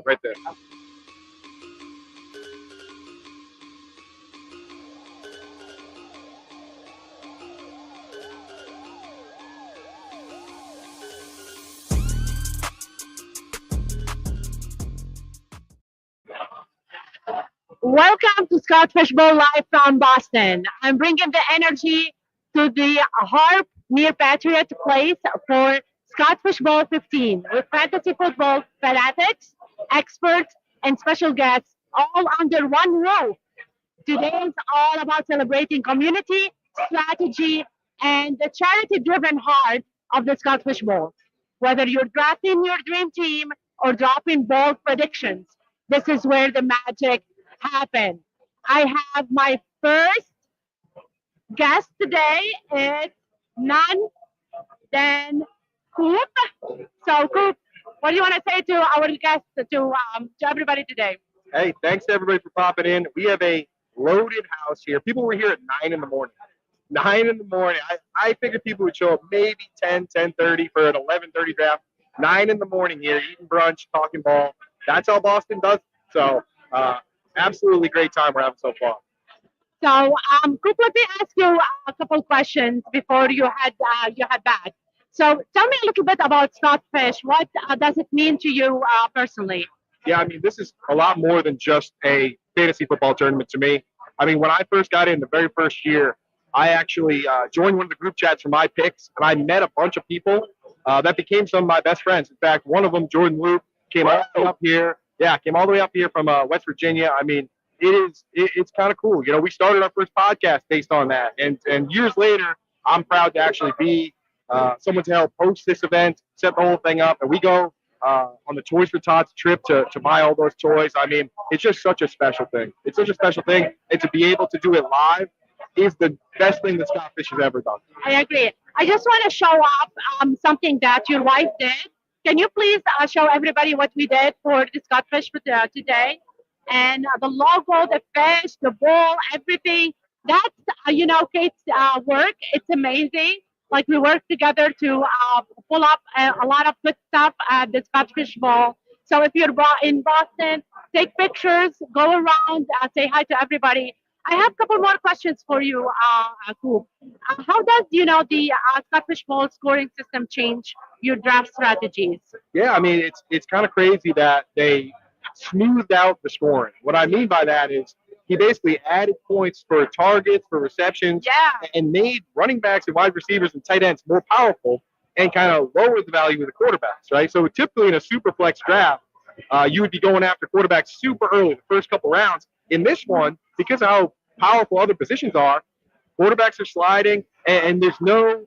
right there. Welcome to Scott Fishbowl Live from Boston. I'm bringing the energy to the Harp near Patriot Place for Scott Fishbowl 15 with fantasy football fanatics, experts, and special guests all under one roof. Today is all about celebrating community, strategy, and the charity driven heart of the Scott Fishbowl. Whether you're drafting your dream team or dropping bold predictions, this is where the magic happens. I have my first guest today. It's none than Coop. So, Coop, what do you want to say to our guests, to everybody today? Hey, thanks to everybody for popping in. We have a loaded house here. People were here at 9 in the morning. 9 in the morning. I figured people would show up maybe 10, 10:30 for an 11:30 draft. 9 in the morning here, eating brunch, talking ball. That's how Boston does it. So, absolutely great time we're having so far. So, Coop, let me ask you a couple questions before you head back. So, tell me a little bit about Stockfish. What does it mean to you personally? Yeah, I mean, this is a lot more than just a fantasy football tournament to me. I mean, when I first got in the very first year, I actually joined one of the group chats for my picks, and I met a bunch of people that became some of my best friends. In fact, one of them, Jordan Loop, came all the way up here. Yeah, came all the way up here from West Virginia. I mean, it's kind of cool. You know, we started our first podcast based on that, and years later, I'm proud to actually be someone to help host this event, set the whole thing up, and we go on the Toys for Tots trip to buy all those toys. I mean, it's just such a special thing. It's such a special thing, and to be able to do it live is the best thing that Scott Fish has ever done. I agree. I just want to show off something that your wife did. Can you please show everybody what we did for the Scotfish for today? And the logo, the fish, the bowl, everything. That's, Kate's work. It's amazing. Like we work together to pull up a lot of good stuff at the Scotfish Bowl. So if you're in Boston, take pictures, go around, say hi to everybody. I have a couple more questions for you, Coop. How does the Scottish Bowl scoring system change your draft strategies? Yeah, I mean, it's kind of crazy that they smoothed out the scoring. What I mean by that is he basically added points for targets, for receptions, Yeah, and made running backs and wide receivers and tight ends more powerful and kind of lowered the value of the quarterbacks, right? So typically in a super flex draft, you would be going after quarterbacks super early, the first couple rounds. In this one, because of how powerful other positions are, quarterbacks are sliding, and there's no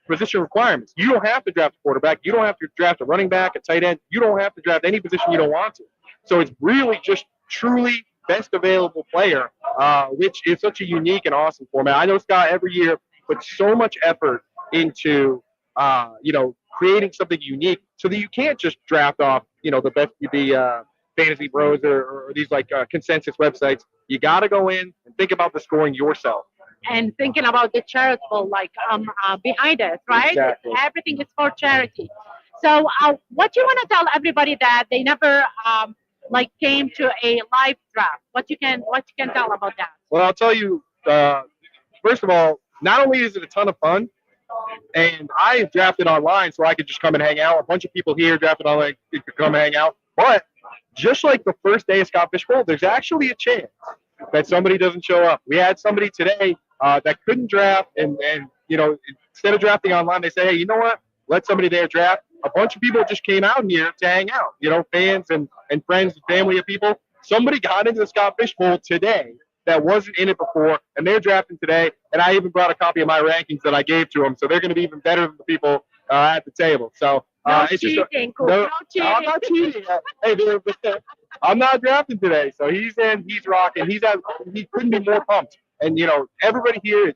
position requirements. You don't have to draft a quarterback. You don't have to draft a running back, a tight end. You don't have to draft any position you don't want to. So it's really just truly best available player, which is such a unique and awesome format. I know Scott every year puts so much effort into, creating something unique so that you can't just draft off, the Fantasy Bros or these like consensus websites. You got to go in and think about the scoring yourself. and thinking about the charitable behind it, right? Exactly. Everything is for charity. So, what do you want to tell everybody that they never came to a live draft? What you can tell about that? Well, I'll tell you, first of all, not only is it a ton of fun, and I drafted online so I could just come and hang out. A bunch of people here drafted online could come hang out. But just like the first day of Scott Fish Bowl, there's actually a chance that somebody doesn't show up. We had somebody today that couldn't draft, and instead of drafting online, they say, hey, you know what? Let somebody there draft. A bunch of people just came out here to hang out, fans and friends and family of people. Somebody got into the Scott Fish Bowl today that wasn't in it before, and they're drafting today. And I even brought a copy of my rankings that I gave to them, so they're going to be even better than the people at the table. So No it's cheating, Coop. no, No cheating. I'm not cheating. Hey, I'm not drafting today, so he's in, he's rocking, he couldn't be more pumped. And everybody here,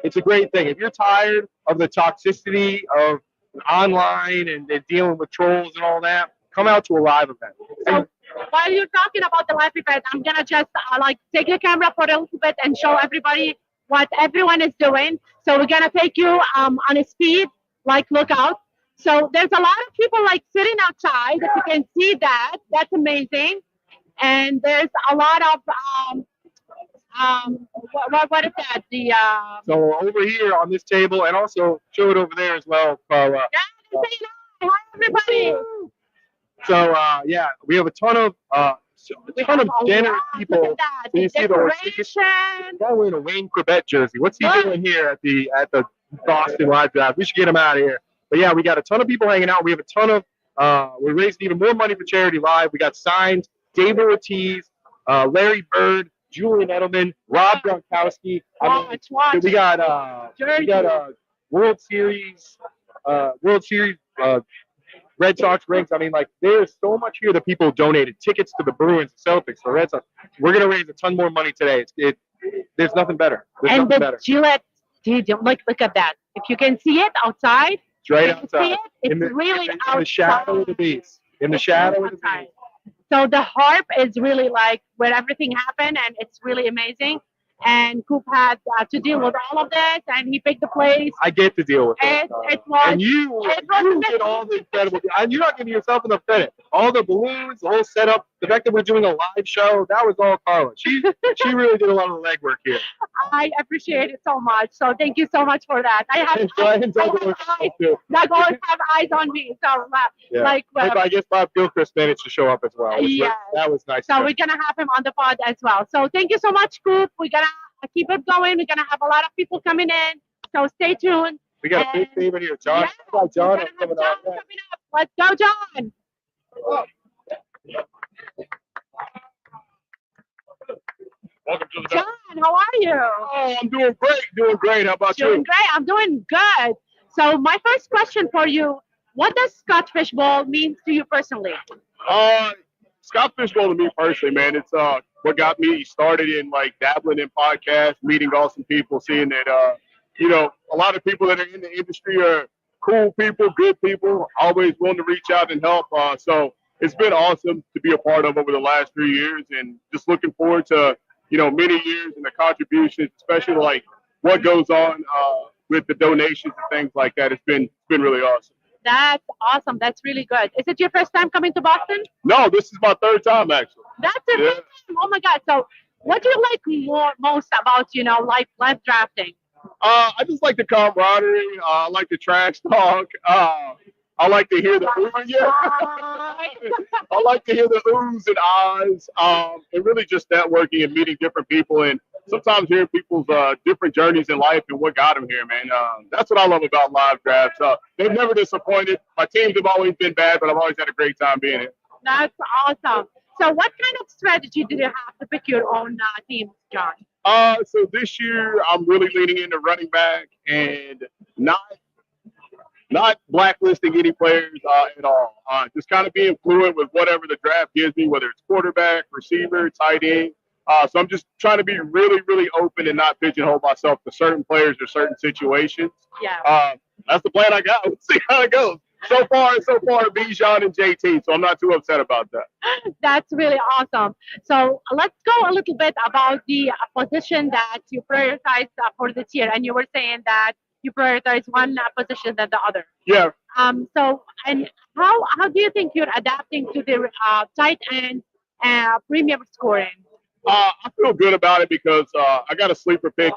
it's a great thing. If you're tired of the toxicity of online and dealing with trolls and all that, come out to a live event. So while you're talking about the live event, I'm gonna just take the camera for a little bit and show everybody what everyone is doing. So we're gonna take you on a speed, look out. So there's a lot of people like sitting outside. If you can see that, that's amazing. And there's a lot of what is that? The So over here on this table, and also show it over there as well, Carla. yeah, say hi, everybody. Yeah, we have a ton of We ton have of a generous lot. people. Look at that. So The you see the decoration. guy wearing a Wayne Corbett jersey. What's he Look. doing here at the Boston Live Drive? We should get him out of here. But yeah, we got a ton of people hanging out. We have a ton of we're raising even more money for charity live. We got signed David Ortiz, Larry Bird, Julian Edelman, Rob Gronkowski. Watch. We got World Series Red Sox rings. I mean, like, there's so much here that people donated. Tickets to the Bruins, the Celtics, the Red Sox. We're gonna raise a ton more money today. There's nothing better. There's And nothing the better. Gillette stadium, like, look at that. If you can see it outside, It's right can you see outside. it? It's really outside. In the shadow of the beast. In the shadow of the Outside. beast. So the harp is really like where everything happened, and it's really amazing. And Coop had to deal with all of this, and he picked the place. I get to deal with it. It was. And you did all the incredible. You're not giving yourself enough credit. All the balloons, the whole setup, the fact that we're doing a live show, that was all Carla. She really did a lot of the legwork here. I appreciate it so much. So thank you so much for that. I have And eyes. too. Doug always have eyes on me. So Yeah. like. I guess Bob Gilchrist managed to show up as well. That was nice. So we're gonna have him on the pod as well. So thank you so much, Coop. We're gonna keep it going. We're gonna have a lot of people coming in. So stay tuned. We got a big favorite here, John. Yeah, John John coming coming up. up. Let's go, John. Welcome to the John, how are you? Oh, I'm doing great. How about Doing you? great. I'm doing good. So my first question for you: what does Scotch Fishbowl mean to you personally? Scott Fishbowl to me personally, man, it's what got me started in like dabbling in podcasts, meeting awesome people, seeing that a lot of people that are in the industry are cool people, good people, always willing to reach out and help. So it's been awesome to be a part of over the last 3 years, and just looking forward to many years and the contributions, especially like what goes on with the donations and things like that. It's been really awesome. That's awesome. That's really good. Is it your first time coming to Boston? No, this is my third time actually. That's amazing. Oh my God. So what do you like most about, live drafting? I just like the camaraderie. I like the trash talk. I like to hear the I like to hear the oohs and ahs, and really just networking and meeting different people, and sometimes hearing people's different journeys in life and what got them here, man. That's what I love about live drafts. They've never disappointed. My teams have always been bad, but I've always had a great time being here. That's awesome. So what kind of strategy did you have to pick your own team, John? So this year I'm really leaning into running back and not blacklisting any players at all. Just kind of being fluent with whatever the draft gives me, whether it's quarterback, receiver, tight end. So I'm just trying to be really, really open and not pigeonhole myself to certain players or certain situations. Yeah. That's the plan I got. Let's see how it goes. So far, Bijan and JT, so I'm not too upset about that. That's really awesome. So let's go a little bit about the position that you prioritize for this year. And you were saying that you prioritize one position than the other. Yeah. So, and how do you think you're adapting to the tight end premium scoring? I feel good about it because I got a sleeper pick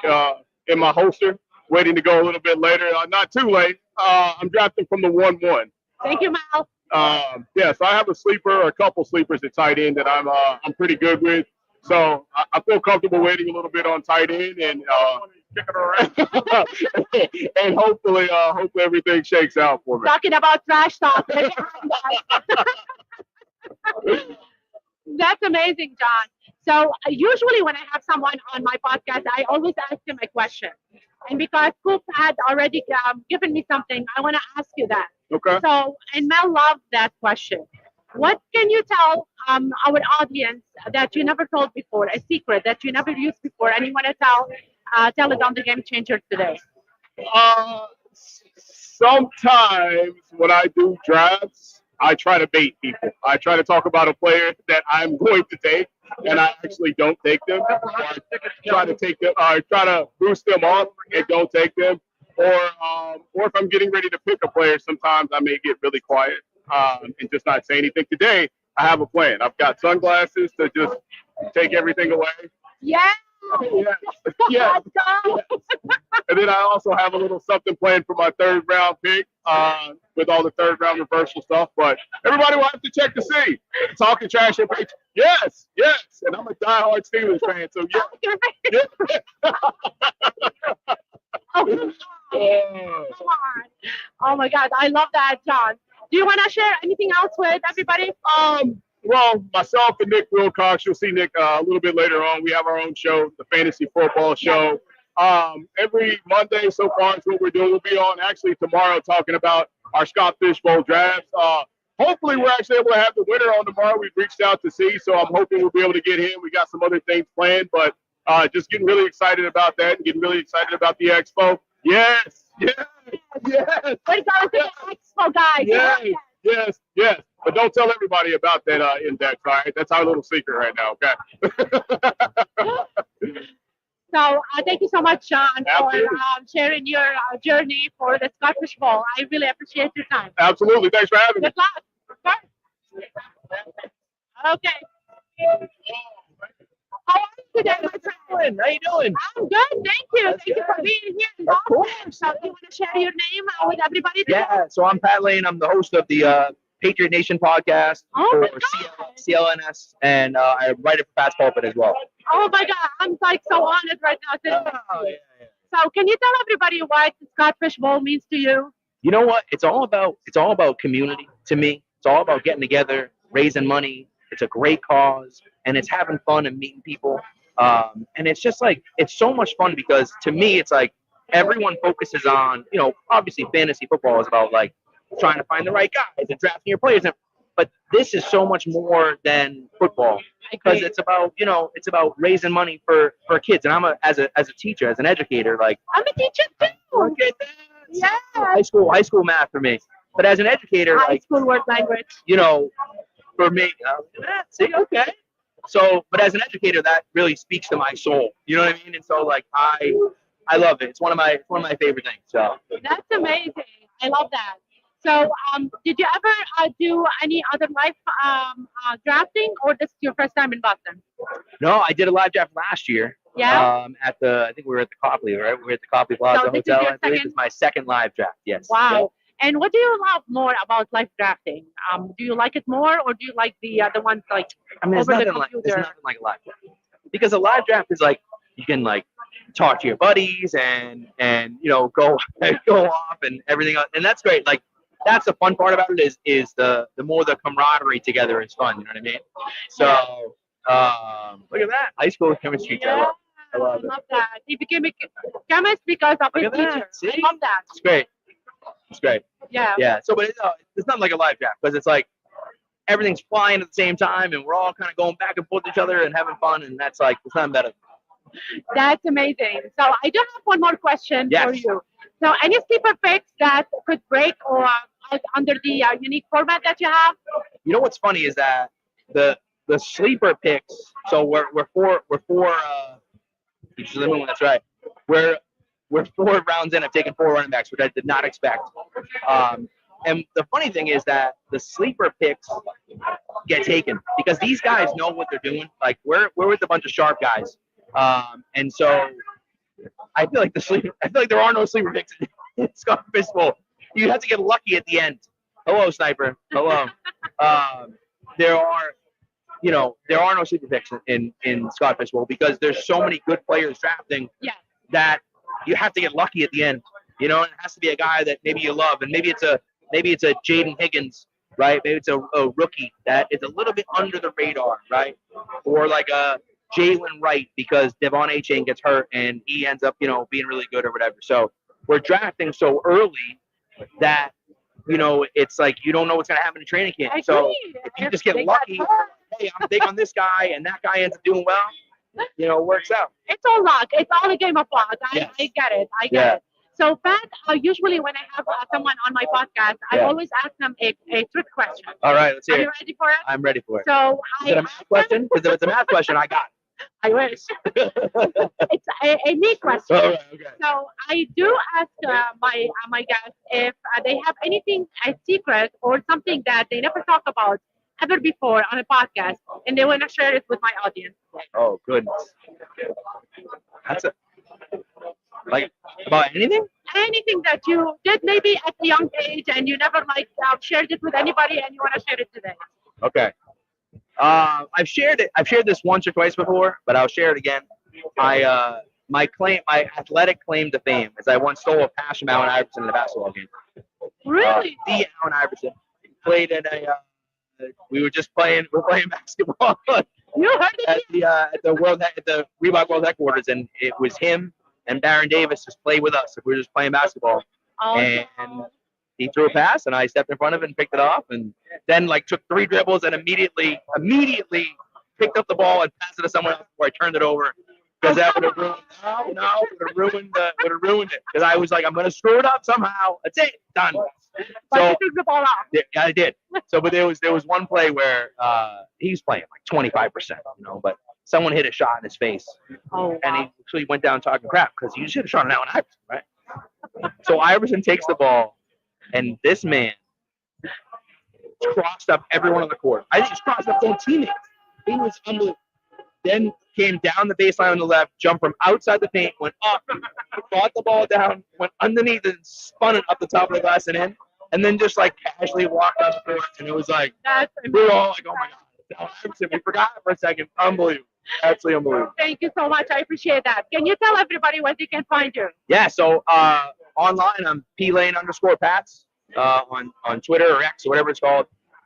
in my holster, waiting to go a little bit later. Not too late. I'm drafting from the 1-1. Thank you, Mal. So I have a couple sleepers at tight end that I'm pretty good with. So I feel comfortable waiting a little bit on tight end and kicking around, and hopefully everything shakes out for me. Talking about trash talk. That's amazing, John. So usually when I have someone on my podcast, I always ask them a question. And because Coop had already given me something, I want to ask you that. Okay. So, and Mel loved that question. What can you tell our audience that you never told before, a secret that you never used before, and you want to tell it on the Game Changer today? Sometimes when I do drafts, I try to bait people. I try to talk about a player that I'm going to take, and I actually don't take them. Or I try to take them. Try to boost them up and don't take them. or if I'm getting ready to pick a player, sometimes I may get really quiet and just not say anything. Today, I have a plan. I've got sunglasses to just take everything away. Yeah. Yes, yes, yes. And then I also have a little something planned for my third round pick with all the third round reversal stuff. But everybody will have to check to see. Talking trash and Patriot. Yes, yes. And I'm a diehard Steelers fan, so yeah. Oh, come on. Oh my God, I love that, John. Do you want to share anything else with everybody? Well, myself and Nick Wilcox, you'll see Nick a little bit later on. We have our own show, the Fantasy Football Show. Every Monday so far is what we're doing. We'll be on actually tomorrow talking about our Scott Fish Bowl drafts. Hopefully, we're actually able to have the winner on tomorrow. We've reached out to see, so I'm hoping we'll be able to get him. We got some other things planned, but just getting really excited about that and getting really excited about the expo. Yes, yes, yes. We're going to the expo, guys. Yes, yes, yes. But don't tell everybody about that index, all right? That's our little secret right now, okay? So thank you so much, John, for Absolutely. sharing your journey for the Scott Fish Bowl. I really appreciate your time. Absolutely. Thanks for having me. Good luck. Okay. How are you today, my friend? How you doing? I'm good, thank you. That's Thank you for good. being here in Of Boston. course. So, do you want to share your name with everybody today? Yeah, so I'm Pat Lane. I'm the host of the Patriot Nation podcast Oh for my God. CLNS, and I write it for Pat's Pulpit as well. Oh my God, I'm like so honored right now. Oh, yeah. So, can you tell everybody what the Scott Fish Bowl means to you? You know what? It's all about community to me. It's all about getting together, raising money. It's a great cause, and it's having fun and meeting people. And it's just like it's so much fun because to me, it's like everyone focuses on obviously fantasy football is about like trying to find the right guys and drafting your players. But this is so much more than football because it's about it's about raising money for kids. And I'm as a teacher, as an educator, like I'm a teacher too. look at that. Yeah. High school math for me. But as an educator, High like school word language. for me, see, okay. So, but as an educator, that really speaks to my soul. You know what I mean? And so, like, I love it. It's one of my favorite things. So That's amazing. I love that. So, did you ever do any other live drafting, or this is your first time in Boston? no, I did a live draft last year. Yeah. I think we were at the Copley, right? We were at the Copley Plaza So this is Hotel. your I believe second? it's my second live draft. Yes. Wow. And what do you love more about live drafting? Do you like it more, or do you like the ones like I mean, over the it's computer? nothing like a live draft because a live draft is like you can like talk to your buddies and go off and everything else, and that's great. Like that's the fun part about it is the more the camaraderie together is fun. You know what I mean? So look at that high school chemistry. Yeah, I love it. that. He became a chemist because of his Look at that. teacher. See? I love that. It's great. It's great. Yeah. Yeah. So, but it's not like a live draft because it's like everything's flying at the same time and we're all kind of going back and forth with each other and having fun, and that's like there's nothing better. That's amazing. So I do have one more question for Yes. you. So any sleeper picks that could break or under the unique format that you have? You know what's funny is that the sleeper picks. So we're four. That's right. We're 4 rounds in. I've taken 4 running backs, which I did not expect. And the funny thing is that the sleeper picks get taken because these guys know what they're doing. Like we're with a bunch of sharp guys, and so I feel like there are no sleeper picks in Scott Fish Bowl. You have to get lucky at the end. Hello, sniper. Hello. There are no sleeper picks in Scott Fish Bowl because there's so many good players drafting that you have to get lucky at the end. And it has to be a guy that maybe you love, and maybe it's a Jaden Higgins, right? Maybe it's a rookie that is a little bit under the radar, right? Or like a Jalen Wright because Devon A-Chain gets hurt and he ends up, being really good or whatever. So we're drafting so early that, it's like you don't know what's going to happen in training camp. So if you just get lucky, hey, I'm big on this guy and that guy ends up doing well, it works out. It's all luck. It's all a game of luck. Yes. I get it. I get it. So, Pat, usually when I have someone on my podcast, I always ask them a trick question. All right, let's hear Are it. you ready for it? I'm ready for it. So Is it a math question? Because if it's a math question, I got it. I wish. It's a neat question. All right, okay. So I do ask my guests if they have anything a secret or something that they never talk about ever before on a podcast, and they want to share it with my audience. Oh goodness, that's a like about anything. Anything that you did maybe at a young age and you never shared it with anybody, and you want to share it today. Okay. I've shared it. I've shared this once or twice before, but I'll share it again. My athletic claim to fame is I once stole a pass from Allen Iverson in a basketball game. Really? The Allen Iverson played in a. We were just playing. We're playing basketball You heard it? at the Reebok World Headquarters, and it was him and Baron Davis just played with us. We were just playing basketball, Oh, and no. he threw a pass, and I stepped in front of it and picked it off, and then like took 3 dribbles and immediately picked up the ball and passed it to someone else before I turned it over. Because that would have ruined would have ruined it. Because I was like, I'm gonna screw it up somehow. That's it, done. But So you took the ball off. yeah, I did. So, but there was one play where he was playing like 25%, but someone hit a shot in his face, Oh, and he went down talking crap because you should have shot an Allen Iverson, right? So Iverson takes the ball, and this man crossed up everyone on the court. I think he's crossed up his own teammates. He was unbelievable. Then came down the baseline on the left, jumped from outside the paint, went up, brought the ball down, went underneath and spun it up the top of the glass and in, and then just like casually walked on the court. And it was like, that's we were all like, oh my God. We forgot for a second. Unbelievable. Absolutely unbelievable. Thank you so much. I appreciate that. Can you tell everybody where they can find you? Yeah, so online I'm plane_Pats on Twitter or X or whatever it's called.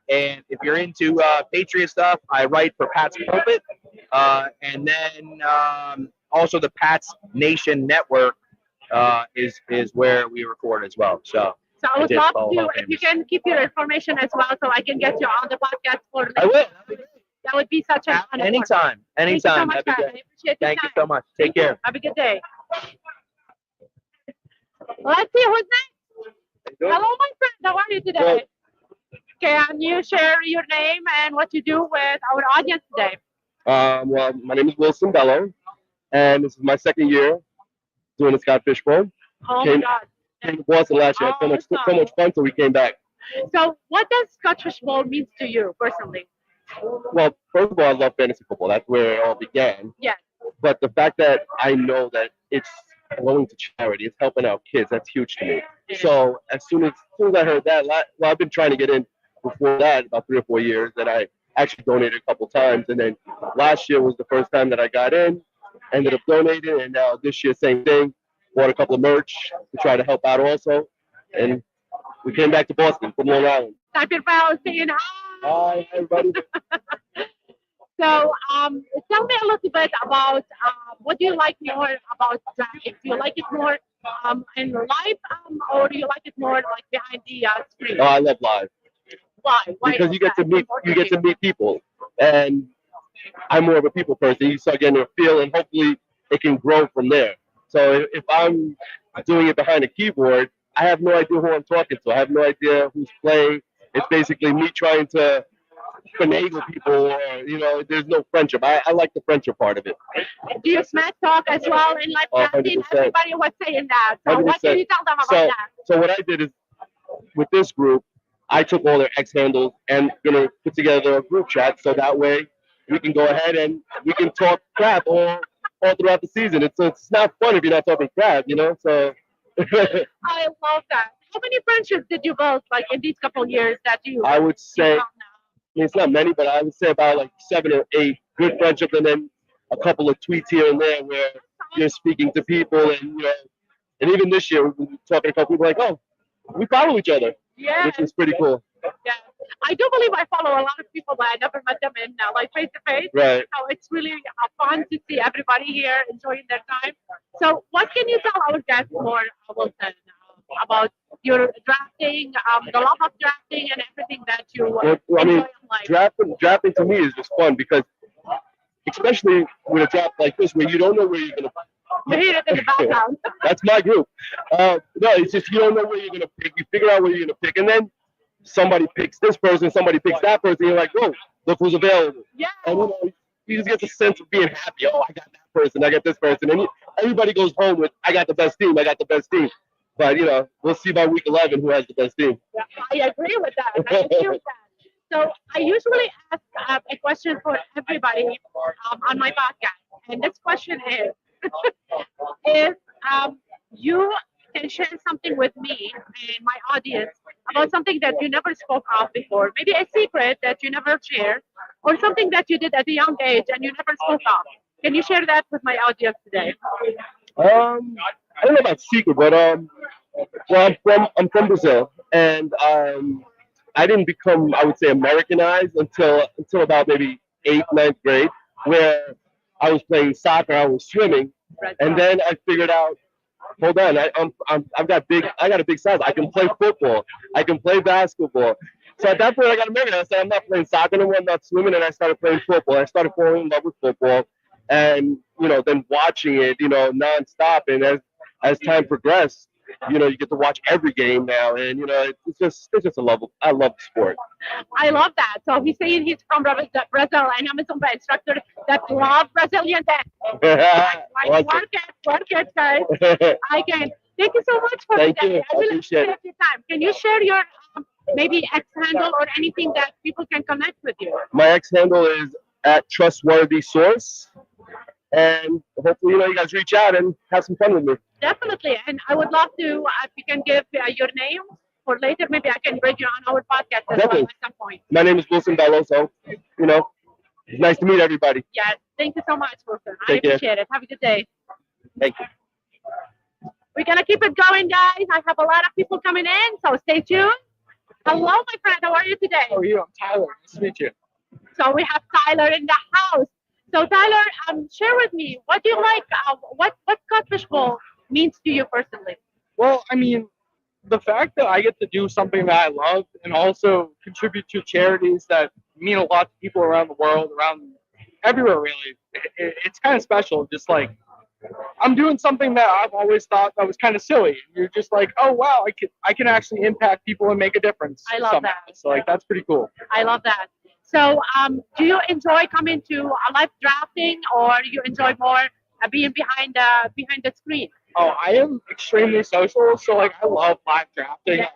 And if you're into Patriot stuff, I write for Pat's Pulpit. And then also the Pats Nation Network is where we record as well. So I would did love follow to, Hall of if you Famers. can keep your information as well so I can get you on the podcast for I will. That would be such an honor. Anytime. Thank you so Anytime. much, That'd be Pat. I great. appreciate your Thank you time. so much. Take care. Have a good day. Let's see who's next. Hello, my friend. How are you today? Can you share your name and what you do with our audience today? Well, my name is Wilson Bello, and this is my second year doing the Scott Fish Bowl. Oh Came- my God. Came to Boston last year. Had so much fun, so we came back. So, what does Scotch Fishbowl mean to you personally? Well, first of all, I love fantasy football. That's where it all began. Yes. But the fact that I know that it's going to charity, it's helping out kids, that's huge to me. So as soon as I heard that, well, I've been trying to get in before that, about 3 or 4 years, that I actually donated a couple times. And then last year was the first time that I got in, ended up donating, and now this year, same thing. Bought a couple of merch to try to help out also. And we came back to Boston from Long Island. Patriot Place saying hi. Hi, everybody. So, tell me a little bit about what do you like more about drafting? Do you like it more in live, or do you like it more like behind the screen? Oh, I love live. Why? Because is you get that to meet important people, and I'm more of a people person. You start getting a feel, and hopefully it can grow from there. So if I'm doing it behind a keyboard, I have no idea who I'm talking to. I have no idea who's playing. It's basically me trying to finagle people, or there's no friendship. I like the friendship part of it. Do you smack talk as well in live drafting? 100%. Everybody was saying that. So what 100%. can you tell them about So, that? so what I did is, with this group, I took all their X handles and gonna put together a group chat so that way we can go ahead and we can talk crap all throughout the season. It's not fun if you're not talking crap, So I love that. How many friendships did you build like in these couple years that you? I would say, you found now? it's not many, but I would say about like 7 or 8 good friendships, and then a couple of tweets here and there where you're speaking to people, and even this year we were talking to a couple people like, oh, we follow each other, Yeah. which is pretty cool. Yeah, I do believe I follow a lot of people, but I never met them in like face to face. Right. So it's really fun to see everybody here enjoying their time. So what can you tell our guests more, Wilson, about your drafting, the love of drafting, and everything that you Well, I enjoy mean, in life? drafting to me is just fun because, especially with a draft like this where you don't know where you're gonna. You hear it in the background. That's my group. No, it's just you don't know where you're gonna pick. You figure out where you're gonna pick, and then somebody picks this person, somebody picks that person. You're like, oh, look who's available. Yeah. And you just get the sense of being happy. Oh, I got that person, I got this person, and everybody goes home with, I got the best team, I got the best team. But we'll see by week 11 who has the best team. Yeah, I agree with that. I agree with that. So I usually ask a question for everybody on my podcast, and this question is: if you can share something with me and my audience about something that you never spoke of before, maybe a secret that you never shared, or something that you did at a young age and you never spoke of. Can you share that with my audience today? I don't know about secret, but well, I'm from Brazil, and I didn't become, I would say, Americanized until about maybe eighth, ninth grade, where I was playing soccer, I was swimming, and then I figured out, hold on, I got a big size. I can play football, I can play basketball. So at that point, I got Americanized. I said, I'm not playing soccer anymore, I'm not swimming, and I started playing football. I started falling in love with football, and then watching it, nonstop, and as time progressed, you get to watch every game now, and it's just a love. I love the sport. I love that. So he's saying he's from Brazil, and I'm a Zumba instructor that love Brazilian dance. Like, work it, guys. I can. Thank you so much for Thank today. you. I really Appreciate appreciate your time. Can you share your maybe X handle or anything that people can connect with you? My X handle is at trustworthy source, and hopefully, you guys reach out and have some fun with me. Definitely. And I would love to, if you can give your name for later, maybe I can bring you on our podcast as well Definitely. at some point. My name is Wilson Belloso. It's nice to meet everybody. Yes. Thank you so much, Wilson. I Take care. appreciate it. Have a good day. Thank you. We're going to keep it going, guys. I have a lot of people coming in, so stay tuned. Hello, my friend. How are you today? How are you? I'm Tyler. Nice to meet you. So we have Tyler in the house. So Tyler, share with me, what do you like? What Scott Fishbowl means to you personally? Well, I mean, the fact that I get to do something that I love and also contribute to charities that mean a lot to people around the world, around everywhere, really, it's kind of special. Just like I'm doing something that I've always thought that was kind of silly. You're just like, oh wow, I can actually impact people and make a difference. I love somehow. that. So like that's pretty cool. I love that. So do you enjoy coming to a live drafting, or you enjoy more being behind the screen? Oh, I am extremely social, so like I love live drafting. Yeah.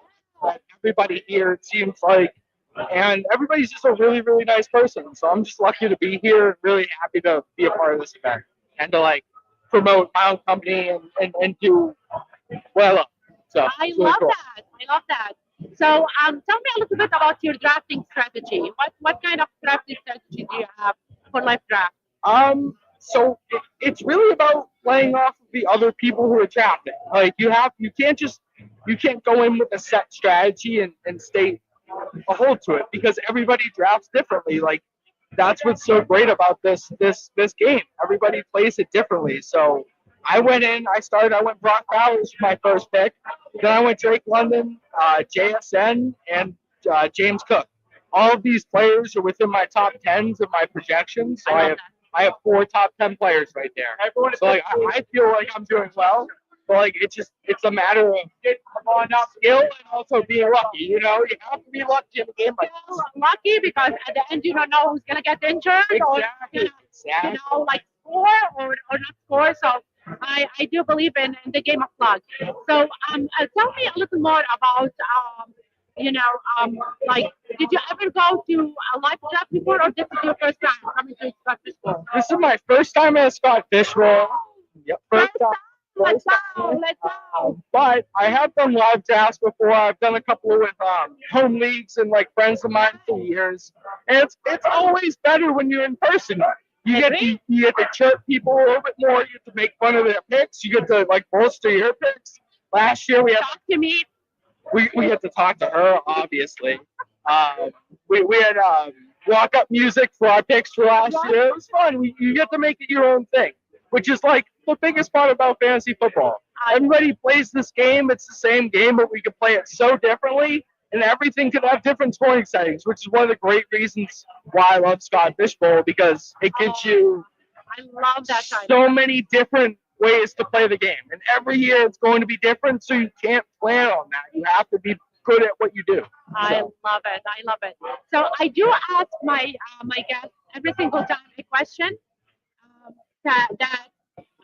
Like, everybody here, it seems like, and everybody's just a really, really nice person. So I'm just lucky to be here and really happy to be a part of this event and to like promote my own company and do what I love. So I it's really love cool. that. I love that. So tell me a little bit about your drafting strategy. What kind of drafting strategy do you have for live draft? So it's really about playing off of the other people who are drafting. Like you can't go in with a set strategy and stay a hold to it because everybody drafts differently. Like that's what's so great about this game. Everybody plays it differently. So I went Brock Bowers for my first pick. Then I went Drake London, JSN, and James Cook. All of these players are within my top 10s of my projections. So I have 4 top 10 players right there. So like I feel like I'm doing well. But like it's a matter of skill and also being lucky. You have to be lucky in a game like this. Lucky because at the end you don't know who's gonna get injured Exactly. or like score or not score. So I do believe in the game of luck. So tell me a little more about like did you ever go to a live draft before, or this is your first time coming to Scott Fishbowl? This is my first time at a Scott Fishbowl. Yep, first time. Let's go. But I have done live drafts before. I've done a couple with home leagues and like friends of mine for years. And it's always better when you're in person. You get to chirp people a little bit more. You get to make fun of their picks. You get to like bolster your picks. Last year we had Talk to me. we had to talk to her, obviously. We had walk up music for our picks for last year. It was fun. You get to make it your own thing, which is like the biggest part about fantasy football. Everybody plays this game. It's the same game, but we can play it so differently, and everything can have different scoring settings, which is one of the great reasons why I love Scott Fishbowl, because it gives you I love that time. so many different ways to play the game. And every year it's going to be different, so you can't plan on that. You have to be good at what you do. I love it. I love it. So I do ask my guests every single time a question that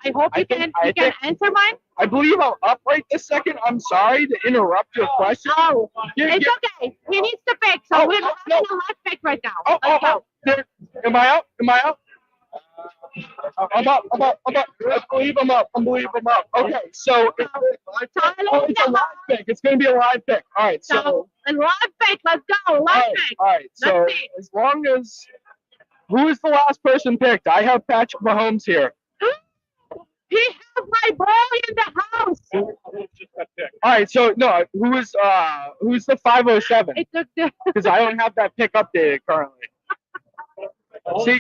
I hope I you think- can answer mine. I believe I'm up right this second. I'm sorry to interrupt your question. Oh, Yeah, it's yeah. okay. He needs to pick, so Oh, we're oh, having no. a live pick right now. Oh, Let's go. there. Am I up? Am I up? I'm up. I'm up. I'm up. I believe I'm up. Okay, so Tyler it's a live pick. It's going to be a live pick. All right, So, a live pick. Let's go. all Live right, pick. all right. So Let's see. as long as who is the last person picked? I have Patrick Mahomes here. He has my boy in the house. All right, so no, who's the 507? It took the Because I don't have that pick updated currently. See,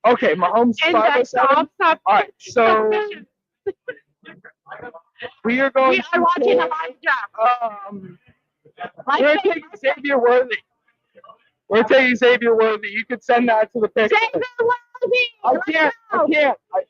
okay, Mahomes and the 507. stop. All right, so we are going. We are watching a to live draft. we're Live pick. taking Xavier Worthy. We're taking Xavier Worthy. You could send that to the pick. Xavier Worthy. I Let's can't. go. I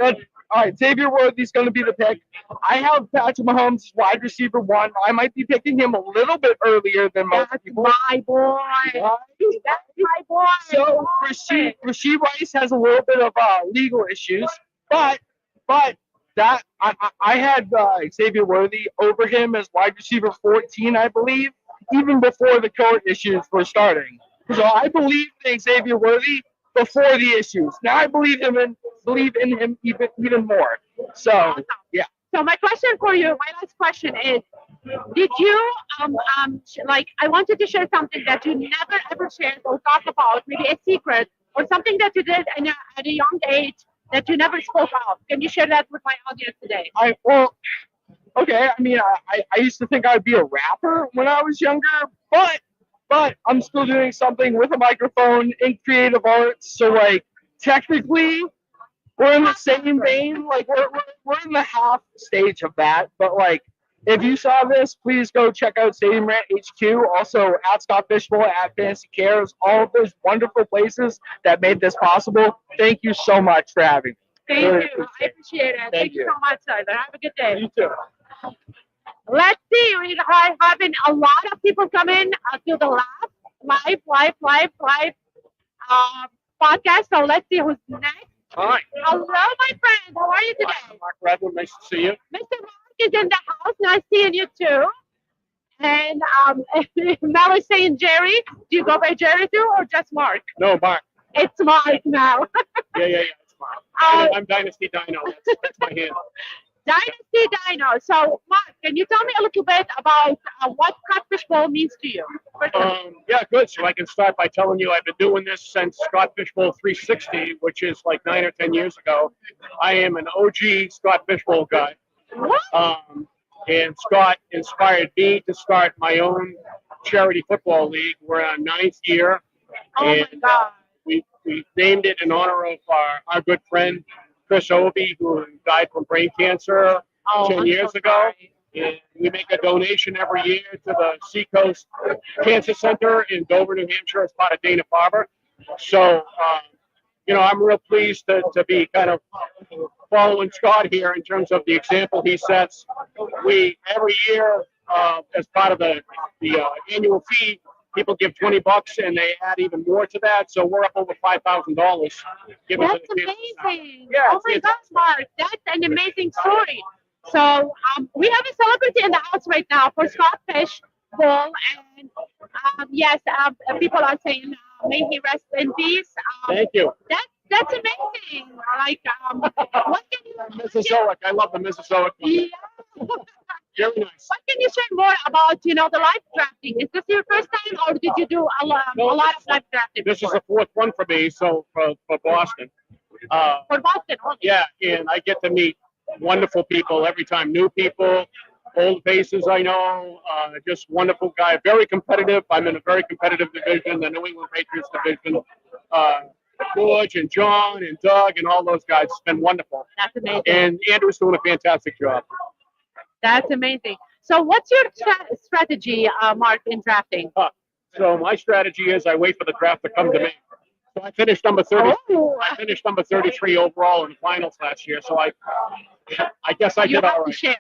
can't. All right, Xavier Worthy's going to be the pick. I have Patrick Mahomes as wide receiver 1. I might be picking him a little bit earlier than most That's people. my boy. That's my boy. So Rasheed Rice has a little bit of legal issues, but that I had Xavier Worthy over him as wide receiver 14, I believe, even before the court issues were starting. So I believed in Xavier Worthy before the issues. Now I believe in him even more. So Awesome. yeah. So my question for you, my last question is, did you like I wanted to share something that you never ever shared or talk about, maybe a secret or something that you did at a young age that you never spoke of. Can you share that with my audience today? Okay. I mean, I used to think I'd be a rapper when I was younger, but I'm still doing something with a microphone in creative arts. So like technically, we're in the same vein. Like we're in the half stage of that. But like, if you saw this, please go check out Stadium Rant HQ. Also at Scott Fishbowl, at Fantasy Cares, all of those wonderful places that made this possible. Thank you so much for having me. Thank Really you. I appreciate it. Thank you you. so much, Tyler. Have a good day. You too. Let's see. We are having a lot of people come in to the live podcast. So let's see who's next. Hi, Hello, my friend. How are you today? Mark Redwood. Nice to see you. Mr. Mark is in the house. Nice seeing you too. And Mel is saying Jerry. Do you go by Jerry too or just Mark? No, Mark. It's Mark now. Yeah. It's Mark. I'm Dynasty Dino. That's my handle. Dynasty Dino. So, Mark, can you tell me a little bit about what Scott Fishbowl means to you? Yeah, good. So I can start by telling you I've been doing this since Scott Fishbowl 360, which is like 9 or 10 years ago. I am an OG Scott Fishbowl guy. What? And Scott inspired me to start my own charity football league. We're in our 9th year. Oh and, my God. We named it in honor of our good friend Chris Ovey, who died from brain cancer 10 I'm years so ago. sorry. And we make a donation every year to the Seacoast Cancer Center in Dover, New Hampshire, as part of Dana-Farber. So, I'm real pleased to be kind of following Scott here in terms of the example he sets. We every year, as part of the annual fee, people give $20 and they add even more to that. So we're up over $5,000. That's amazing. Yeah, Oh my God, Mark. That's an amazing story. So we have a celebrity in the house right now for Scott Fishbowl. And yes, people are saying, may he rest in peace. Thank you. That's amazing. Like, what can you... Mississauga. I love the Mississauga. Yeah. Very nice. What can you share more about, the live drafting? Is this your first time, or did you do a lot of live drafting? This is before? the 4th one for me, so for Boston. For Boston. Okay. Yeah, and I get to meet wonderful people every time. New people, old faces I know, just wonderful guy. Very competitive. I'm in a very competitive division, the New England Patriots division. George and John and Doug and all those guys. It's been wonderful. That's amazing. And Andrew's doing a fantastic job. That's amazing. So what's your strategy, Mark, in drafting? So my strategy is I wait for the draft to come to me. So I finished number 30. Oh. I finished number 33 overall in the finals last year. So I guess I You did have all to right. share.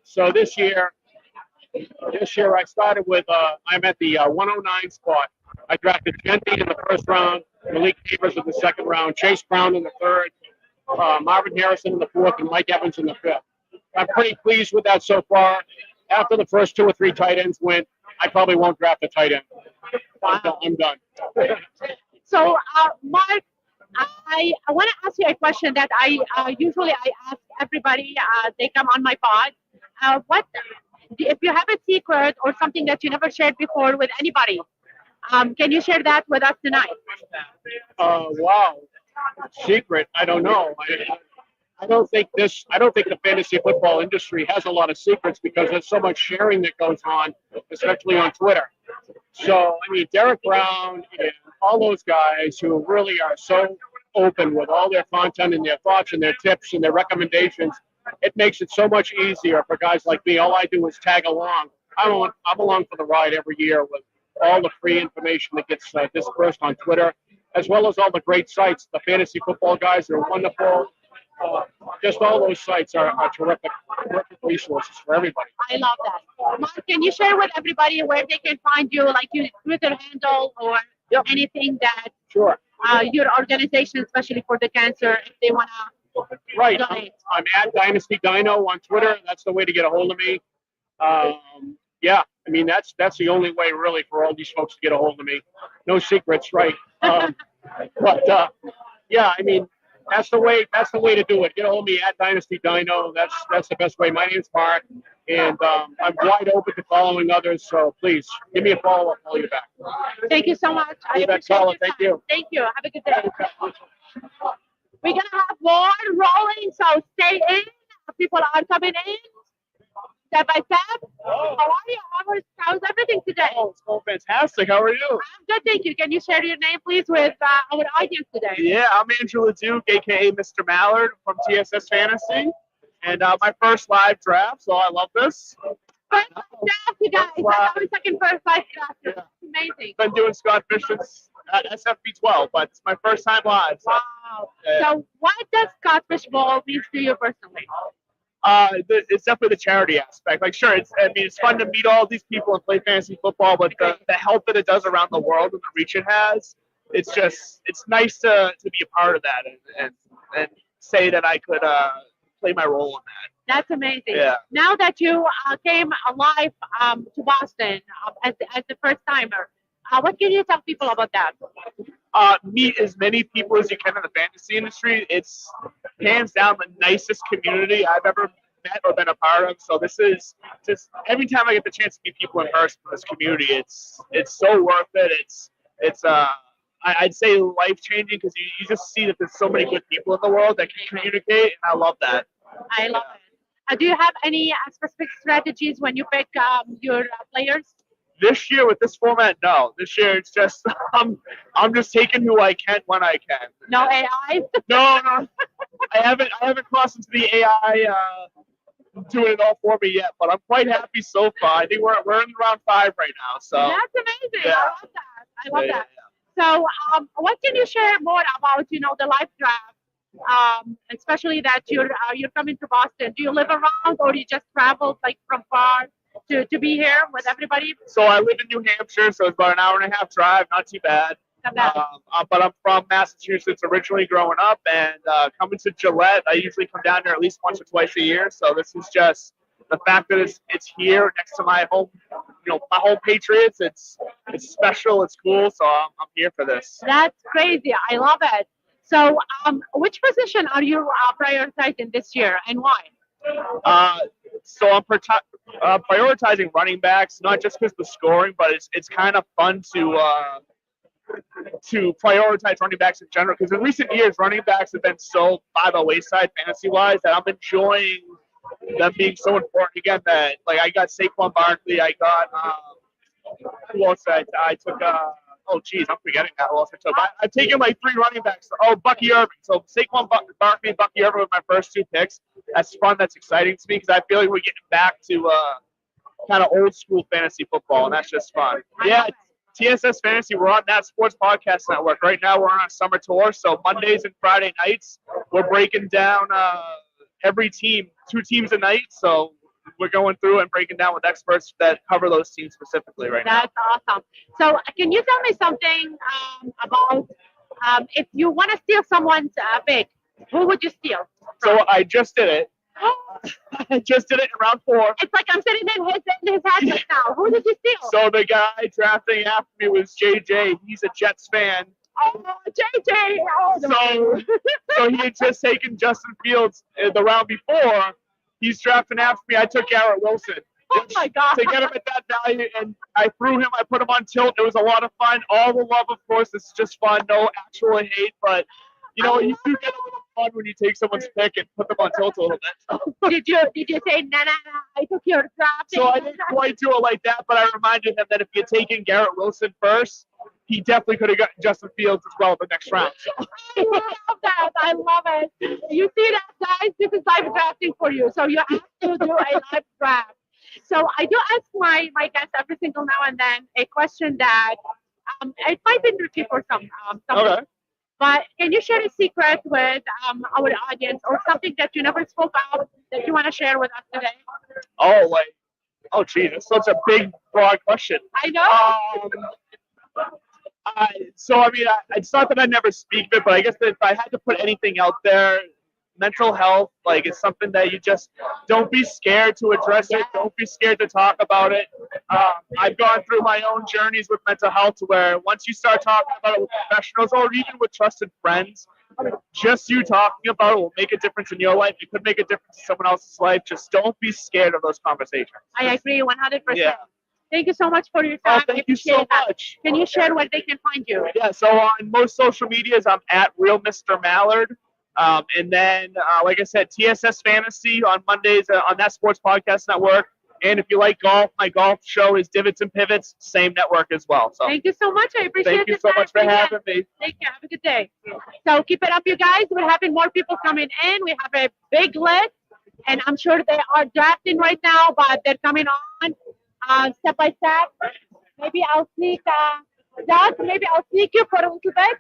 So this year I started with I'm at the 109 spot. I drafted Gentry in the first round, Malik Neighbors in the second round, Chase Brown in the third, Marvin Harrison in the fourth, and Mike Evans in the fifth. I'm pretty pleased with that so far. After the first 2 or 3 tight ends went, I probably won't draft a tight end. I'm done. So, Mark, I want to ask you a question that I usually I ask everybody. They come on my pod. What if you have a secret or something that you never shared before with anybody? Can you share that with us tonight? Wow. Secret? I don't know. I don't think the fantasy football industry has a lot of secrets because there's so much sharing that goes on, especially on Twitter. So, I mean, Derek Brown and all those guys who really are so open with all their content and their thoughts and their tips and their recommendations, it makes it so much easier for guys like me. All I do is tag along. I'm along for the ride every year with all the free information that gets dispersed on Twitter, as well as all the great sites. The fantasy football guys are wonderful. Just all those sites are terrific resources for everybody. I love that. Mark, can you share with everybody where they can find you, like your Twitter handle or anything that Sure. Your organization, especially for the cancer, if they want to Right. donate? I'm at Dynasty Dino on Twitter. That's the way to get a hold of me. Yeah, I mean that's the only way really for all these folks to get a hold of me. No secrets, right? But yeah, I mean that's the way to do it. Get a hold of me at Dynasty Dino. That's the best way. My name's Mark, and I'm wide open to following others. So please give me a follow. I'll call you back. Thank you so much. I You bet, appreciate Paula. your Thank time. you. Thank you. Have a good day. We're gonna have more rolling, so stay in. People are coming in step by step. How are you? How's everything today? Oh, it's going fantastic. How are you? I'm good, thank you. Can you share your name, please, with our audience today? Yeah, I'm Andrew LeDuc, aka Mr. Mallard from TSS Fantasy, and my first live draft. So I love this. First draft, you guys. That's our second first live draft. Yeah. It's amazing. Been doing Scott Fish's at SFB12, but it's my first time live. So, Wow. So, what does Scott Fish Bowl mean to you personally? it's definitely the charity aspect. Like, sure, it's fun to meet all these people and play fantasy football, but the help that it does around the world and the reach it has, it's nice to be a part of that and say that I could play my role in that. That's amazing. Yeah. Now that you came alive to Boston as the first timer, what can you tell people about that? Meet as many people as you can in the fantasy industry. It's hands down the nicest community I've ever met or been a part of. So this is just every time I get the chance to meet people in person in this community, it's so worth it. I'd say life changing because you just see that there's so many good people in the world that can communicate, and I love that. I love it. Do you have any specific strategies when you pick your players? This year with this format, no. This year it's just I'm just taking who I can when I can. No AI? No. I haven't crossed into the AI doing it all for me yet, but I'm quite happy so far. I think we're in round 5 right now. So That's amazing. Yeah. I love that. So what can you share more about the live draft? Especially that you're coming to Boston. Do you live around or you just travel like from far to be here with everybody? So I live in New Hampshire, so it's about an hour and a half drive, not too bad. Not bad. But I'm from Massachusetts originally growing up, and coming to Gillette, I usually come down here at least once or twice a year. So this is just the fact that it's here next to my home, my home Patriots. It's special, it's cool, so I'm here for this. That's crazy. I love it. So which position are you prioritizing this year and why? So I'm prioritizing running backs, not just because the scoring, but it's kind of fun to prioritize running backs in general. Because in recent years, running backs have been so by the wayside fantasy-wise that I'm enjoying them being so important again. That like I got Saquon Barkley, I got who else I took. Oh geez, I'm forgetting that. Who else I took? I've taken like 3 running backs. Oh, Bucky Irving. So Saquon Barkley and Bucky Irving were my first 2 picks. That's fun. That's exciting to me because I feel like we're getting back to kind of old school fantasy football, and that's just fun. Yeah, TSS Fantasy. We're on that Sports Podcast Network right now. We're on a summer tour, so Mondays and Friday nights we're breaking down every team, 2 teams a night. So we're going through and breaking down with experts that cover those teams specifically right now. That's awesome. So can you tell me something about If you want to steal someone's pick, who would you steal? So I just did it. I just did it in round 4. It's like I'm sitting in his head right now. Who did you steal? So the guy drafting after me was JJ. He's a Jets fan. Oh, JJ. Oh, So he had just taken Justin Fields in the round before. He's drafting after me. I took Garrett Wilson. oh my God. To get him at that value, and I threw him. I put him on tilt. It was a lot of fun. All the love, of course. This is just fun. No actual hate, but you know, you do get a little fun when you take someone's pick and put them on tilt a little bit. Did you say no? I took your draft. So I didn't quite do it like that, but I reminded him that if he had taken Garrett Wilson first, he definitely could have gotten Justin Fields as well in the next round. So. I love that. I love it. You see that, guys? This is live drafting for you. So you have to do a live draft. So I do ask my guests every single now and then a question that it might be tricky for some. Okay. But can you share a secret with our audience or something that you never spoke out that you want to share with us today? Oh, geez, that's such a big, broad question. I know. It's not that I never speak of it, but I guess that if I had to put anything out there, mental health, like, is something that you just don't be scared to address it. Don't be scared to talk about it. I've gone through my own journeys with mental health where once you start talking about it with professionals or even with trusted friends, just you talking about it will make a difference in your life. It could make a difference in someone else's life. Just don't be scared of those conversations. I agree 100%. Yeah. Thank you so much for your Oh, time. thank you so much. Can you share where they can find you? Yeah, so on most social medias, I'm at Real Mr. Mallard. And then, like I said, TSS Fantasy on Mondays on that Sports Podcast Network. And if you like golf, my golf show is Divots and Pivots, same network as well. So thank you so much. I appreciate it. thank you so much for having me. Thank you. Have a good day. So keep it up, you guys. We're having more people coming in. We have a big list, and I'm sure they are drafting right now, but they're coming on step by step. Maybe I'll sneak, Josh, maybe I'll sneak you for a little bit.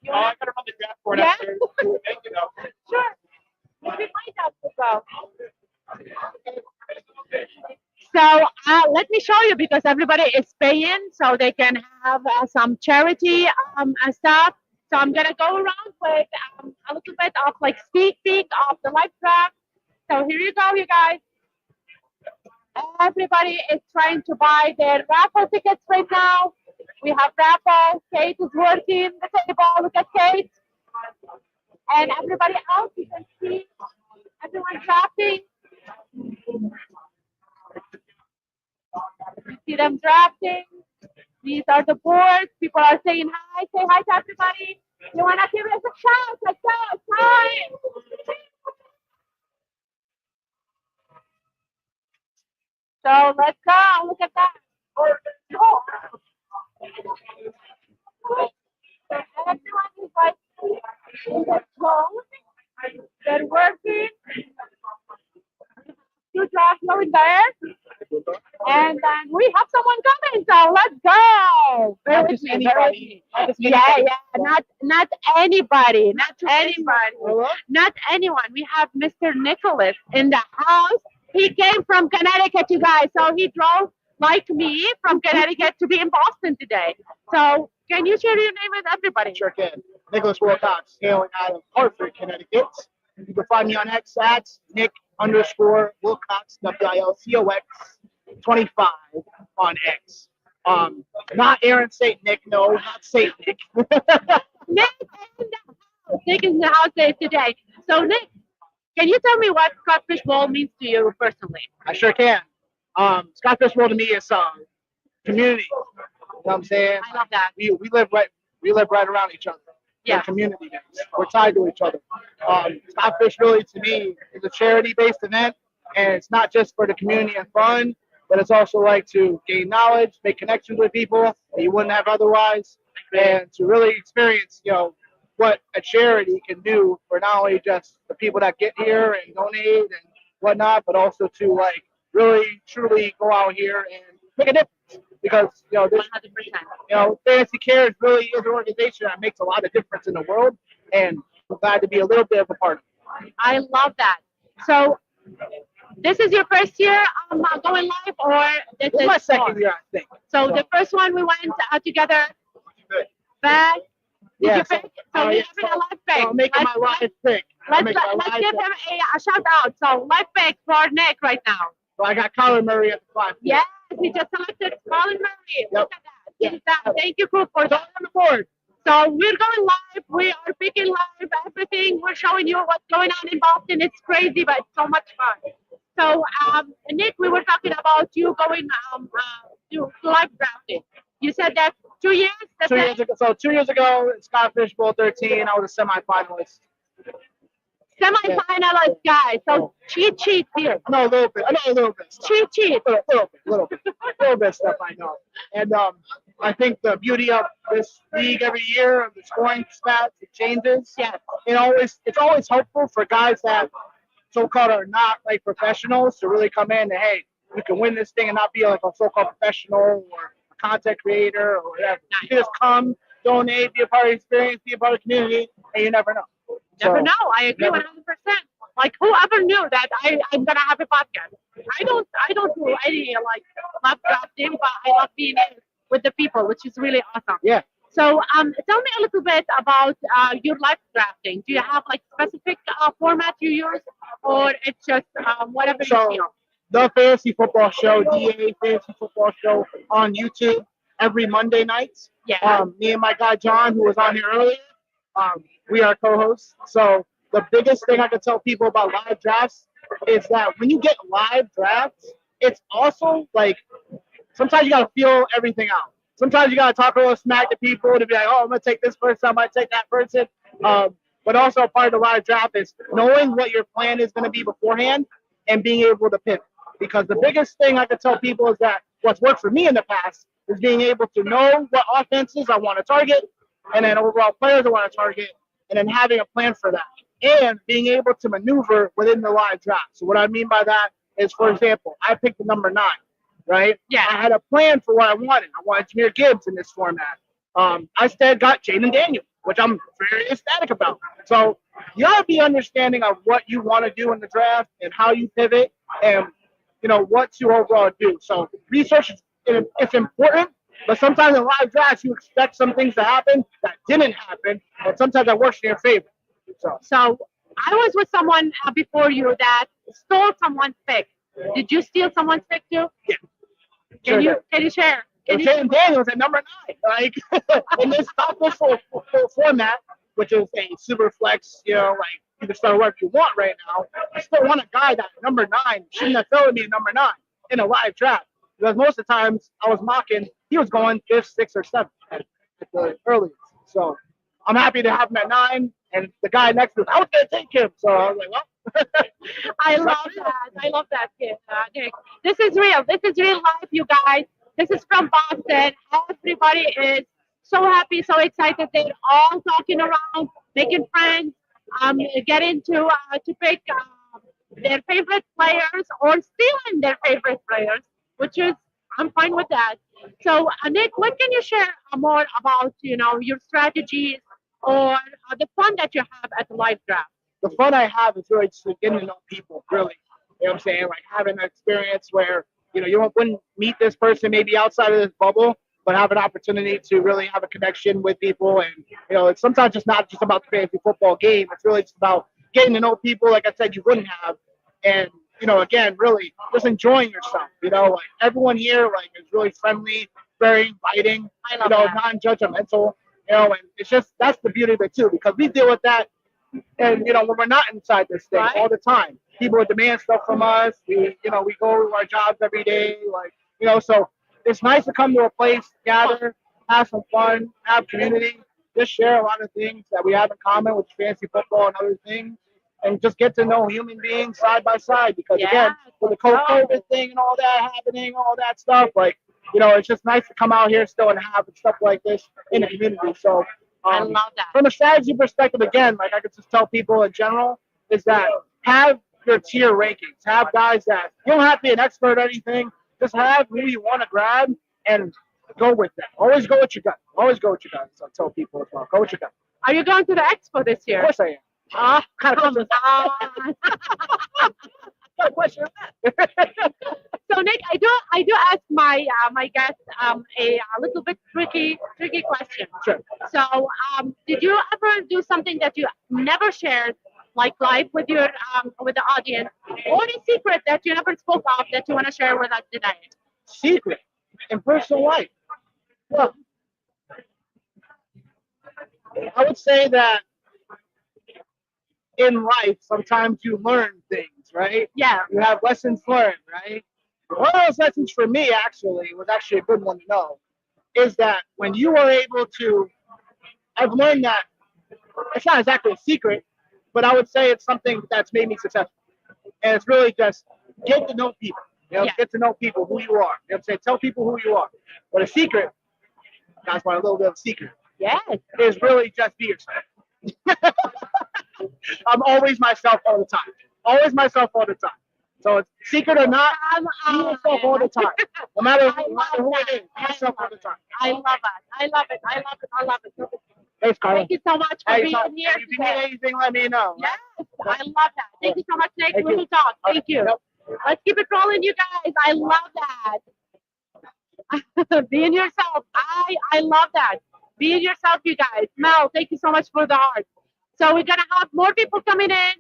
I gotta run the draft board Yeah? after. Thank you, though. Sure. Maybe my job to go. So let me show you because everybody is paying so they can have some charity stuff. So I'm gonna go around with a little bit of like sneak peek of the live draft. So here you go, you guys. Everybody is trying to buy their raffle tickets right now. We have raffle. Kate is working the table. Look at Kate. And everybody else, you can see everyone drafting. You see them drafting. These are the boards. People are saying hi. Say hi to everybody. You want to give us a shout? Let's go. Hi. So let's go. Look at that. So everyone is like, they're working. Two jobs going there. And then we have someone coming, so let's go. Bear with me, anybody. Yeah. Not anybody. Not anybody. Not anyone. We have Mr. Nicholas in the house. He came from Connecticut, you guys. So he drove like me from Connecticut to be in Boston today. So can you share your name with everybody? Sure can. Nicholas Wilcox, hailing out of Hartford, Connecticut. You can find me on X at Nick_Wilcox, WILCOX 25 on X. Not Aaron Saint Nick, no, not Saint Nick. Nick in the house. Nick is in the house today. So Nick, can you tell me what Scott Fishbowl means to you personally? I sure can. Scott Fishbowl to me is community. You know what I'm saying? I love that. We live right around each other. Yeah. We're community based. We're tied to each other. Scott Fish really to me is a charity based event, and it's not just for the community and fun, but it's also like to gain knowledge, make connections with people that you wouldn't have otherwise, and to really experience, what a charity can do for not only just the people that get here and donate and whatnot, but also to like really truly go out here and make a difference. Because this, 100%. Fantasy Cares really is an organization that makes a lot of difference in the world, and I'm glad to be a little bit of a part of it. I love that. So this is your first year going live, or this This is my second year, I think. So the first one we went together back. Did Yeah, you so- pick? So oh, we're yeah, having a live pick. So I'm making my Let's- live pick. Let's give him a shout out. So live pick for Nick right now. So I got Kyler Murray at the 5. Yes, he just selected Colin Murray. Look at that. Yeah. Look at that. Thank you, Coop, for It's all that. on the board. So we're going live. We are picking live everything. We're showing you what's going on in Boston. It's crazy, but it's so much fun. So, Nick, we were talking about you going to live drafting. You said that 2 years. That's 2 years ago. So 2 years ago, Scott Fish Bowl 13, I was a semifinalist. Semi-finalist guy. So cheat here. I know a little bit. I know a little bit. Stuff. Cheat. Little bit stuff I know. And I think the beauty of this league every year, of the scoring stats, it changes. Yes. It's always helpful for guys that so-called are not like professionals to really come in and, hey, you can win this thing and not be like a so-called professional or a content creator or whatever. You can just come, donate, be a part of the experience, be a part of the community, and you never know. Never So, know. I agree 100%. Like whoever knew that I'm gonna have a podcast. I don't do any like love drafting, but I love being in with the people, which is really awesome. Yeah. So tell me a little bit about your live drafting. Do you have like specific format you use, or it's just whatever So, you feel? the Fantasy Football Show, DA Fantasy Football Show on YouTube every Monday nights. Yeah. Me and my guy John, who was on here earlier, we are co-hosts. So the biggest thing I can tell people about live drafts is that when you get live drafts, it's also like sometimes you gotta feel everything out. Sometimes you gotta talk a little smack to people to be like, oh, I'm gonna take this person, I might take that person. But also part of the live draft is knowing what your plan is gonna be beforehand and being able to pivot. Because the biggest thing I can tell people is that what's worked for me in the past is being able to know what offenses I want to target and then overall players I want to target and then having a plan for that and being able to maneuver within the live draft. So what I mean by that is, for example, I picked the number 9, right? Yeah. I had a plan for what I wanted. I wanted Jameer Gibbs in this format. I instead got Jaden Daniel, which I'm very ecstatic about. So you gotta be understanding of what you want to do in the draft and how you pivot and what to overall do. So research it's important, but sometimes in live drafts you expect some things to happen that didn't happen, and sometimes that works in your favor. So I was with someone before you that stole someone's pick. Did you steal someone's pick too? Yeah. Can you share? Can you Jaden Daniels at number 9, like in this top full format, which is a super flex, like you can start wherever you want right now. I still want a guy that number 9 shouldn't have fell to me at number 9 in a live draft. Because most of the times I was mocking, he was going 5th, 6th, or 7th at the earliest. So I'm happy to have him at 9, and the guy next to him, I was going to take him. So I was like, well. I love that. I love that, kid, Nick. This is real. This is real life, you guys. This is from Boston. Everybody is so happy, so excited. They're all talking around, making friends, getting to pick their favorite players or stealing their favorite players, which is I'm fine with that. So, Nick, what can you share more about your strategies or the fun that you have at the live draft? The fun I have is really just getting to know people, really. You know what I'm saying? Like having an experience where, you wouldn't meet this person maybe outside of this bubble, but have an opportunity to really have a connection with people. And, it's sometimes just not just about the fantasy football game. It's really just about getting to know people, like I said, you wouldn't have. And, again, really just enjoying yourself. Like everyone here, like, is really friendly, very inviting, non-judgmental, and it's just, that's the beauty of it too, because we deal with that. And, when we're not inside this thing all the time, people would demand stuff from us. We go to our jobs every day, so it's nice to come to a place, gather, have some fun, have community, just share a lot of things that we have in common with fantasy football and other things, and just get to know human beings side by side. Because again, with the COVID thing and all that happening, all that stuff, it's just nice to come out here still and have stuff like this in the community. So I love that. from a strategy perspective, again, like I could just tell people in general, is that have your tier rankings. Have guys that you don't have to be an expert or anything. Just have who you want to grab and go with that. Always go with your gut. Always go with your gut. So I tell people as well, go with your gut. Are you going to the expo this year? Of course I am. Come on. Got a question on that. So Nick, I do ask my guests a little bit tricky question. Sure. So did you ever do something that you never shared, like live with the audience, or a secret that you never spoke of that you want to share with us today? Secret in personal life. Well, I would say that in life, sometimes you learn things, right? Yeah. You have lessons learned, right? One of those lessons for me actually was actually a good one to know is that when you are able to, I've learned that it's not exactly a secret, but I would say it's something that's made me successful. And it's really just get to know people. You know, Yeah. get to know people, who you are. You know what I'm saying? Tell people who you are. But a secret, that's why a little bit of a secret, Yes. is really just be yourself. I'm always myself all the time. Always myself all the time. So it's secret or not, be yourself all the time. No matter who it is, be yourself all the time. I love it. I love it. I love it. I love it. Thanks, Carla. Thank you so much for Hey, being so, here if you need today. anything, let me know. Yes, I love that. Thank you so much, Nick. Thank We you. will talk. Thank you. Yep. Let's keep it rolling, you guys. I love that. Being yourself. I love that. Being yourself, you guys. Mel, thank you so much for the heart. So we're gonna have more people coming in,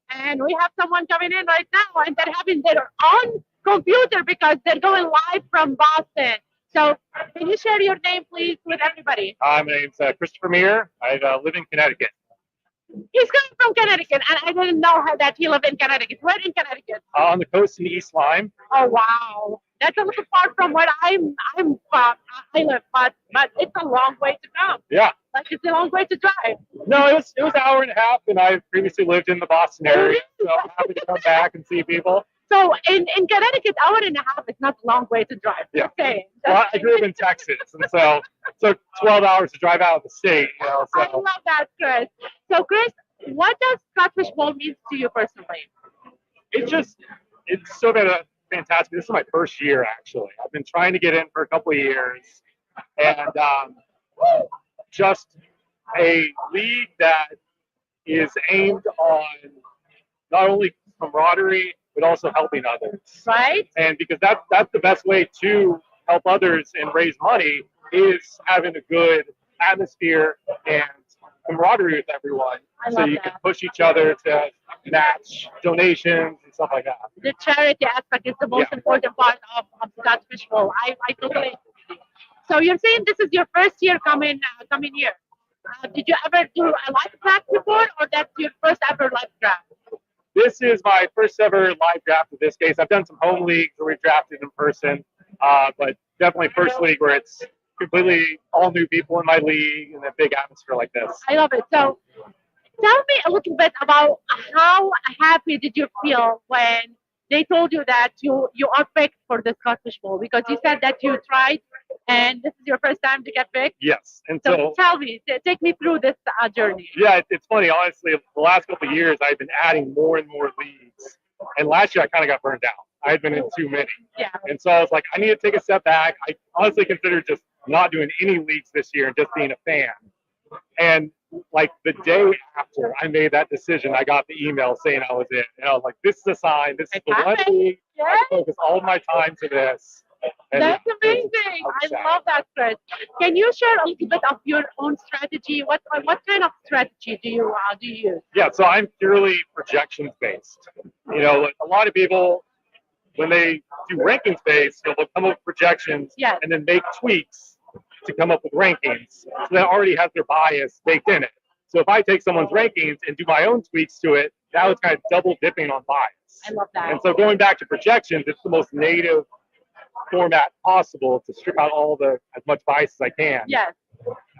and we have someone coming in right now, and they're having their own computer because they're going live from Boston. So can you share your name, please, with everybody? My name's Christopher Meir. I live in Connecticut. He's coming from Connecticut, and I didn't know that he lived in Connecticut. Where in Connecticut? On the coast in East Lyme. Oh wow, that's a little far from where I'm from. I live, but it's a long way to come. Yeah. Like it's a long way to drive. No, it was an hour and a half, and I previously lived in the Boston area, so I'm happy to come back and see people. So in Connecticut, hour and a half is not a long way to drive. Yeah. Okay. Well, I grew up in Texas, and so it took 12 hours to drive out of the state. You know, I so love that, Chris. So Chris, what does Scottish Bowl mean to you personally? it's still been a fantastic. This is my first year actually. I've been trying to get in for a couple of years, and just a league that is aimed on not only camaraderie but also helping others. Right? And because that's the best way to help others and raise money is having a good atmosphere and camaraderie with everyone, I so love you that. can push each other to match donations and stuff like that. The charity aspect is the most Yeah. important part of Scottish Bowl. I totally agree with you. So you're saying this is your first year coming here. Did you ever do a live draft before, or that's your first ever live draft? This is my first ever live draft in this case. I've done some home leagues where we've drafted in person, but definitely first league where it's completely all new people in my league and a big atmosphere like this. I love it. So tell me a little bit about how happy did you feel when they told you that you are picked for the Scottish Bowl, because you said that you tried and this is your first time to get picked. Yes, and So so tell me, take me through this journey. yeah, it's funny. Honestly, the last couple of years, I've been adding more and more leagues, and last year I kind of got burned out. I had been in too many, Yeah. and so I was like, I need to take a step back. I honestly considered just not doing any leagues this year and just being a fan. And like the day after I made that decision, I got the email saying I was in, and I was like, this is a sign. This is the one league. I Yes. can focus all my time to this. And That's yeah, amazing. I was I sad. love that, Chris. Can you share a little bit of your own strategy? What kind of strategy do you use? Yeah, so I'm purely projections based. You know, like a lot of people, when they do rankings based, they'll come up with projections Yes. and then make tweaks to come up with rankings. So that already has their bias baked in it. So if I take someone's rankings and do my own tweaks to it, that was kind of double dipping on bias. I love that. And so going back to projections, it's the most native format possible to strip out all the as much bias as I can. Yes.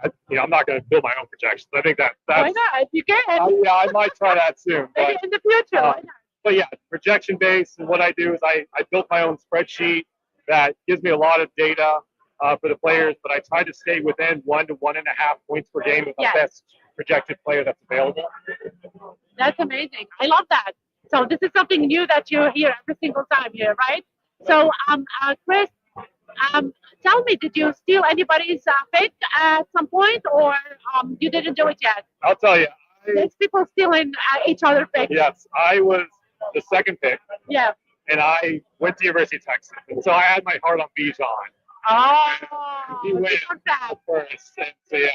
I'm not going to build my own projections. I think Why that's not? You can. yeah, I might try that soon. Maybe But in the future. Why not? but yeah, projection based. And what I do is I built my own spreadsheet that gives me a lot of data for the players, but I try to stay within 1 to 1.5 points per game with the Yes. best projected player that's available. That's amazing. I love that. So this is something new that you hear every single time here, right? So, Chris, tell me, did you steal anybody's pick at some point, or you didn't do it yet? I'll tell you. There's people stealing each other picks. Yes, I was the second pick, Yeah. and I went to University of Texas, and so I had my heart on Bijan. Oh, He went you got that. first, and so yeah,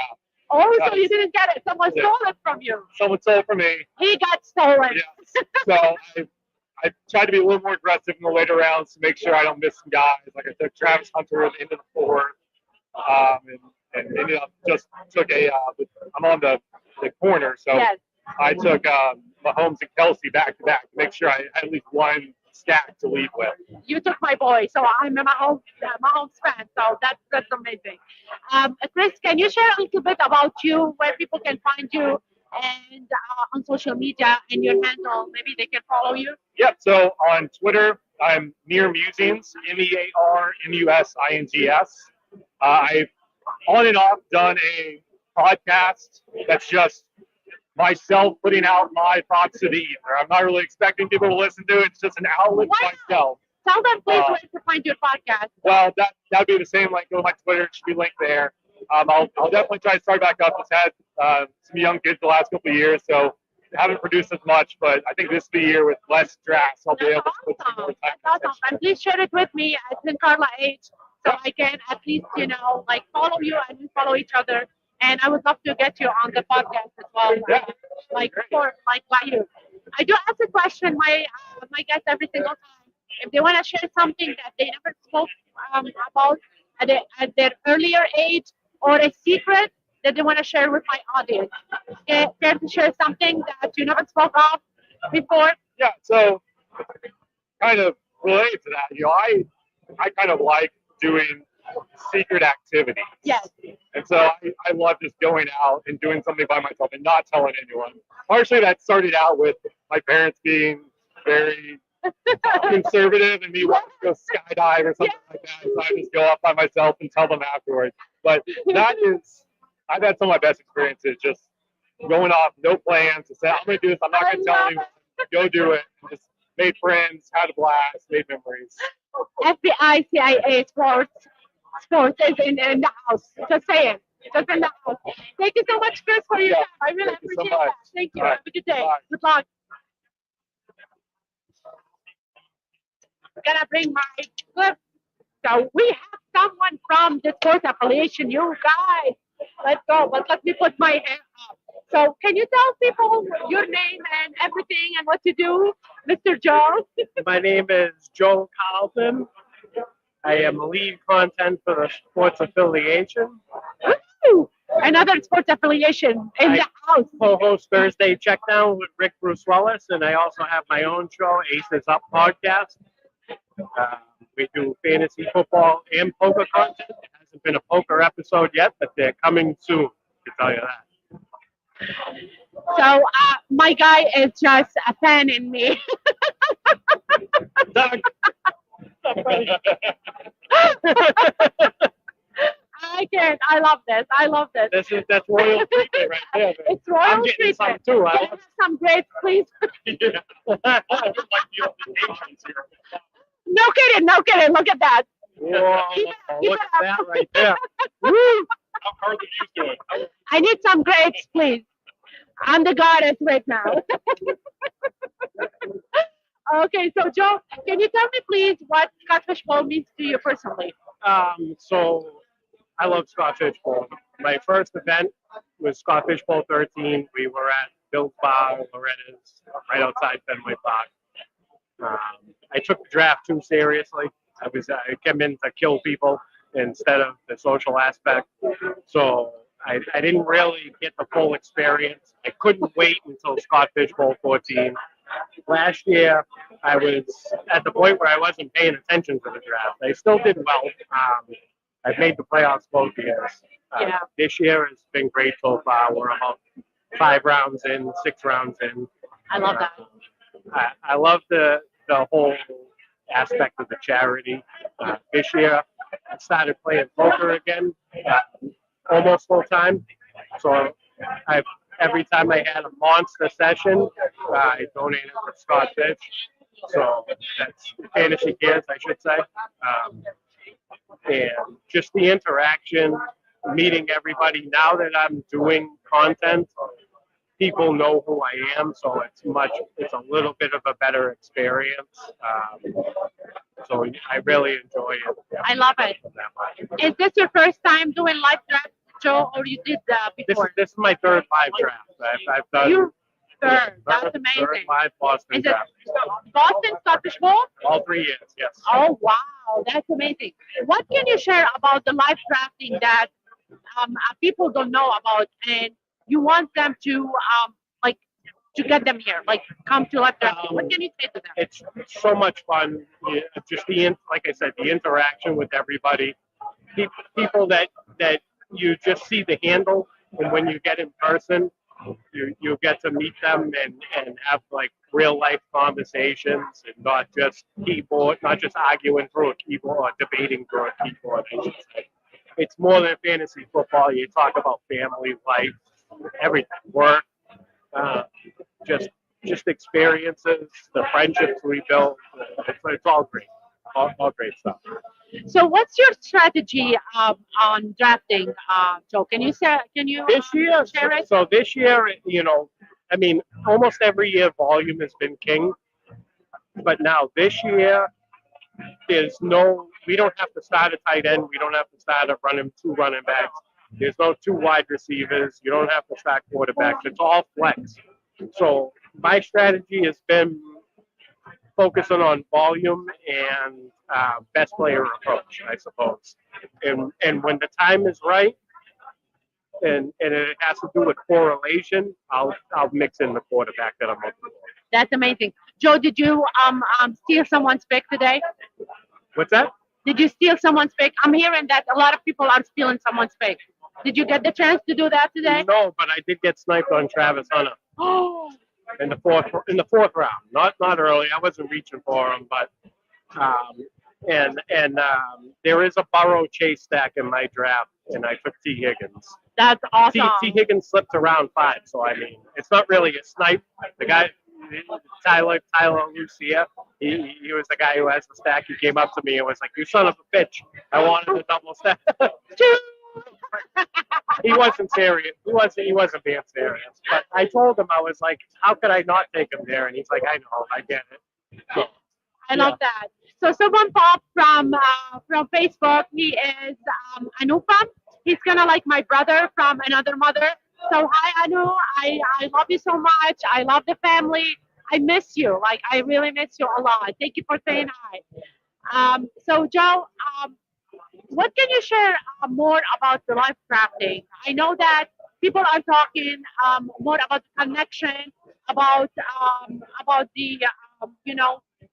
Oh, so you didn't get it. Someone Yeah. stole it from you. someone sold for me. He got stolen. Yeah. So I tried to be a little more aggressive in the later rounds to make sure I don't miss some guys. Like I took Travis Hunter at the end of the fourth, and ended up just took a. I'm on the corner, so Yes. I took Mahomes and Kelsey back to back to make sure I had at least one stack to lead with. You took my boy, so I'm a Mahomes fan. So that's amazing. Chris, can you share a little bit about you, where people can find you, and on social media and your handle? Maybe they can follow you. Yep. So on Twitter, I'm Mere Musings, MEARMUSINGS. I've on and off done a podcast that's just myself putting out my thoughts to the ether. I'm not really expecting people to listen to it. It's just an outlet for myself. Tell them please where to find your podcast. Well, that'd be the same. Like go to my Twitter, it should be linked there. I'll definitely try to start back up. Just had some young kids the last couple of years, so haven't produced as much. But I think this is the year with less drafts, I'll be able to put some more time. That's awesome. And please share it with me at Carla H, so I can at least like follow you and we follow each other. And I would love to get you on the podcast as well, Yeah. by you. I do ask a question my guests every single time. If they want to share something that they never spoke about at their earlier age, or a secret that they want to share with my audience, care to share something that you never spoke of before? Yeah. So kind of related to that, I kind of like doing secret activities. Yes. And so I love just going out and doing something by myself and not telling anyone. Partially that started out with my parents being very conservative and me wanting to go skydive or something like that. So I just go off by myself and tell them afterwards. But I've had some of my best experiences just going off, no plans, to say, I'm going to do this, I'm not going to tell anyone, go do it. And just made friends, had a blast, made memories. FBI, CIA, sports is in the house. Just saying. Just in the house. Thank you so much, Chris, for your time. I really Thank you so appreciate much. that. Thank you. All right. Have a good day. Bye. Good luck. I'm gonna bring my clip. So we have someone from the sports affiliation. You guys, let's go. But let me put my hand up. So can you tell people your name and everything and what you do, Mr. Joe? My name is Joe Carlton. I am lead content for the sports affiliation. Ooh, another sports affiliation in the house. Co-host Thursday Checkdown with Rick Bruce Wallace, and I also have my own show, Aces Up Podcast. We do fantasy football and poker content. It hasn't been a poker episode yet, but they're coming soon, to tell you that. So my guy is just a fan in me. Doug. I can't. I love this. I love this. That's royal treatment right there. Man. It's royal I'm getting treatment. some too. Can I have some grapes, please? Yeah. No kidding. No kidding. Look at that. Whoa, Keep look it at up. that right there. Woo. How are the views doing? I need some grapes, please. I'm the goddess right now. Okay, so Joe, can you tell me please what Scotch Fishbowl means to you personally? So I love Scotch Fishbowl. My first event was Scotch Fishbowl 13. We were at Bill's Bar, Loretta's, right outside Fenway Park. I took the draft too seriously. I came in to kill people instead of the social aspect. So I didn't really get the full experience. I couldn't wait until Scotch Fishbowl 14. Last year, I was at the point where I wasn't paying attention to the draft. I still did well. I've made the playoffs both years. Yeah. This year has been great so far. We're about 5 rounds in, 6 rounds in. I love that. I love the whole aspect of the charity. This year, I started playing poker again, almost full time. So every time I had a monster session, I donated for Scotch Fish. So that's fantasy kids, I should say. And just the interaction, meeting everybody. Now that I'm doing content, people know who I am, so it's a little bit of a better experience. So I really enjoy it. I love it. That much. Is this your first time doing live draft, Joe, or you did before? This is my third live draft. I've done You third. That's third amazing. live Boston Is it draft. Boston Scottish Bowl? All 3 years, yes. Oh wow, that's amazing. What can you share about the live drafting that people don't know about, and you want them to like to get them here, like come to live drafting? What can you say to them? It's so much fun. Yeah, just like I said, the interaction with everybody, people that you just see the handle, and when you get in person, you get to meet them and have like real life conversations, and not just arguing through a keyboard or debating through a keyboard. I should say. It's more than fantasy football. You talk about family life, everything, work, just experiences, the friendships we built. It's all great, all great stuff. So, what's your strategy on drafting, Joe? Can you This year, share it? so this year, I mean, almost every year volume has been king, but now this year, we don't have to start a tight end. We don't have to start two running backs. There's no two wide receivers. You don't have to start quarterbacks. It's all flex. So my strategy has been focusing on volume and best player approach, I suppose. And when the time is right, and it has to do with correlation, I'll mix in the quarterback that I'm looking for. That's amazing. Joe, did you steal someone's pick today? What's that? Did you steal someone's pick? I'm hearing that a lot of people are stealing someone's pick. Did you get the chance to do that today? No, but I did get sniped on Travis Hunter Oh, in the fourth round. Not early. I wasn't reaching for him, but there is a Burrow chase stack in my draft, and I took T. Higgins. that's awesome. T. Higgins slipped to round 5, so I mean, it's not really a snipe. The guy, Tyler Lucia, he was the guy who has the stack. He came up to me and was like, "You son of a bitch! I wanted a double stack." He wasn't serious. He wasn't being serious. But I told him, I was like, "How could I not take him there?" And he's like, "I know, I get it." So, I love that. So someone popped from Facebook. He is Anupam. He's kind of like my brother from another mother. So hi Anu, I love you so much. I love the family. I miss you. Like I really miss you a lot. Thank you for saying hi. So Joe, what can you share more about the live drafting? I know that people are talking more about the connection, about the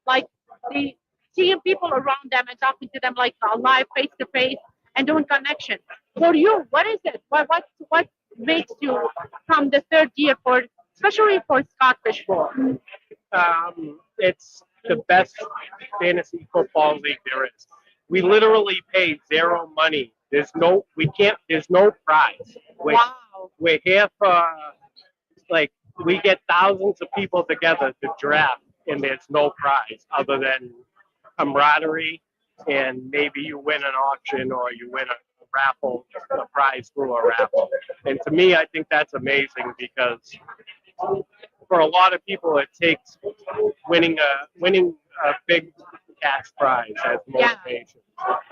like the seeing people around them and talking to them like live face to face and doing connection. For you, what is it? What makes you come the third year for, especially for Scottish Bowl? It's the best fantasy football league there is. We literally pay zero money. There's no prize. We're here for, like, we get thousands of people together to draft, and there's no prize other than camaraderie, and maybe you win an auction or you win a raffle, a prize through a raffle. And to me, I think that's amazing because for a lot of people, it takes winning a big cash prize as motivation.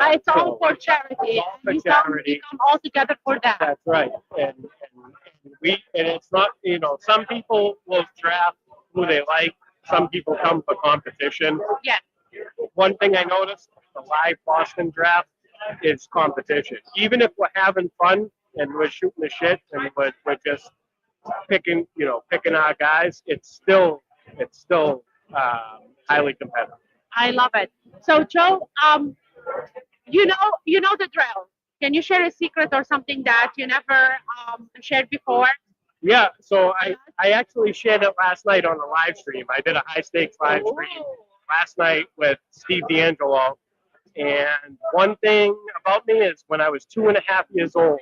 It's all for charity. All for and charity. We come all together for that. That's right. And it's not, some people will draft who they like. Some people come for competition. Yeah. One thing I noticed, the live Boston draft is competition. Even if we're having fun and we're shooting the shit and we're just picking our guys, it's still highly competitive. I love it. So Joe, you know the drill. Can you share a secret or something that you never shared before? Yeah, so I actually shared it last night on the live stream. I did a high stakes live stream last night with Steve D'Angelo. And one thing about me is when I was 2.5 years old,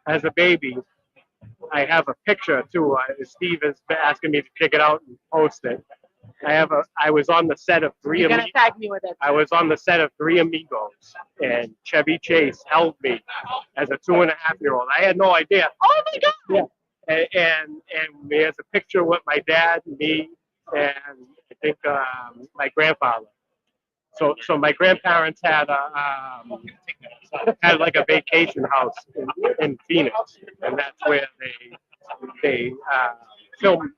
as a baby, I have a picture too. Steve is asking me to check it out and post it. I was on the set of You're gonna tag me with it. I was on the set of Three Amigos, and Chevy Chase held me as a 2.5-year-old. I had no idea. Oh my God! Yeah, and there's a picture with my dad, me, and I think my grandfather. So my grandparents had had like a vacation house in Phoenix, and that's where they film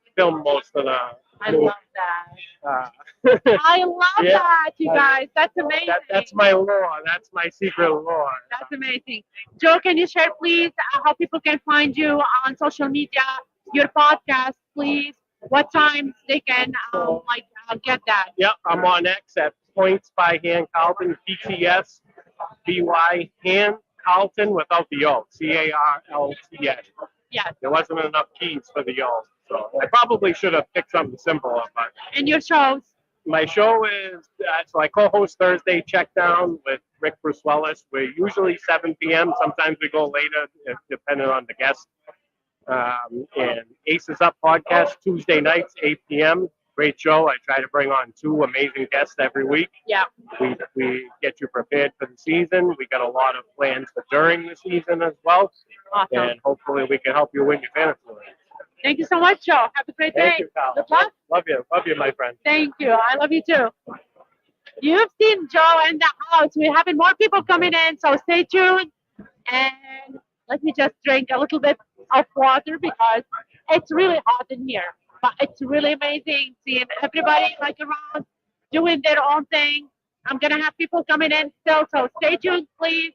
most of the. I love that. Uh, I love Yeah. that, you guys. That's amazing. that's my lore. That's my secret lore. That's amazing. Joe, can you share, please, how people can find you on social media, your podcast, please? What times they can get that? Yep, I'm on X at Points by Han Carlton, PTS, BY Han Carlton without the O, CARLTN. Yes. There wasn't enough keys for the O, so I probably should have picked something simpler. But And your shows? my show is so I co-host Thursday Checkdown with Rick Bruce Willis. We're usually 7 p.m. Sometimes we go later, depending on the guest. And Aces Up podcast Tuesday nights 8 p.m. Great show. I try to bring on 2 amazing guests every week. Yeah. We get you prepared for the season. We got a lot of plans for during the season as well. Awesome. And hopefully we can help you win your fantasy league. Thank you so much, Joe. Have a great Thank day. you, Kyle. Good luck. Love you, my friend. Thank you. I love you too. You've seen Joe in the house. We're having more people coming in, so stay tuned. And let me just drink a little bit of water because it's really hot in here. But it's really amazing seeing everybody like around doing their own thing. I'm gonna have people coming in still, so stay tuned, please.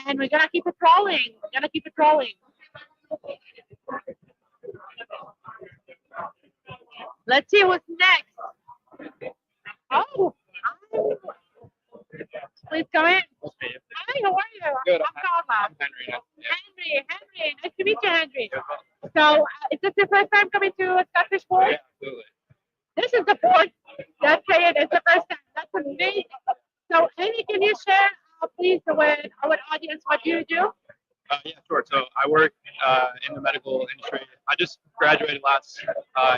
And we're gonna keep it rolling. We're gonna keep it rolling. Let's see what's next. Oh, please come in. Hi, how are you? Good. I'm Carla. I'm Henry. Henry, nice to meet you, Henry. So, is this your first time coming to Scottish Bowl? Yeah, absolutely. This is the fourth. That's saying it's the first time. That's amazing. So, Henry, can you share, please, with our audience what you do? Yeah, sure. So I work in the medical industry. I just graduated last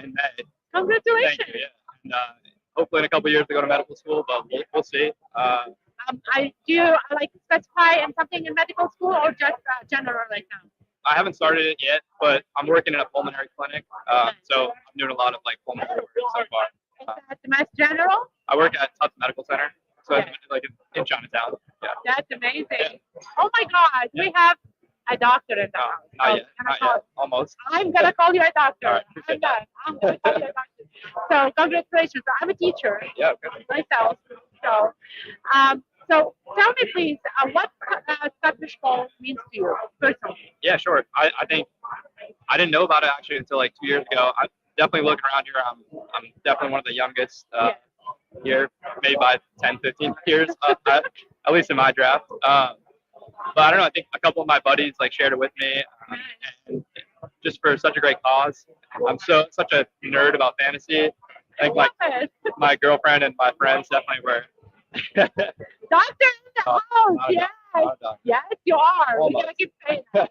in May. Congratulations. Thank you. Yeah. And hopefully in a couple of years to go to medical school, but we'll see. Do you specify in something in medical school or just general right now? I haven't started it yet, but I'm working in a pulmonary clinic, so I'm doing a lot of pulmonary work so far. Is that the Mass General? I work at Tufts Medical Center, so Okay. in Chinatown. Yeah. That's amazing. Oh my God, we have a doctor in the house. Not So, yet. can I Not call- yet. Almost. I'm gonna call you a doctor. All right, I'm appreciate done. I'm gonna call you a doctor. So congratulations. I'm a teacher Yeah. Okay. myself. So tell me please, what Scottish Bowl means to you personally? Yeah, sure. I think I didn't know about it actually until 2 years ago. I'm definitely looking around here. I'm definitely one of the youngest here, maybe by 10, 15 years, at least in my draft. But I don't know. I think a couple of my buddies shared it with me, and just for such a great cause. I'm such a nerd about fantasy. I think my girlfriend and my friends definitely were. Doctor in the house, yes. Yes, you are. We're gonna keep saying that.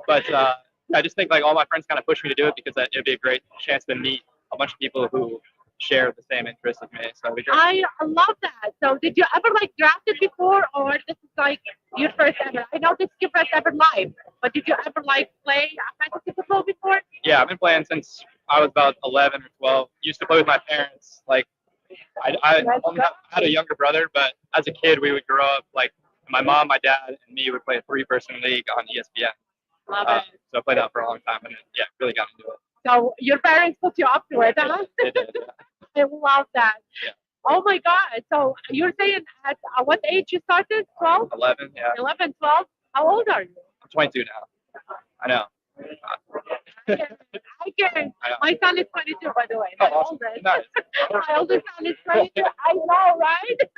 But I just think all my friends kind of pushed me to do it because it'd be a great chance to meet a bunch of people who share the same interests as me. So it'd be great. I love that. So did you ever drafted before, or this is your first ever? I know this is your first ever live, but did you ever play fantasy football before? Yeah, I've been playing since I was about 11 or 12. Used to play with my parents. I had a younger brother, but as a kid, we would grow up my mom, my dad, and me would play a 3-person league on ESPN. Love it. So I played that for a long time, and really got into it. So your parents put you up to it, huh? They did, yeah. I love that. Yeah. Oh my God. So you're saying at what age you started? 12? 11, yeah. 11, 12? How old are you? I'm 22 now. I know. I can. My son is 22, by the way. Oh, My awesome. oldest. Nice. My oldest son is 22. I know, right?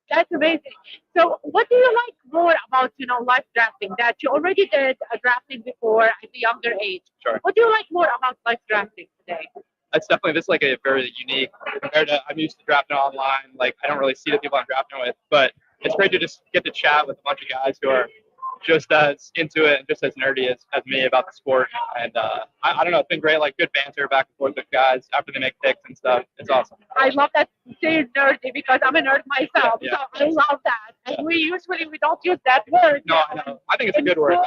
That's amazing. So what do you like more about, live drafting that you already did drafting before at a younger age? Sure. What do you like more about live drafting today? That's definitely this a very unique compared to I'm used to drafting online. I don't really see the people I'm drafting with, but it's great to just get to chat with a bunch of guys who are just as into it and just as nerdy as me about the sport. And I don't know, it's been great, good banter back and forth with guys after they make picks and stuff. It's awesome. I love that you say nerdy because I'm a nerd myself, Yeah. so I love that. And we don't use that word. No, I know. I think it's a good word.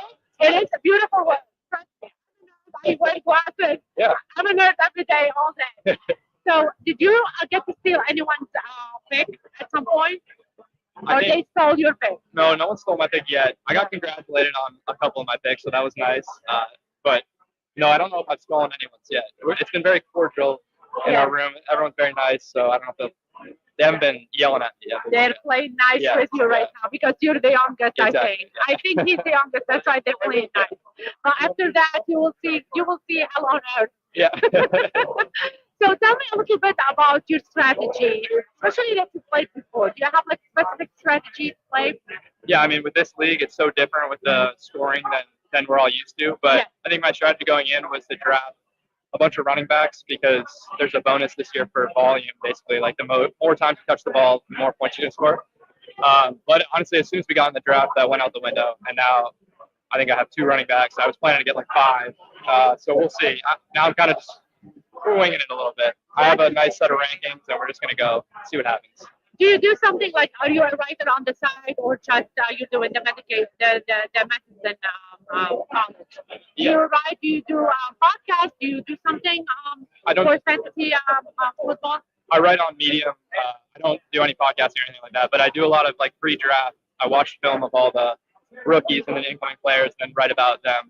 It is a beautiful word. Trust me. I'm a nerd I wear glasses. Yeah. I'm a nerd every day, all day. So, did you get to steal anyone's pick at some point? I Or think they stole your pick? no one stole my pick yet. I got congratulated on a couple of my picks, so that was nice. But no, I don't know if I've stolen anyone's yet. It's been very cordial in our room. Everyone's very nice, so I don't know if they haven't been yelling at me yet. They're playing nice Yeah, with you right now because you're the youngest, I Exactly, think. I think he's the youngest. That's why they're playing nice. But after that, you will see hell on earth. Yeah. So tell me a little bit about your strategy, especially that you played before. Do you have like specific strategy to play? Yeah, I mean, with this league, it's so different with the scoring than we're all used to. But Yeah. I think my strategy going in was to draft a bunch of running backs because there's a bonus this year for volume, basically. Like the more times you touch the ball, the more points you can score. But honestly, as soon as we got in the draft, that went out the window. And now I think I have 2 running backs. I was planning to get like 5. So we'll see. Now I'm kind of just winging it a little bit. I have a nice set of rankings, and we're just going to go see what happens. Do you do something like, are you a writer on the side or just you doing the medicine college? Do you write? Do you do podcasts? Do you do something I don't. for fantasy football? I write on Medium. I don't do any podcasting or anything like that, but I do a lot of like pre-draft. I watch film of all the rookies and the incoming players, and then write about them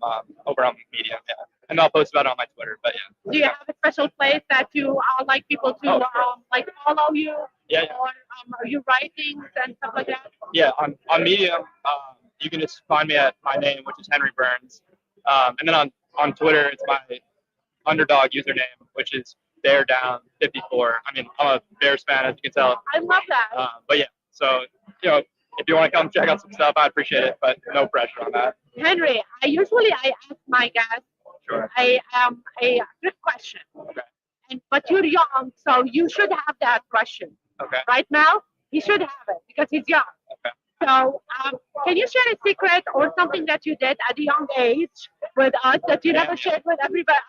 over on Medium. Yeah, and I'll post about it on my Twitter. But yeah. Do you have a special place that you like people to like follow you? Yeah. Or are you writings and stuff like that? Yeah, on Medium, you can just find me at my name, which is Henry Burns. And then on Twitter, it's my underdog username, which is Bear Down 54. I mean, I'm a Bears fan, as you can tell. I love that. But yeah, so if you want to come check out some stuff, I appreciate it, but no pressure on that. Henry, I ask my guests Sure. a trick question. Okay. But you're young, so you should have that question. Okay. Right now, he should have it because he's young. Okay. So, can you share a secret or something that you did at a young age with us that you never shared with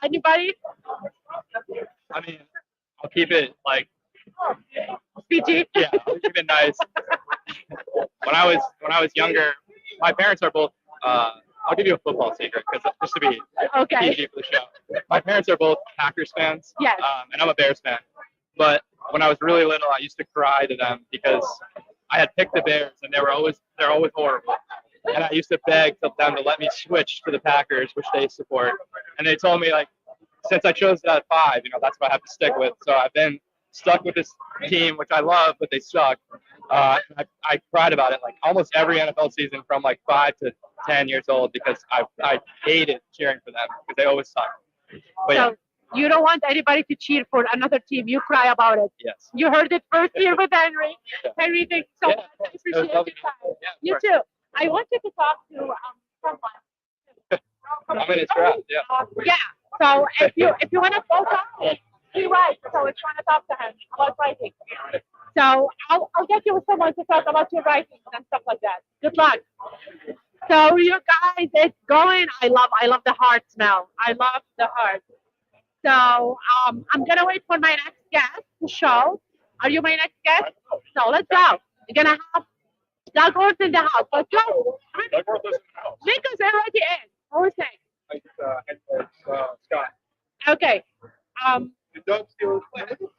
anybody? I mean, I'll keep it like PG? yeah, I'll keep it nice. When I was younger, my parents are both. I'll give you a football secret because just to be Okay. PG for the show. My parents are both Packers fans. Yes. And I'm a Bears fan. But when I was really little, I used to cry to them because I had picked the Bears and they're always horrible. And I used to beg them to let me switch to the Packers, which they support. And they told me like, since I chose it at 5, that's what I have to stick with. So I've been stuck with this team, which I love, but they suck. I cried about it like almost every NFL season from like 5 to 10 years old because I hated cheering for them because they always suck. But So you don't want anybody to cheer for another team. You cry about it. yes. You heard it first here with Henry. Yeah. Henry, thanks so Yeah, much. I it was appreciate your lovely. time. Yeah, of You course. too. I want you to talk to someone. I'm in his draft, yeah. Yeah. So if you want to go talk, he writes. So if you want to talk to him about writing. So I'll get you with someone to talk about your writings and stuff like that. Good luck. So you guys, it's going. I love the heart smell. I love the heart. So I'm gonna wait for my next guest to show. Are you my next guest? So let's go. We're gonna have Doug Orth in the house. Let's go. Doug Orth is in the house. Nico's already in. What was saying? Scott. Okay. Did Doug steal?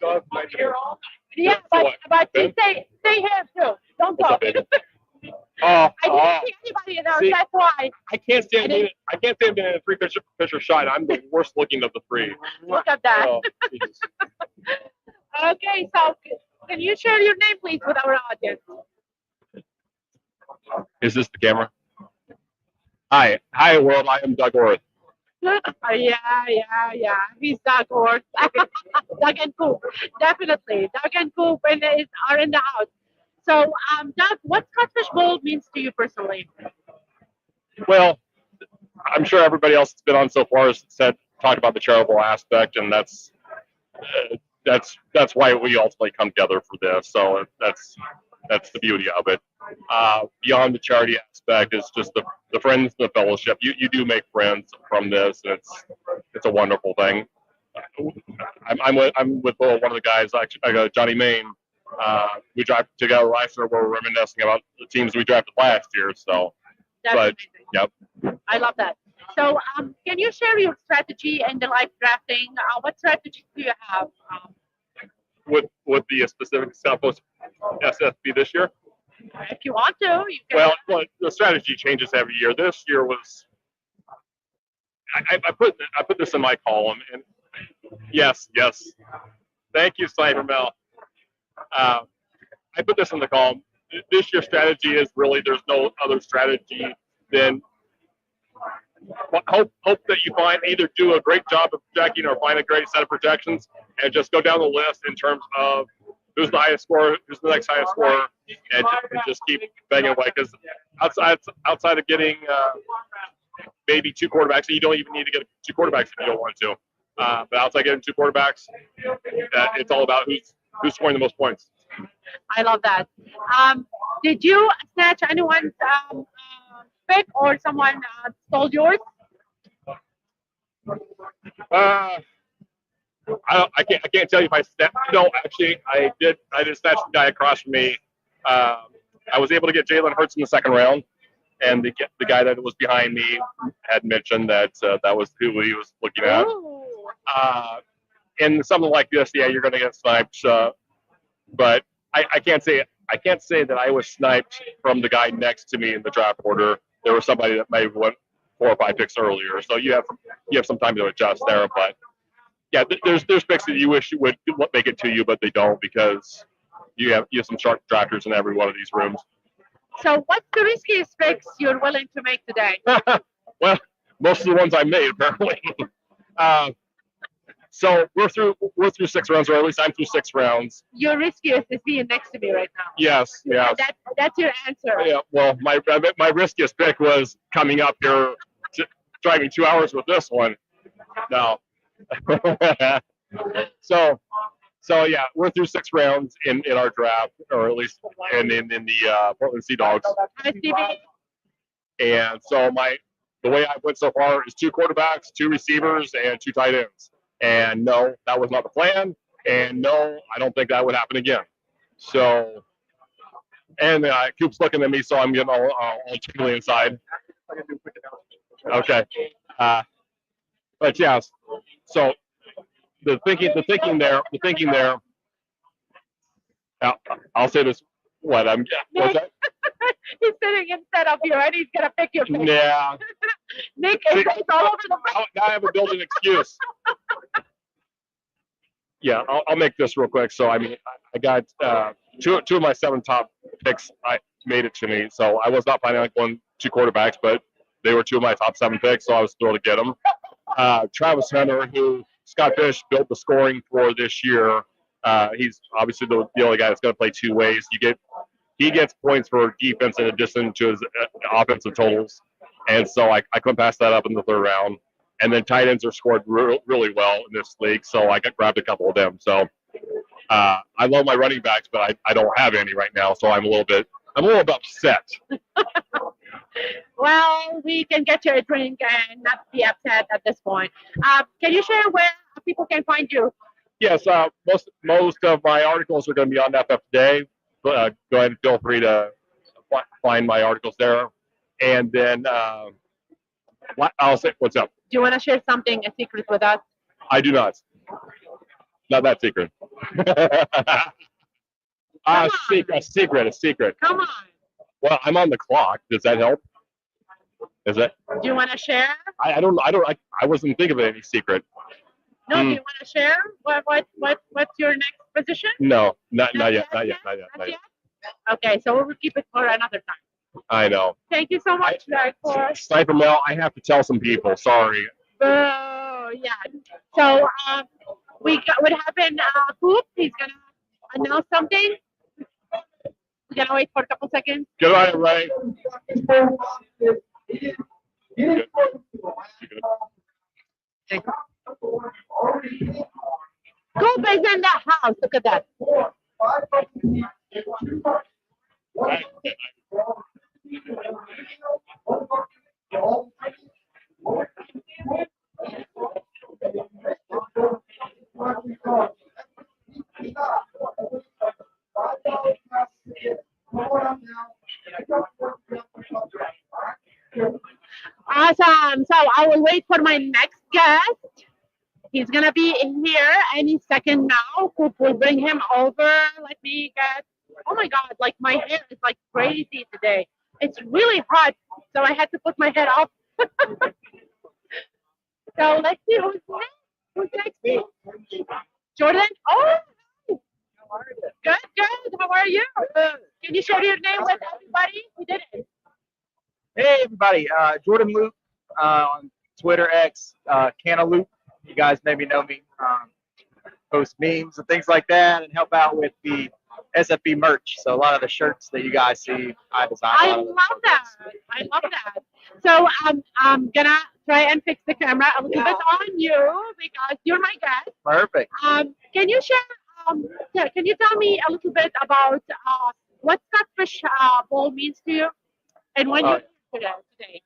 Doug might be here. Yeah, but stay here too. Don't go. I didn't see anybody in there. See, That's why. I can't stand being in a three Fisher shot. I'm the worst looking of the 3. Look at that. Oh, Jesus. Okay, so can you share your name, please, with our audience? Is this the camera? Hi, world. I am Doug Orth. Yeah. He's Doug Orth. Doug and Coop. Definitely. Doug and Coop are in the house. So, Doug, what Scottish Bowl means to you personally? Well, I'm sure everybody else that's been on so far has talked about the charitable aspect, and that's why we ultimately come together for this. So that's the beauty of it. Beyond the charity aspect is just the friends, the fellowship. You do make friends from this, and it's a wonderful thing. I'm with one of the guys, actually, Johnny Main. We drive together last year. We're reminiscing about the teams we drafted last year. So, Definitely. yep. I love that. So, can you share your strategy in the live drafting? What strategy do you have? With the specific Southwest SFB this year. If you want to, you can. Well, the strategy changes every year. This year was I put this in my column, and yes. Thank you, Sniper Mel. I put this in the column. This year's strategy is really there's no other strategy than hope that you find either do a great job of projecting or find a great set of projections and just go down the list in terms of who's the highest scorer, who's the next highest scorer, and just keep banging away. Because outside of getting maybe two quarterbacks, you don't even need to get two quarterbacks if you don't want to. But outside getting two quarterbacks, it's all about who's scoring the most points. I love that. Did you snatch anyone's pick or someone stole yours? I can't tell you if I snatched. No, actually, I did. I just snatched the guy across from me. I was able to get Jalen Hurts in the second round, and the guy that was behind me had mentioned that that was who he was looking at. And something like this, yeah, you're going to get sniped. But I can't say that I was sniped from the guy next to me in the draft order. There was somebody that maybe went 4 or 5 picks earlier, so you have some time to adjust there. But yeah, there's picks that you wish would make it to you, but they don't because you have some sharp drafters in every one of these rooms. So, what's the riskiest picks you're willing to make today? Well, most of the ones I made apparently. So we're through 6 rounds, or at least I'm through 6 rounds. Your riskiest is being next to me right now. Yes. That's your answer. Yeah. Well, my riskiest pick was coming up here, driving 2 hours with this one. No. So yeah, we're through 6 rounds in our draft, or at least in the Portland Sea Dogs. And so the way I went so far is 2 quarterbacks, 2 receivers, and 2 tight ends. And no, that was not the plan. And no, I don't think that would happen again. So, and Coop's looking at me, so I'm getting all tingly inside. Okay. But yeah, so the thinking there. I'll say this. What's that? He's sitting instead of you, and he's gonna pick your pick. Yeah. Nick, it's all over the place. Now I have a built-in excuse. Yeah, I'll make this real quick. So I mean, I got two of my 7 top picks. I made it to me, so I was not planning on going 2 quarterbacks, but they were 2 of my top 7 picks, so I was thrilled to get them. Travis Hunter, who Scott Fish built the scoring for this year. He's obviously the only guy that's going to play 2 ways. He gets points for defense in addition to his offensive totals, and so I couldn't pass that up in the 3rd round. And then tight ends are scored really well in this league, so I grabbed a couple of them. So I love my running backs, but I don't have any right now, so I'm a little bit upset. Well, we can get you a drink and not be upset at this point. Can you share where people can find you? Yes, most of my articles are going to be on FF Today. Go ahead and feel free to find my articles there. And then I'll say, what's up? Do you want to share something, a secret with us? I do not. Not that secret. A secret. Come on. Well, I'm on the clock. Does that help? Is that? Do you want to share? I wasn't thinking of any secret. No, do you want to share? What's your next position? No, not yet. Okay, so we'll keep it for another time. I know. Thank you so much, Greg, for Sniper Mel. I have to tell some people. Sorry. Oh, yeah. So we have Coop. He's gonna announce something. We're gonna wait for a couple seconds. Good night, Ray. Good. Coop is in the house. Look at that. Awesome. So I will wait for my next guest. He's gonna be in here any second now. Coop will bring him over. Let me get. Oh my God! Like my hair is like crazy today. It's really hot, so I had to put my head up. So let's see who's next. Who's next? Jordan. Oh, good, good. How are you? Can you share your name with everybody? We did it. Hey everybody, Jordan Luke on Twitter X, Cantaloupe. You guys maybe know me. Post memes and things like that, and help out with the SFB merch. So a lot of the shirts that you guys see, I designed. I love that. I love that. So I'm gonna try and fix the camera a little bit on you because you're my guest. Perfect. Can you share? Yeah, can you tell me a little bit about what Scottish bowl means to you, and when you today?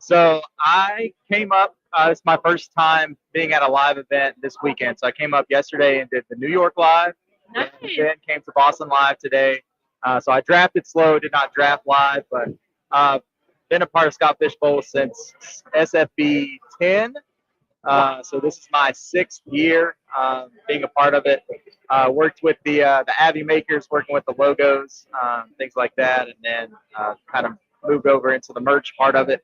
So I came up. It's my first time being at a live event this weekend. So I came up yesterday and did the New York live. Nice. And then came to Boston live today. So I drafted slow, did not draft live, but been a part of Scott Fish Bowl since SFB 10. So this is my 6th year being a part of it. Worked with the Abbey makers, working with the logos, things like that, and then kind of moved over into the merch part of it.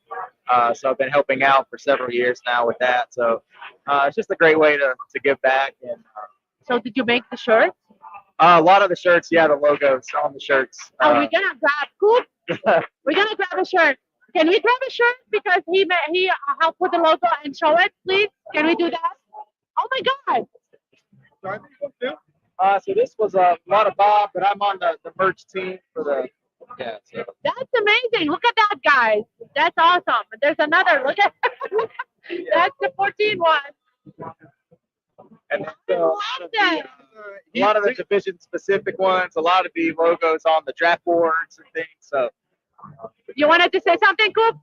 So I've been helping out for several years now with that. So it's just a great way to give back. And So did you make the shirt? a lot of the shirts, yeah, the logos on the shirts. Oh, we're gonna grab Coop. We're gonna grab a shirt. Can we grab a shirt because he helped with the logo and show it, please? Can we do that? Oh my God! So this was a lot of Bob, but I'm on the merch team for the So. That's amazing. Look at that, guys. That's awesome. There's another. Look at that's the 14 one. And a lot of the division specific ones, a lot of the logos on the draft boards and things. So you wanted to say something, Coop?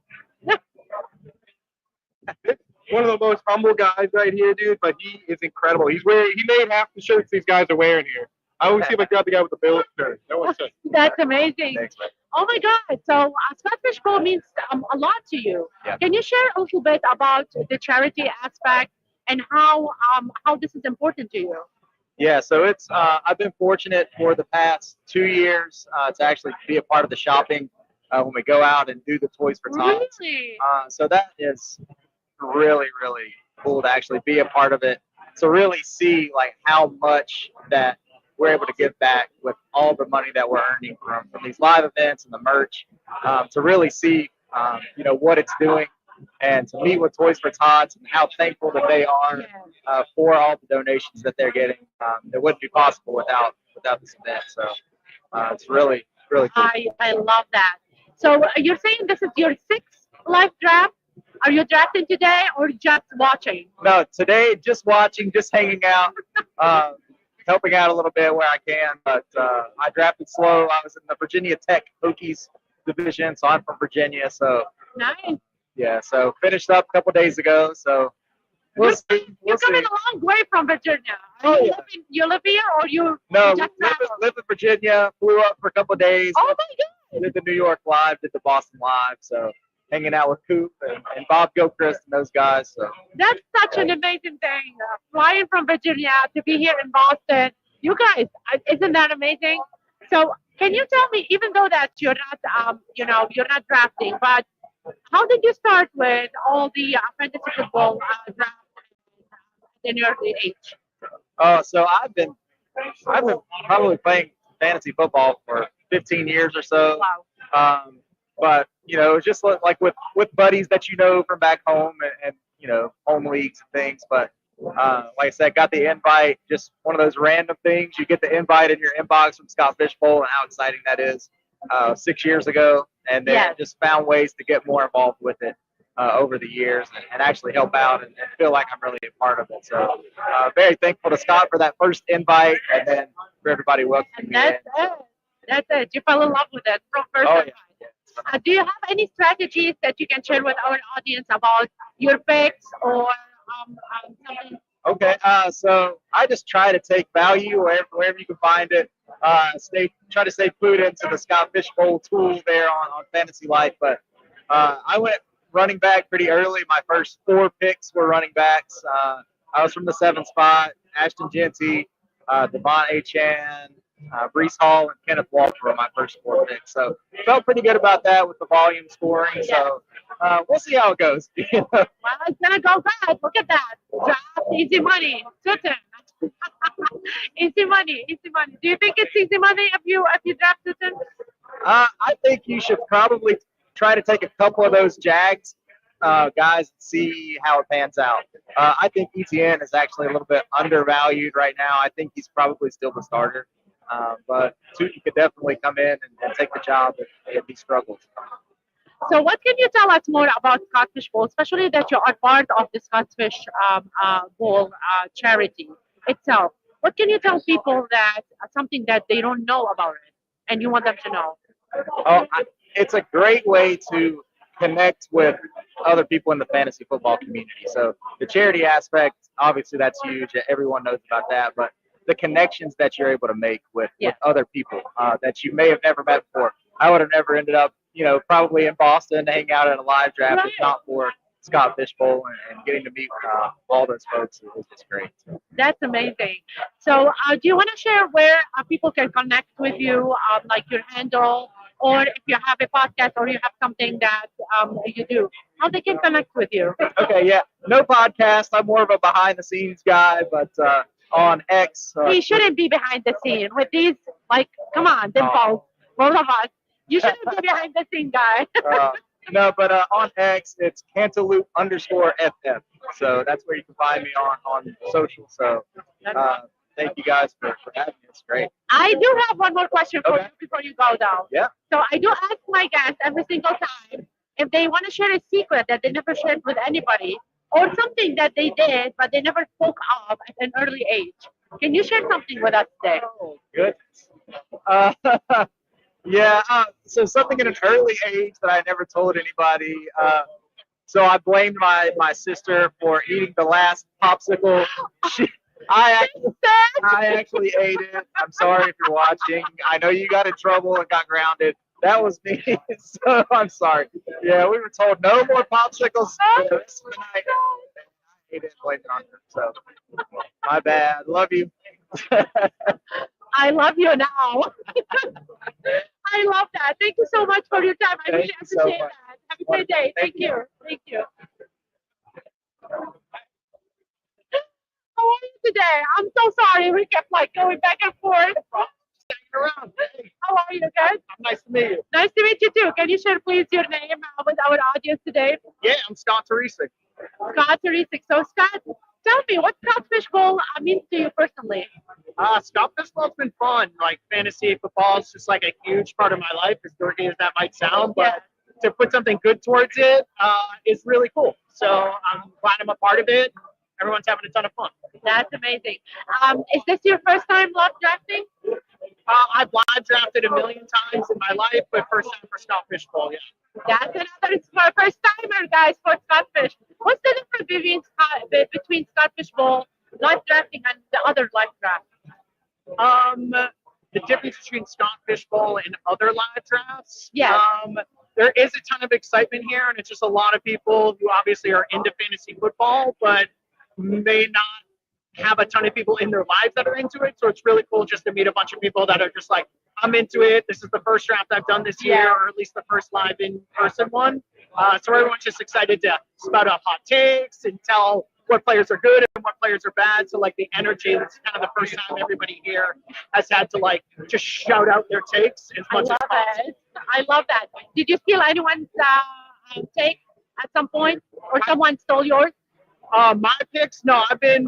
One of the most humble guys right here, dude, but he is incredible. He made half the shirts these guys are wearing here. I always see if I grab the guy with the Bills shirt. No one said. That's amazing. Thanks, man. Oh my God. So Scott Fish Bowl means a lot to you. Yeah. Can you share a little bit about the charity aspect and how this is important to you? Yeah, so it's I've been fortunate for the past 2 years to actually be a part of the shopping when we go out and do the Toys for Tots. Really? So that is really, really cool to actually be a part of it. To really see like how much that we're able to give back with all the money that we're earning from these live events and the merch. To really see what it's doing, and to meet with Toys for Tots and how thankful that they are for all the donations that they're getting. That wouldn't be possible without this event. So it's really, really cool. I love that. So you're saying this is your 6th live draft? Are you drafting today or just watching? No, today just watching, just hanging out, helping out a little bit where I can. But I drafted slow. I was in the Virginia Tech Hokies division, so I'm from Virginia. So nice. Yeah, so finished up a couple days ago. So we'll see. You're coming a long way from Virginia. You live here or you? No, you just live in Virginia. Flew up for a couple days. Oh my God! Did the New York live, did the Boston live. So hanging out with Coop and Bob Gilchrist and those guys. So that's such an amazing thing. Flying from Virginia to be here in Boston. You guys, isn't that amazing? So can you tell me, even though that you're not, you're not drafting, but how did you start with all the fantasy football draft in your early age? So I've been probably playing fantasy football for 15 years or so. Wow. But it's just like with buddies that from back home and home leagues and things. But like I said, got the invite. Just one of those random things. You get the invite in your inbox from Scott Fish Bowl, and how exciting that is. 6 years ago, and then just found ways to get more involved with it over the years and actually help out and feel like I'm really a part of it. So very thankful to Scott for that first invite, and then for everybody welcoming me in. That's it. You fell in love with it from first invite. Yeah. Do you have any strategies that you can share with our audience about your picks or something? Okay, so I just try to take value wherever you can find it. Try to stay clued into the Scott Fish Bowl tool there on Fantasy Life. But I went running back pretty early. My first 4 picks were running backs. I was from the 7th spot. Ashton Genty, Devon A. Chan, Brees Hall, and Kenneth Walker were my first 4 picks. So felt pretty good about that with the volume scoring. So we'll see how it goes. Well, it's gonna go bad. Look at that. Draft, easy money. Sutton. Easy money, easy money. Do you think it's easy money if you draft Sutton? I think you should probably try to take a couple of those Jags guys and see how it pans out. I think ETN is actually a little bit undervalued right now. I think he's probably still the starter. But Tootin could definitely come in and take the job if he struggles. So what can you tell us more about Scottish Bowl, especially that you are part of the Scottish Bowl charity itself? What can you tell people that something that they don't know about it and you want them to know? It's a great way to connect with other people in the fantasy football community. So the charity aspect, obviously that's huge. Everyone knows about that, but the connections that you're able to make with other people that you may have never met before. I would have never ended up, probably in Boston to hang out at a live draft if not for Scott Fishbowl and getting to meet all those folks. It was just great. That's amazing. So do you want to share where people can connect with you, like your handle, or if you have a podcast or you have something that you do, how they can connect with you? Okay, yeah. No podcast. I'm more of a behind the scenes guy, but on X. He shouldn't be behind the scene with these, like, come on, Dimple, both of us. You shouldn't be behind the scene guy. No, but on X, it's Cantaloupe_FM. So that's where you can find me on social. So thank you guys for having me. It's great. I do have one more question for you before you go down. Yeah. So I do ask my guests every single time if they want to share a secret that they never shared with anybody or something that they did but they never spoke of at an early age. Can you share something with us today? Oh, goodness. So something at an early age that I never told anybody. So I blamed my sister for eating the last popsicle. I actually ate it. I'm sorry if you're watching. I know you got in trouble and got grounded. That was me. So I'm sorry. Yeah, we were told no more popsicles for the rest of the night. I ate it and blamed it on her. So my bad. Love you. I love you now. I love that. Thank you so much for your time. I really appreciate that. Have a great day. Thank you. Thank you. How are you today? I'm so sorry. We kept going back and forth. Around. How are you, guys? Nice to meet you. Nice to meet you too. Can you share please your name with our audience today? Yeah, I'm Scott Teresic. Scott Teresic. So Scott, tell me what Scott Fishbowl means to you personally. Scott Fishbowl's been fun. Like fantasy football is just like a huge part of my life, as dorky as that might sound, but to put something good towards it is really cool. So I'm glad I'm a part of it. Everyone's having a ton of fun. That's amazing. Is this your first time live drafting? I've live drafted a million times in my life, but first time for Scott Fishbowl, yeah. That's another first timer, guys, for Scott Fish. What's the difference between Scott Fishbowl live drafting and the other live drafts? The difference between Scott Fishbowl and other live drafts. Yeah. There is a ton of excitement here, and it's just a lot of people who obviously are into fantasy football, but may not have a ton of people in their lives that are into it. So it's really cool just to meet a bunch of people that are just like, I'm into it. This is the first draft I've done this year, or at least the first live in-person one. So everyone's just excited to spout out hot takes and tell what players are good and what players are bad. So like the energy, it's kind of the first time everybody here has had to just shout out their takes as much as possible. I love that. Did you steal anyone's take at some point, or someone stole yours? My picks, no, I've been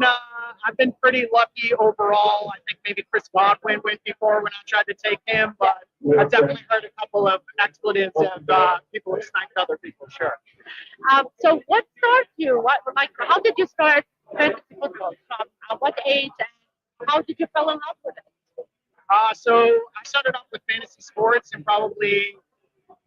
pretty lucky overall. I think maybe Chris Godwin went before when I tried to take him, but I've definitely heard a couple of expletives of people who sniped other people. Sure. So what started you? How did you start fantasy football? From what age, and how did you fall in love with it? So I started off with fantasy sports and probably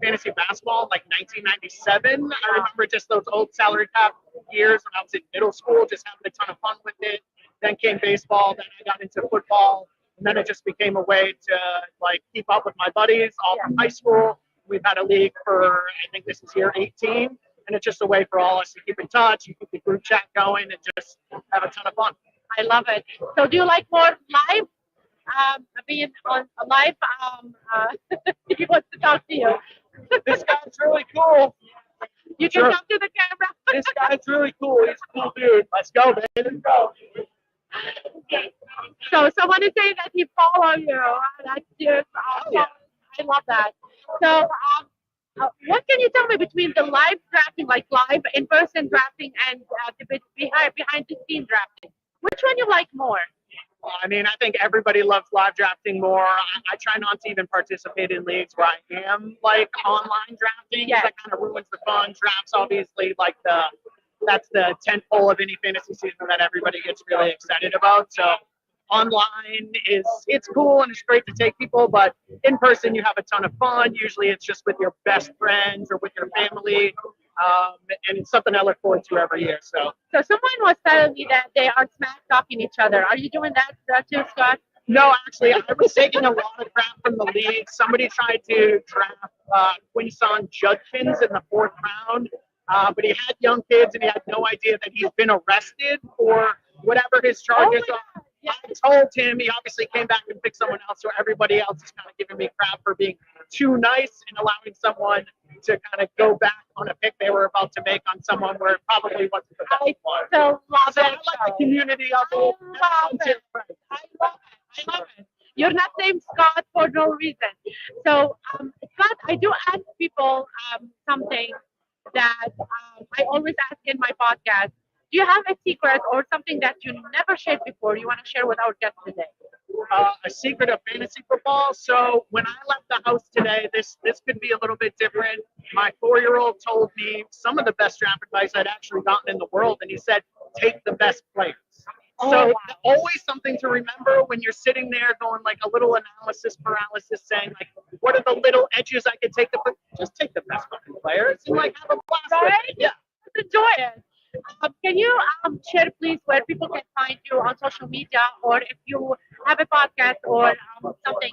fantasy basketball in 1997. I remember just those old salary cap years when I was in middle school, just having a ton of fun with it. Then came baseball, then I got into football, and then it just became a way to keep up with my buddies all from high school. We've had a league for, I think this is year 18, and it's just a way for all us to keep in touch and keep the group chat going and just have a ton of fun. I love it. So do you like more live? Being on a live, he wants to talk to you. This guy's really cool. You can Sure. talk to the camera. This guy's really cool. He's a cool dude. Let's go, man. Let's go. So someone is saying that he follow you. That's just Yeah. I love that. So what can you tell me between the live drafting, like live in-person drafting, and the behind the scene drafting? Which one you like more? I mean, I think everybody loves live drafting more. I try not to even participate in leagues where I am like online drafting. Yeah. That kind of ruins the fun. Drafts, obviously, like that's the tentpole of any fantasy season that everybody gets really excited about. So online it's cool and it's great to take people, but in person you have a ton of fun. Usually it's just with your best friends or with your family. And it's something I look forward to every year. So someone was telling me that they are smack talking each other. Are you doing that too, Scott? no, actually, I was taking a lot of crap from the league. Somebody tried to draft Quinson Judkins in the 4th round, but he had young kids and he had no idea that he's been arrested for whatever his charges are. Yeah. I told him, he obviously came back and picked someone else, so everybody else is kind of giving me crap for being too nice and allowing someone to kind of go back on a pick they were about to make on someone where it probably wasn't the best one. So love So I it. like the community of it. I love it. I love it. You're not named Scott for no reason. So, Scott, I do ask people something that I always ask in my podcast. Do you have a secret or something that you never shared before you want to share with our guests today? A secret of fantasy football. So when I left the house today, this could be a little bit different. My 4-year-old told me some of the best draft advice I'd actually gotten in the world, and he said, take the best players. So always something to remember when you're sitting there going like a little analysis paralysis, saying like, what are the little edges I could take? Just take the best fucking players and like have a blast with it. Yeah. Let's enjoy it. Can you share, please, where people can find you on social media, or if you have a podcast or something?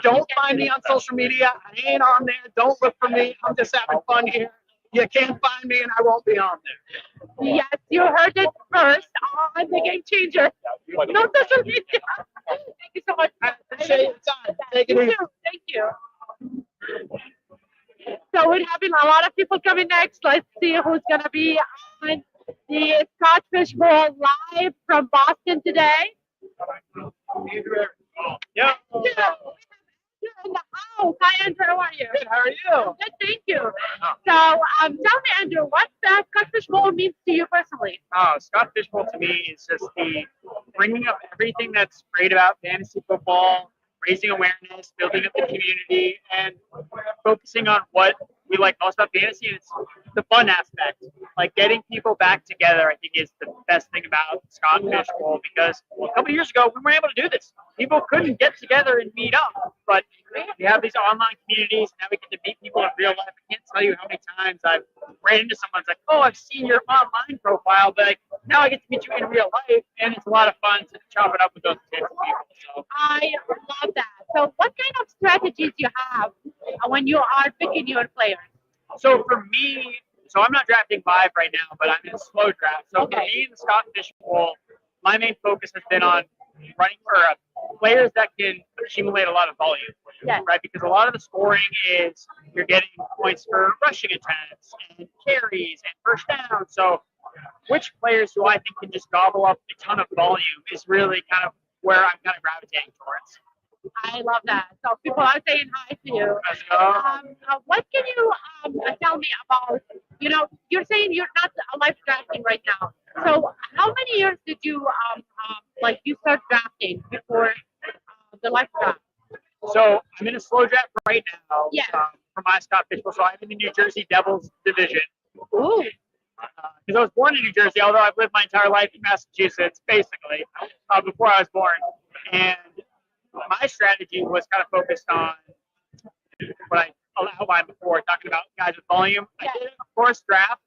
Don't find me on social media. I ain't on there. Don't look for me. I'm just having fun here. You can't find me, and I won't be on there. Yes, you heard it first on the Game Changer. No social media. Thank you so much. I appreciate your time. Take it easy. Thank you. So we're having a lot of people coming next. Let's see who's going to be on the Scott Fish Bowl live from Boston today. Yeah. You're in the house. Hi, Andrew. How are you? Good. How are you? Good, thank you. So, tell me, Andrew, what the Scott Fish Bowl means to you personally? Scott Fish Bowl to me is just the bringing up everything that's great about fantasy football, raising awareness, building up the community, and focusing on what we like most about fantasy. It's the fun aspect. Like getting people back together, I think, is the best thing about Scott Fish Bowl, because a couple of years ago, we weren't able to do this. People couldn't get together and meet up, but we have these online communities. Now we get to meet people in real life. I can't tell you how many times I've ran into someone's like, oh, I've seen your online profile, but now I get to meet you in real life, and it's a lot of fun to chop it up with those types of people. So I love that. So what kind of strategies you have when you are picking your players? So for me, so I'm not drafting live right now, but I'm in slow draft. So for me in the Scott Fish Bowl, my main focus has been on running for players that can accumulate a lot of volume, right? Because a lot of the scoring is you're getting points for rushing attempts and carries and first down. So which players do I think can just gobble up a ton of volume is really kind of where I'm kind of gravitating towards. I love that. So people are saying hi to you. What can you tell me about, you're saying you're not live drafting right now. So how many years did you, you start drafting before the live draft? So I'm in a slow draft right now for my Scott Fish Bowl. So I'm in the New Jersey Devils division. Ooh. Because I was born in New Jersey, although I've lived my entire life in Massachusetts, basically, before I was born. And my strategy was kind of focused on what I outlined before, talking about guys with volume. I did, of course, draft.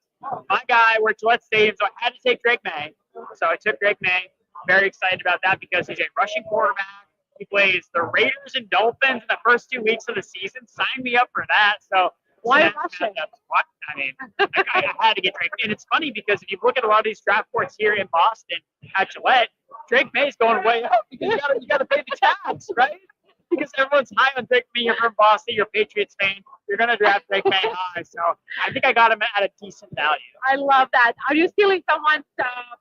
My guy worked Gillette Stadium, so I had to take Drake May. So I took Drake May. Very excited about that because he's a rushing quarterback. He plays the Raiders and Dolphins in the first 2 weeks of the season. Sign me up for that. So Why Snap, Russian? snap, what? I mean, I had to get Drake. And it's funny because if you look at a lot of these draft boards here in Boston at Gillette, Drake May's going way up because you gotta pay the tax, right? Because everyone's high on Drake May. You're from Boston, you're a Patriots fan, you're gonna draft Drake May high. So I think I got him at a decent value. I love that. Are you stealing someone's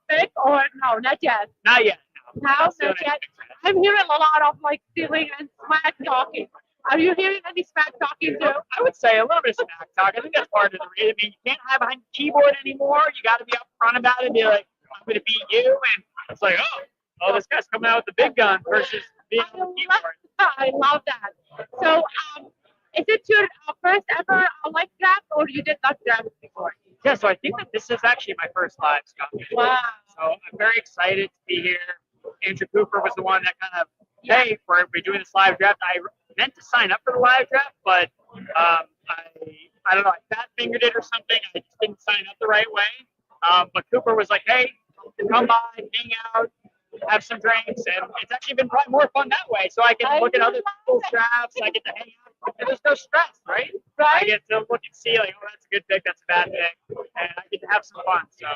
pick or no? Not yet. Not yet. No, not yet. I'm hearing a lot of like stealing and smack talking. Are you hearing any smack talking too? I would say a little bit of smack talk. I think that's part of the reason. I mean, you can't hide behind the keyboard anymore. You got to be upfront about it and be like, I'm going to beat you. And it's like, oh, this guy's coming out with the big gun versus being on the keyboard. I love that. So, is it your first ever live draft or you did not draft before? Yeah, so I think that this is actually my first live Scott. Wow. So I'm very excited to be here. Andrew Cooper was the one that kind of, hey, we're doing this live draft. I meant to sign up for the live draft, but I don't know, I fat fingered it or something. I just didn't sign up the right way. But Cooper was like, hey, come by, hang out, have some drinks, and it's actually been probably more fun that way. So I can look at other people's drafts, I get to hang out, and there's no stress, right? I get to look and see like, oh, that's a good pick, that's a bad pick, and I get to have some fun. So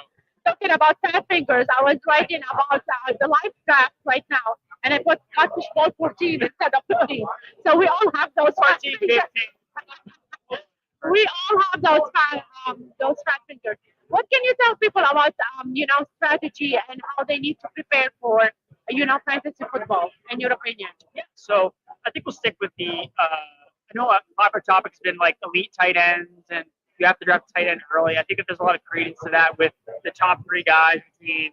talking about fat fingers, I was writing about the live draft right now, and I put Scottish Ball 14 instead of 15. So we all have those 14, 15. We all have those fat fingers. What can you tell people about strategy and how they need to prepare for fantasy football in your opinion? Yeah, so I think we'll stick with the I know a popular topic's been like elite tight ends, and you have to draft a tight end early. I think that there's a lot of credence to that with the top three guys between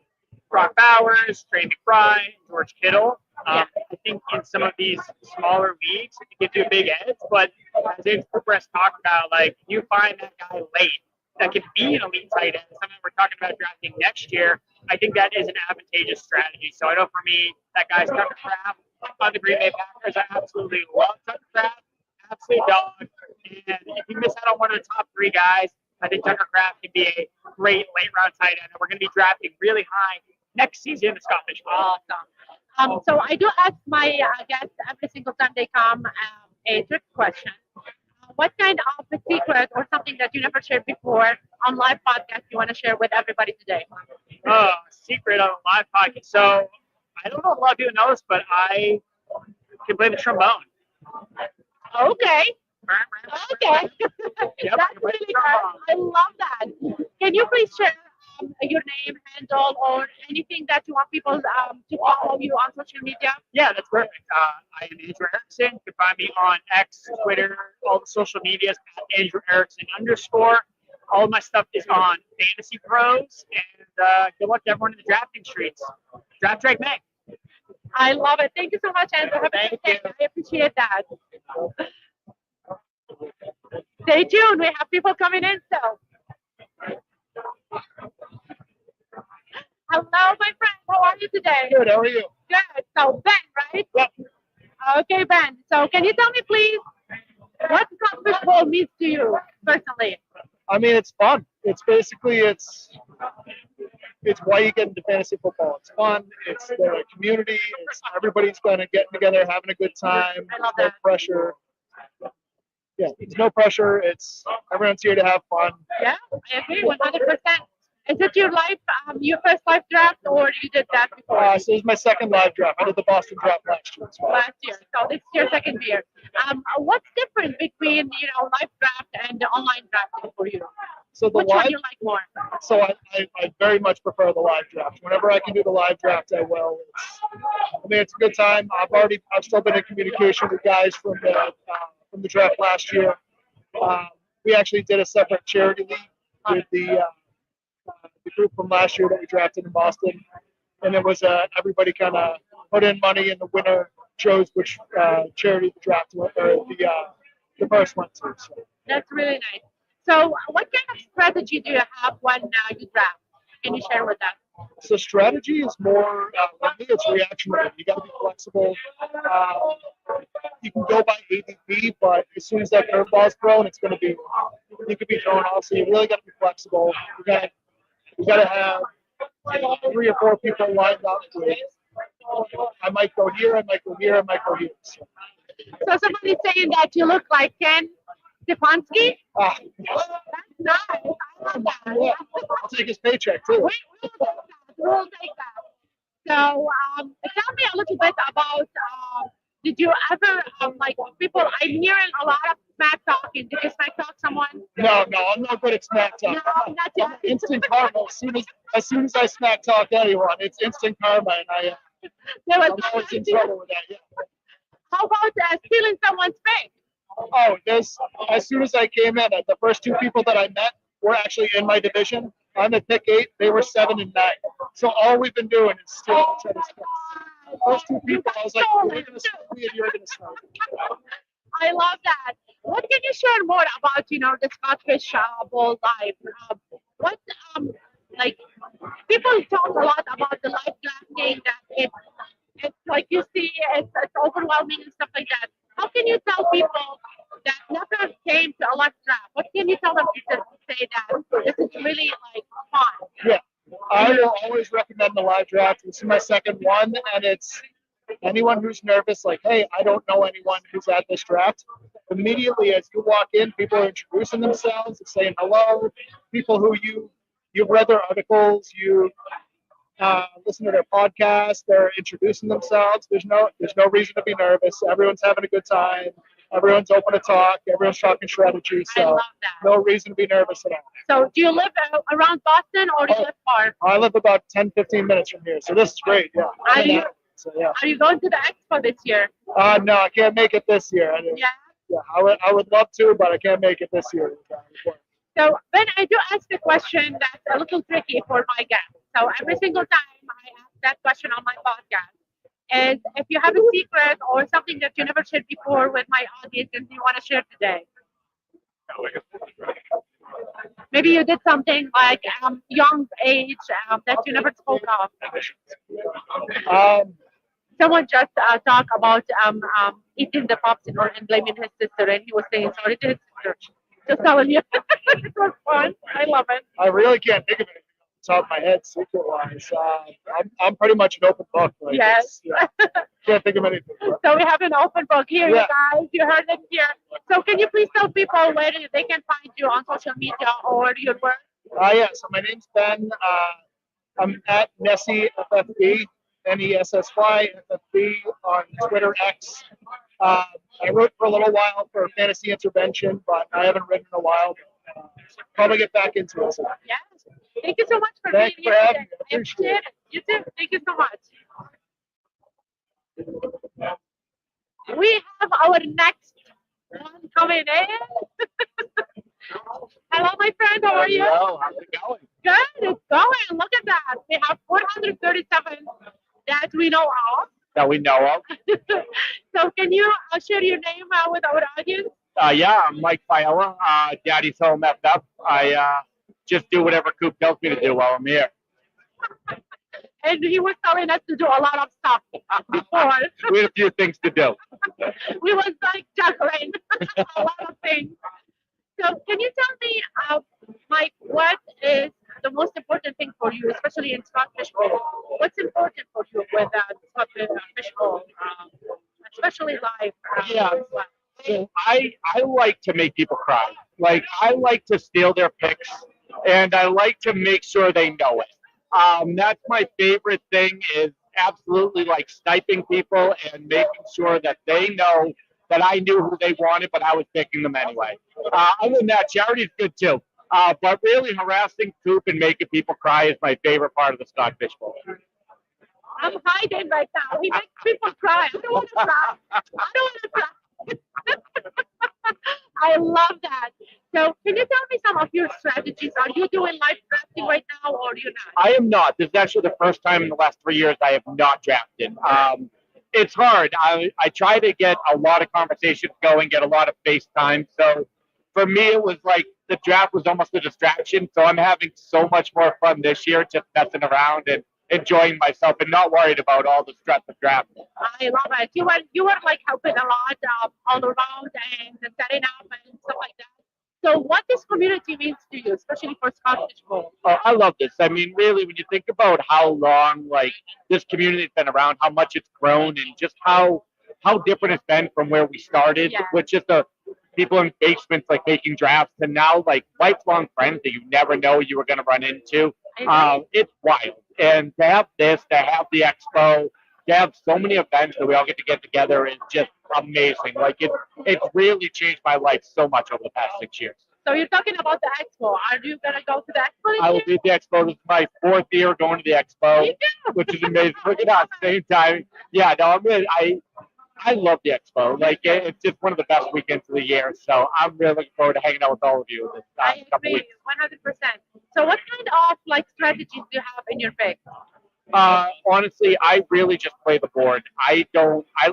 Brock Bowers, Trey McBride, George Kittle. I think in some of these smaller leagues, it gives you a big edge. But as Andrew Cooper has talked about, like you find that guy late that can be an elite tight end, something we're talking about drafting next year, I think that is an advantageous strategy. So I know for me, that guy's Tucker Kraft on the Green Bay Packers. I absolutely love Tucker Kraft, absolute dog. And if you miss out on one of the top three guys, I think Tucker Kraft can be a great late round tight end. And we're going to be drafting really high next season in the Scottish Bowl. Awesome. So I do ask my guests every single time they come a trick question. What kind of a secret or something that you never shared before on live podcast you want to share with everybody today? Secret on a live podcast. So I don't know if a lot of people know this, but I can play the trombone. Okay. Okay. Yep, That's really good. I love that. Can you please share your name, handle, or anything that you want people to follow you on social media? Yeah, that's perfect. I am Andrew Erickson. You can find me on X, Twitter, all the social medias at Andrew Erickson _. All of my stuff is on Fantasy Pros, and good luck to everyone in the drafting streets. Draft Drake May. I love it. Thank you so much, Andrew. Have a good day. I appreciate that. Stay tuned. We have people coming in still. Hello, my friend. How are you today? Good. How are you? Good. So, Ben, right? Yep. Okay, Ben. So, can you tell me, please, what college football means to you personally? I mean, it's fun. It's basically it's why you get into fantasy football. It's fun. It's the community. It's everybody's going to get together, having a good time. I love No that. pressure. Yeah, it's no pressure. It's everyone's here to have fun. Yeah, I agree 100%. Is it your first live draft, or you did that before? So this is my second live draft. I did the Boston draft last year as well. Last year, so this is your second year. What's different between live draft and online drafting for you? So the Which one live, do you like more? so I very much prefer the live draft. Whenever I can do the live draft, I will. It's a good time. I've still been in communication with guys from the draft last year. We actually did a separate charity league with the group from last year that we drafted in Boston, and it was everybody kind of put in money, and the winner chose which charity the draft went, or the purse went to. So. That's really nice. So, what kind of strategy do you have when you draft? Can you share with us? So strategy is more, for me, it's reactionary. You got to be flexible. You can go by ADP, but as soon as that curveball is thrown, it's going to be, you could be thrown off. So you really got to be flexible. You got to have 3 or 4 people lined up with, I might go here, I might go here, I might go here. So somebody's saying that you look like Ken Stefanski? Ah, That's nice. I love that. yeah, I'll take his paycheck too. We'll take that. We'll take that. So, tell me a little bit about. Did you ever like people? I'm hearing a lot of smack talking. Did you smack talk someone? No, I'm not good at smack No, talk. not I'm yet. instant karma. As soon as I smack talk anyone, it's instant karma, and There was I'm always in nothing. trouble with that. Yeah. How about stealing someone's pick? Oh, as soon as I came in, the first two people that I met were actually in my division. I'm at pick 8. They were 7 and 9. So all we've been doing is stealing each other's picks. First two people, I was like, you're gonna start me and you're gonna start me. I love that. What can you share more about, the Scottish Bowl life? What, like, people talk a lot about the life drafting, that it's like you see, it's overwhelming and stuff like that. How can you tell people that never came to a life draft? What can you tell them to say that this is really like fun? Yeah, I will always recommend the live draft. This is my second one, and it's anyone who's nervous, like, hey, I don't know anyone who's at this draft. Immediately as you walk in, people are introducing themselves, saying hello. People who you've read their articles, you listen to their podcast, they're introducing themselves. There's no reason to be nervous. Everyone's having a good time. Everyone's open to talk. Everyone's talking strategy. I So love that. no reason to be nervous at all. So, do you live around Boston or do you live far? I live about 10, 15 minutes from here. So this is great. Yeah. Are you So, yeah. are you going to the expo this year? No, I can't make it this year. Yeah. Yeah, I would love to, but I can't make it this year. So, Ben, I do ask a question that's a little tricky for my guests. So, every single time I ask that question on my podcast is if you have a secret or something that you never shared before with my audience and you want to share today. Maybe you did something like young age that you never spoke of. Someone just talked about eating the popsicle and blaming his sister, and he was saying sorry to his sister. Just telling you, it was fun. I love it. I really can't think of anything off the top of my head, secret-wise. I'm pretty much an open book. Like, Yes. Can't think of anything. So we have an open book here, you Yeah. guys. You heard it here. So can you please tell people where they can find you on social media or your work? Yeah, so my name's Ben. I'm at Nessie FFB, NESSY FFB on Twitter X. I wrote for a little while for Fantasy Intervention, but I haven't written in a while. Probably get back into it. So. Yes. Thank you so much for Thanks being for here having today. me. I appreciate it. You too. Thank you so much. We have our next one coming in. Hello, my friend. How are you? Hello, how's it going? Good. It's going. Look at that. We have 437 that we know of. That we know of. So can you share your name with our audience? Yeah, I'm Mike Fiala, Daddy's Home FF. I just do whatever Coop tells me to do while I'm here. And he was telling us to do a lot of stuff before. We had a few things to do. We was like juggling a lot of things. So can you tell me, Mike, what is the most important thing for you, especially in Scottish Bowl? What's important for you with Scottish Bowl, especially live? Yeah. So I like to make people cry. Like, I like to steal their picks, and I like to make sure they know it. That's my favorite thing, is absolutely like sniping people and making sure that they know that I knew who they wanted, but I was picking them anyway. Other than that, charity's good too. But really harassing Coop and making people cry is my favorite part of the Scottish Bowl. I'm hiding right now. He makes people cry. I don't want to cry. I don't want to cry. I love that. So, can you tell me some of your strategies? Are you doing live drafting right now, or you're not? I am not. This is actually the first time in the last 3 years I have not drafted. It's hard. I try to get a lot of conversations going, get a lot of FaceTime. So for me, it was like the draft was almost a distraction. So I'm having so much more fun this year, just messing around and enjoying myself and not worried about all the stress of drafting. I love it. You were like helping a lot all around and setting up and stuff like that. So what this community means to you, especially for Scottish Bowl? Oh, I love this. I mean, really, when you think about how long like this community has been around, how much it's grown, and just how different it's been from where we started, Yeah. with just a people in basements like making drafts, and now like lifelong friends that you never know you were going to run into. It's wild. And to have this, to have the expo, to have so many events that we all get together is just amazing. Like it's really changed my life so much over the past 6 years. So you're talking about the expo. Are you gonna go to the expo this I will year? be at the expo. This is my 4th year going to the expo, which is amazing. Look at that, same time. Yeah, no, I'm really, I love the expo. Like it's just one of the best weekends of the year. So I'm really looking forward to hanging out with all of you this I couple agree, weeks. 100%. So what kind of like strategies do you have in your pick? Honestly, I really just play the board. I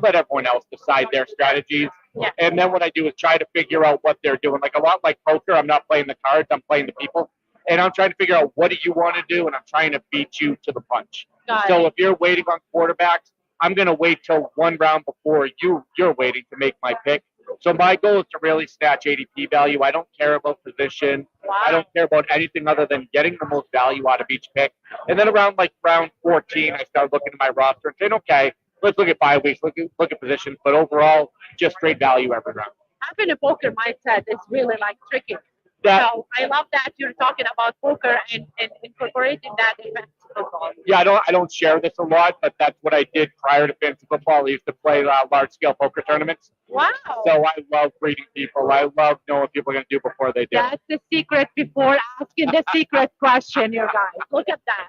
let everyone else decide their strategies. Yeah. And then what I do is try to figure out what they're doing. Like a lot like poker, I'm not playing the cards, I'm playing the people. And I'm trying to figure out what do you want to do, and I'm trying to beat you to the punch. Got So it. if you're waiting on quarterbacks, I'm going to wait till one round before you're waiting to make my pick. So my goal is to really snatch ADP value. I don't care about position. I don't care about anything other than getting the most value out of each pick. And then around like round 14, I start looking at my roster and saying, okay, let's look at bye weeks, look at positions, but overall, just straight value every round. Having a poker mindset is really like tricky. That, So I love that you're talking about poker and incorporating that in fantasy football. yeah, I don't share this a lot, but that's what I did prior to fantasy football. I used to play large scale poker tournaments. Wow. So I love reading people. I love knowing what people are going to do before they do. That's the secret before asking the secret question, you guys. Look at that.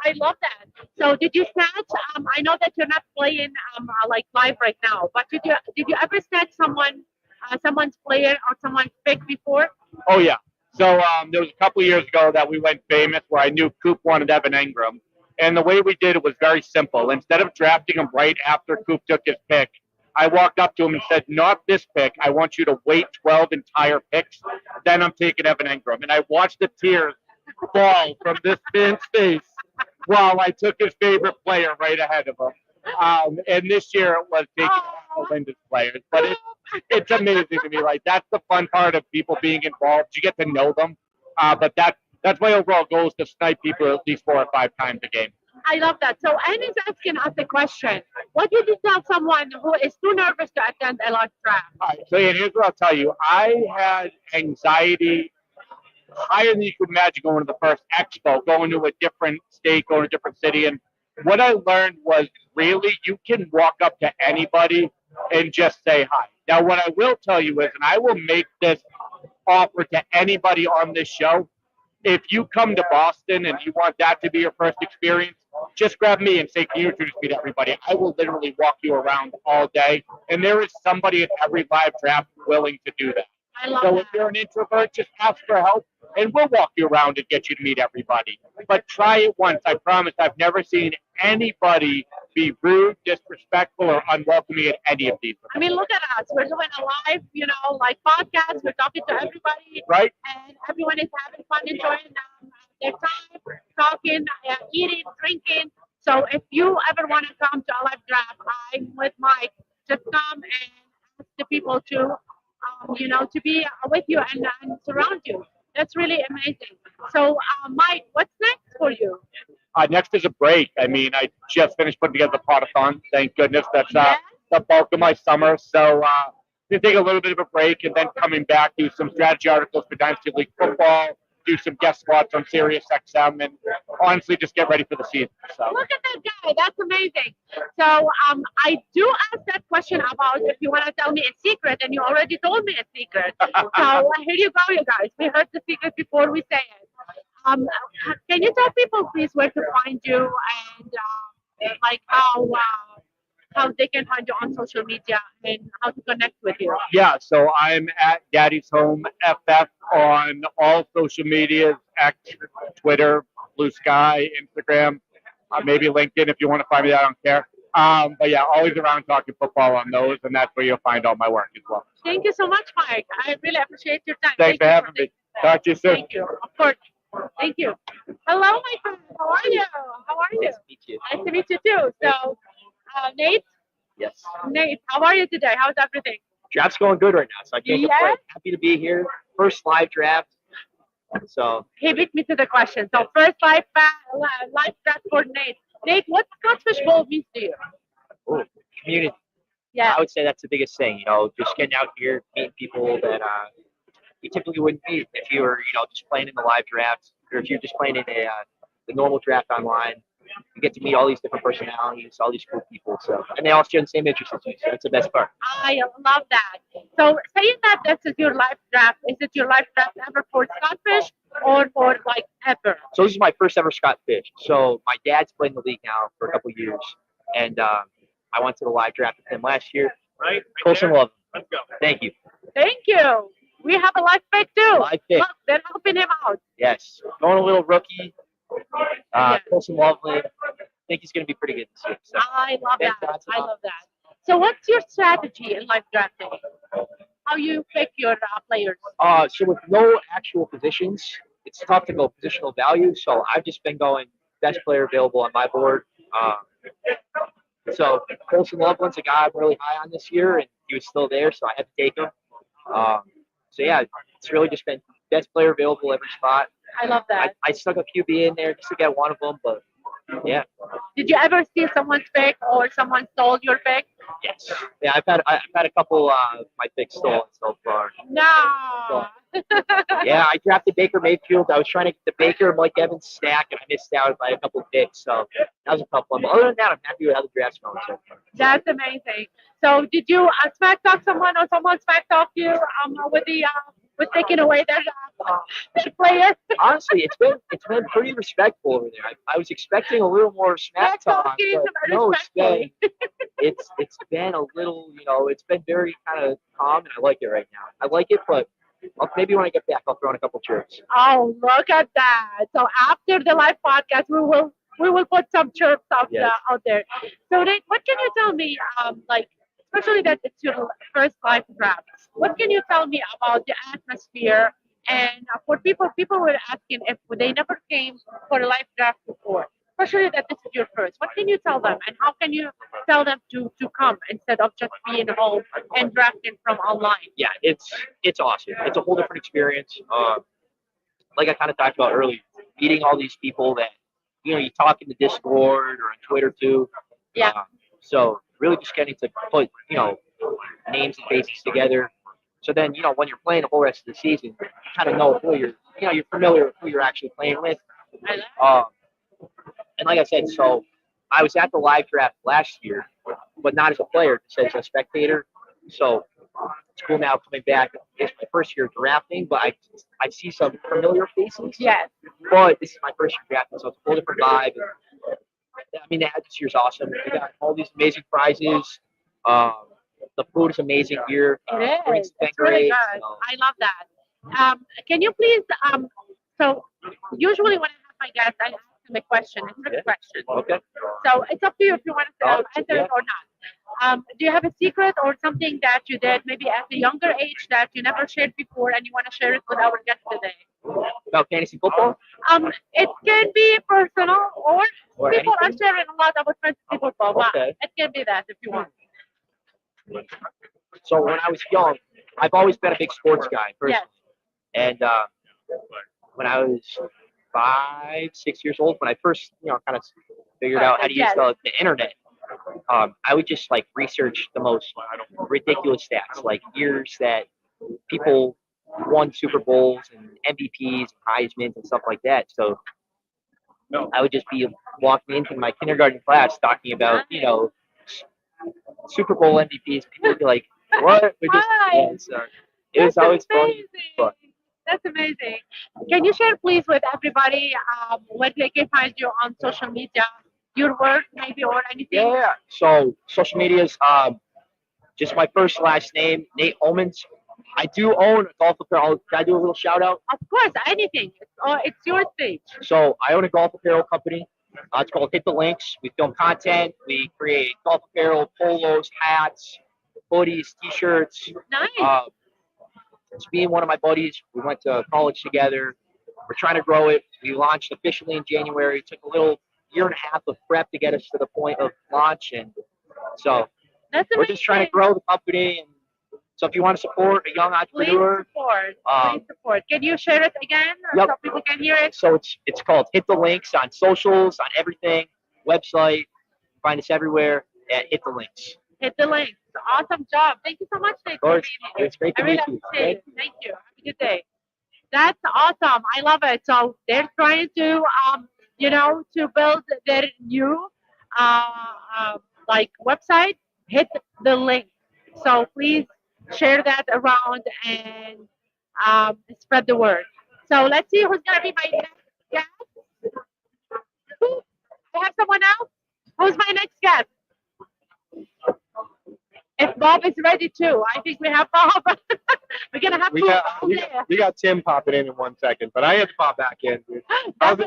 I love that. So did you snatch? I know that you're not playing like live right now, but did you ever snatch someone's player or someone's pick before? Oh yeah. So there was a couple years ago that we went famous where I knew Coop wanted Evan Engram, and the way we did it was very simple. Instead of drafting him right after Coop took his pick, I walked up to him and said, "Not this pick. I want you to wait 12 entire picks. Then I'm taking Evan Engram." And I watched the tears fall from this man's face while I took his favorite player right ahead of him. And this year it was taking Linda's players, but it's amazing to me. Like that's the fun part of people being involved. You get to know them, but that's my overall goal is to snipe people at least 4 or 5 times a game. I love that. So Anne is asking us a question. What would you tell someone who is too nervous to attend a live draft? All right, so Ian, here's what I'll tell you. I had anxiety higher than you could imagine going to the first expo, going to a different state, going to a different city. And what I learned was really you can walk up to anybody and just say hi. Now, what I will tell you is, and I will make this offer to anybody on this show, if you come to Boston and you want that to be your first experience, just grab me and say, "Can you introduce me to everybody?" I will literally walk you around all day. And there is somebody at every live draft willing to do that. I love So that. if you're an introvert, just ask for help and we'll walk you around and get you to meet everybody. But try it once. I promise I've never seen anybody be rude, disrespectful, or unwelcoming at any of these. I mean, look at us. We're doing a live, like podcast. We're talking to everybody. Right? And everyone is having fun, enjoying their time, talking, eating, drinking. So if you ever want to come to a live draft, I'm with Mike. Just come and ask the people to be with you and surround you. That's really amazing. So, Mike, what's next for you? Next is a break. I mean, I just finished putting together the pot-a-thon. Thank goodness. That's Yes. the bulk of my summer. So to take a little bit of a break and then coming back, do some strategy articles for Dynasty League football, do some guest spots on Sirius XM, and honestly just get ready for the season. So Look at that guy. That's amazing. So I do ask that question about if you want to tell me a secret, and you already told me a secret. So here you go, you guys. We heard the secret before we say it. Can you tell people, please, where to find you and like how they can find you on social media and how to connect with you? yeah, so I'm at Daddy's Home FF on all social medias, X, Twitter, Blue Sky, Instagram, maybe LinkedIn if you want to find me. I don't care. But yeah, always around talking football on those, and that's where you'll find all my work as well. Thank you so much, Mike. I really appreciate your time. Thanks for you having me. Talk to you soon. Thank you. Of course. Thank you. Hello, my friend. How are you? How are you? Nice to meet you. Nice to meet you too. So, Nate, Yes. how are you today? How's everything? Draft's going good right now, so I can't Yeah? complain. Happy to be here. First live draft. So He beat me to the question. So, first live draft for Nate. Nate, what Scottish Bowl means to you? community. Yeah. I would say that's the biggest thing. Just getting out here, meeting people that you typically wouldn't meet if you were, just playing in the live draft, or if you're just playing in the normal draft online. You get to meet all these different personalities, all these cool people. So, and they all share the same interests as you. So that's the best part. I love that. So saying that this is your life draft, is it your life draft ever for Scottish or for like ever? So this is my first ever Scott Fish. So my dad's played in the league now for a couple years, and I went to the live draft with him last year. Right Colson love. Let's go. Thank you. Thank you. We have a life pick too. Live pick. Look, they're helping him out. Yes. Going a little rookie. Yeah. Colson Lovely. I think he's going to be pretty good this year. So. I love Thanks, that. Johnson. I love that. So what's your strategy in life drafting? How you pick your players? So with no actual positions, it's tough to go positional value. So I've just been going best player available on my board. So Colson Loveland's a guy I'm really high on this year, and he was still there, so I had to take him. So yeah, it's really just been best player available every spot. I love that. I stuck a QB in there just to get one of them, but yeah. Did you ever see someone's pick or someone stole your pick? Yes. Yeah, I've had a couple my picks stolen so far. No. Yeah, I drafted Baker Mayfield. I was trying to get the Baker Mike Evans stack, and I missed out by a couple picks. So that was a couple of them. Other than that, I'm happy with how the draft's going so far. That's amazing. So did you smack talk someone or someone smack talk you with taking away their player? Honestly, it's been pretty respectful over there. I was expecting a little more smack talk, talking, but no, it's been a little, it's been very kind of calm, and I like it right now. I like it, but maybe when I get back, I'll throw in a couple chirps. Oh, look at that! So after the live podcast, we will put some chirps out there. So Nick, what can you tell me? Especially that it's your first live draft. What can you tell me about the atmosphere? And for people were asking if they never came for a live draft before, especially that this is your first. What can you tell them, and how can you tell them to come instead of just being home and drafting from online? Yeah, it's awesome. It's a whole different experience. Like I kind of talked about earlier, meeting all these people that you talk in the Discord or on Twitter too. Yeah. So really just getting to put names and faces together. So then, when you're playing the whole rest of the season, you kind of know who you're familiar with who you're actually playing with. And like I said, so I was at the live draft last year, but not as a player, just as a spectator. So it's cool now coming back. It's my first year drafting, but I see some familiar faces. Yes. But this is my first year drafting, so it's a whole different vibe. I mean, the hat this year's awesome. We got all these amazing prizes. The food is amazing here. It Drinks is. have been It's really great. good. So, I love that. Can you please so usually when I have my guests, I ask them a question, a trick question. okay. So it's up to you if you want to answer yeah. it or not. Do you have a secret or something that you did maybe at a younger age that you never shared before and you want to share it with our guests today? About fantasy football? It can be personal or people are anything? sharing a lot about fantasy football. But Okay. it can be that if you want. So when I was young, I've always been a big sports guy, personally. Yes. And when I was 5, 6 years old, when I first, kind of figured out how to use the internet, I would just research the most ridiculous stats, like years that people won Super Bowls and MVPs, Heisman, and stuff like that. So I would just be walking into my kindergarten class talking about, Super Bowl MVPs. People would be like, "What?" It was always fun. But That's amazing. Can you share, please, with everybody where they can find you on social media, your work, maybe, or anything? yeah. So social media's just my first last name, Nate Homans. I do own a golf apparel. Can I do a little shout out? Of course, anything. It's your stage. So I own a golf apparel company. It's called Hit the Links. We film content. We create golf apparel, polos, hats, hoodies, t-shirts. Nice. It's me and one of my buddies. We went to college together. We're trying to grow it. We launched officially in January. It took a little year and a half of prep to get us to the point of launch. And so That's we're just trying to grow the company. And so if you want to support a young entrepreneur, Please support. Can you share it again so people can hear it? So it's called Hit the Links on socials, on everything, website. Find us everywhere at Hit the Links. hit the links. Awesome job. Thank you so much, Nick, Of for course. being here. It's great I to really meet you. appreciate it. Thank you. Have a good day. That's awesome. I love it. So they're trying to, to build their new, uh, like website. Hit the link. So please share that around and spread the word. So let's see who's gonna be my next guest. I have someone else. Who's my next guest? If Bob is ready too, I think we have Bob. We're gonna have We two got, Bob we, there. got, we got Tim popping in 1 second, but I had to pop back in. Dude. How's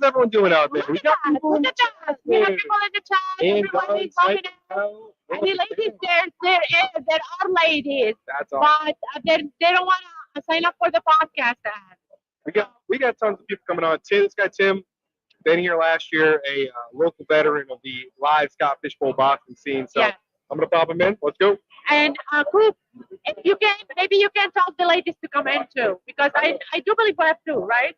everyone doing out there? We Look got at people in the that. chat. We have people in the chat. And Everyone is guys, voting in. Any ladies there are ladies, That's all. but they don't want to sign up for the podcast ad. We got tons of people coming on. This guy Tim, been here last year, a local veteran of the live Scott Fishbowl boxing scene. So Yes. I'm gonna pop him in. Let's go. And Coop, if you can, maybe you can tell the ladies to come in too, because I do believe we have two, right?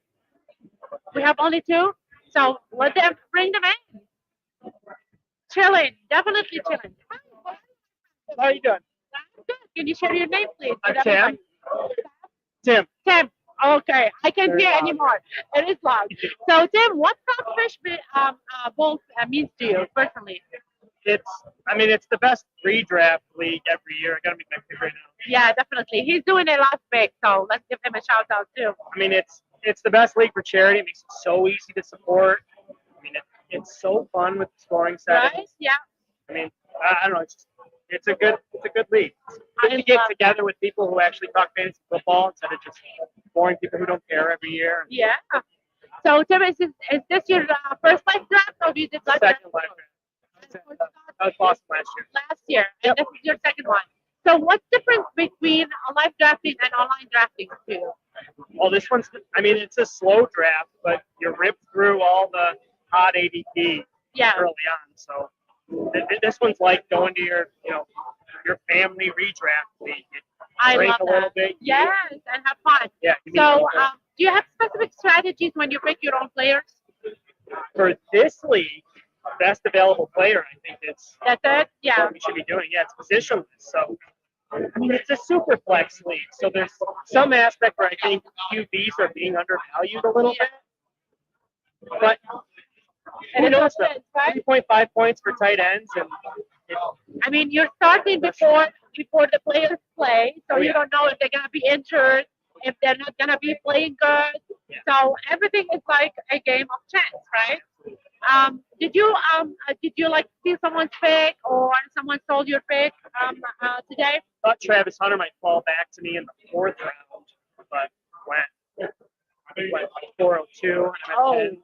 We have only two, so let them bring them in. Chilling, definitely chilling. How you doing? I'm good. Can you share your name, please? I'm with Tim. everybody? Tim. Tim. Okay, I can't Very hear loud. anymore. It is loud. So, Tim, what Codfish Bowl means to you personally? It's the best redraft league every year. I gotta make my pick right now. Yeah, definitely. He's doing it last week, so let's give him a shout out too. It's the best league for charity. It makes it so easy to support. It's so fun with the scoring settings. Right? Yeah. I don't know. It's a good league. I Good to get love together with people who actually talk fantasy football instead of just boring people who don't care every year. Yeah. So, Tim, is this your first live draft, or you did live draft? Second live draft. That was Boston last year. Last year, and this is your second one. So, what's the difference between a live drafting and online drafting to you? Well, this one's, it's a slow draft, but you rip through all the hot ADP Yeah. early on. So this one's like going to your family redraft league. You I drink love a that. little bit. Yes, and have fun. Yeah. you meet So, people. do you have specific strategies when you pick your own players? For this league, best available player, I think That's it? Yeah. what we should be doing. Yeah, it's positionless. So, it's a super flex league. So there's some aspect where I think QBs are being undervalued a little bit. But And who knows? it's good, right? 3.5 points for tight ends, and You're starting before the players play, so Oh, you yeah. don't know if they're gonna be injured, if they're not gonna be playing good. Yeah. So everything is like a game of chance, right? Did you like see someone's pick or someone sold your pick today? I thought Travis Hunter might fall back to me in the fourth round, but went 402 and I'm at 10.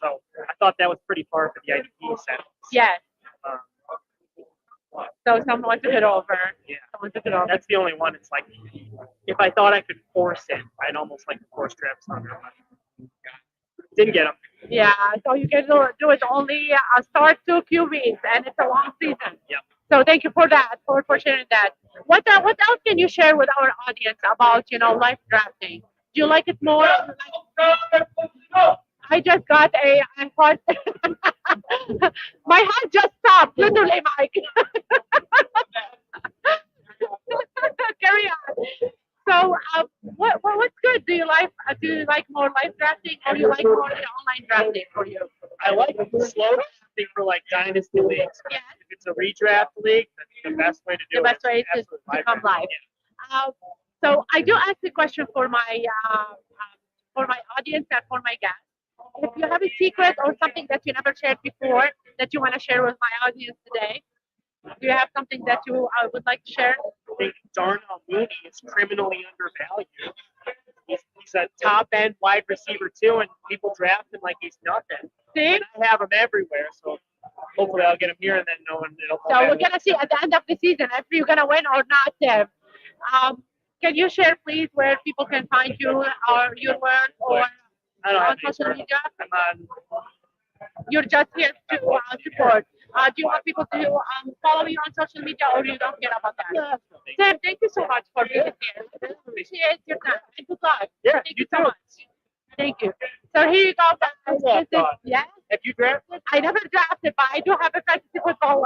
So I thought that was pretty far for the IDP set. Yes. Um, So someone took it over. Yeah. Someone took it over. That's the only one. It's like if I thought I could force it, I'd almost like to force Travis Hunter. But didn't get him. Yeah. So you can do it only start 2 QBs, and it's a long season. Yep. So thank you for that, for sharing that. What else can you share with our audience about live drafting? Do you like it more? I just got a heart. My heart just stopped, literally, Mike. Carry on. So, what's good? Do you like more live drafting, or do you like more the online drafting for you? I like slow drafting for like dynasty leagues. Yes. If it's a redraft league, that's the best way to do The it. best way is to Absolutely become draft. live. So I do ask the question for my audience and for my guests. If you have a secret or something that you never shared before that you want to share with my audience today, do you have something that you would like to share? I think Darnell Mooney is criminally undervalued. He's a top end wide receiver too, and people draft him like he's nothing. See? And I have him everywhere, so hopefully I'll get him here, and then no one it'll. So we're gonna see at the end of the season if you're gonna win or not, Tim. Can you share, please, where people can find you or your work or I don't on have any social media? I'm on. You're just here to support. Do you want people to follow you on social media, or you don't care about that? Tim, thank you so much for being here. Appreciate your time and good luck. Yeah, Thank you you so too. much. Thank you. So here you go, guys. This is, yeah. Have you drafted? I never drafted, but I do have a fantasy football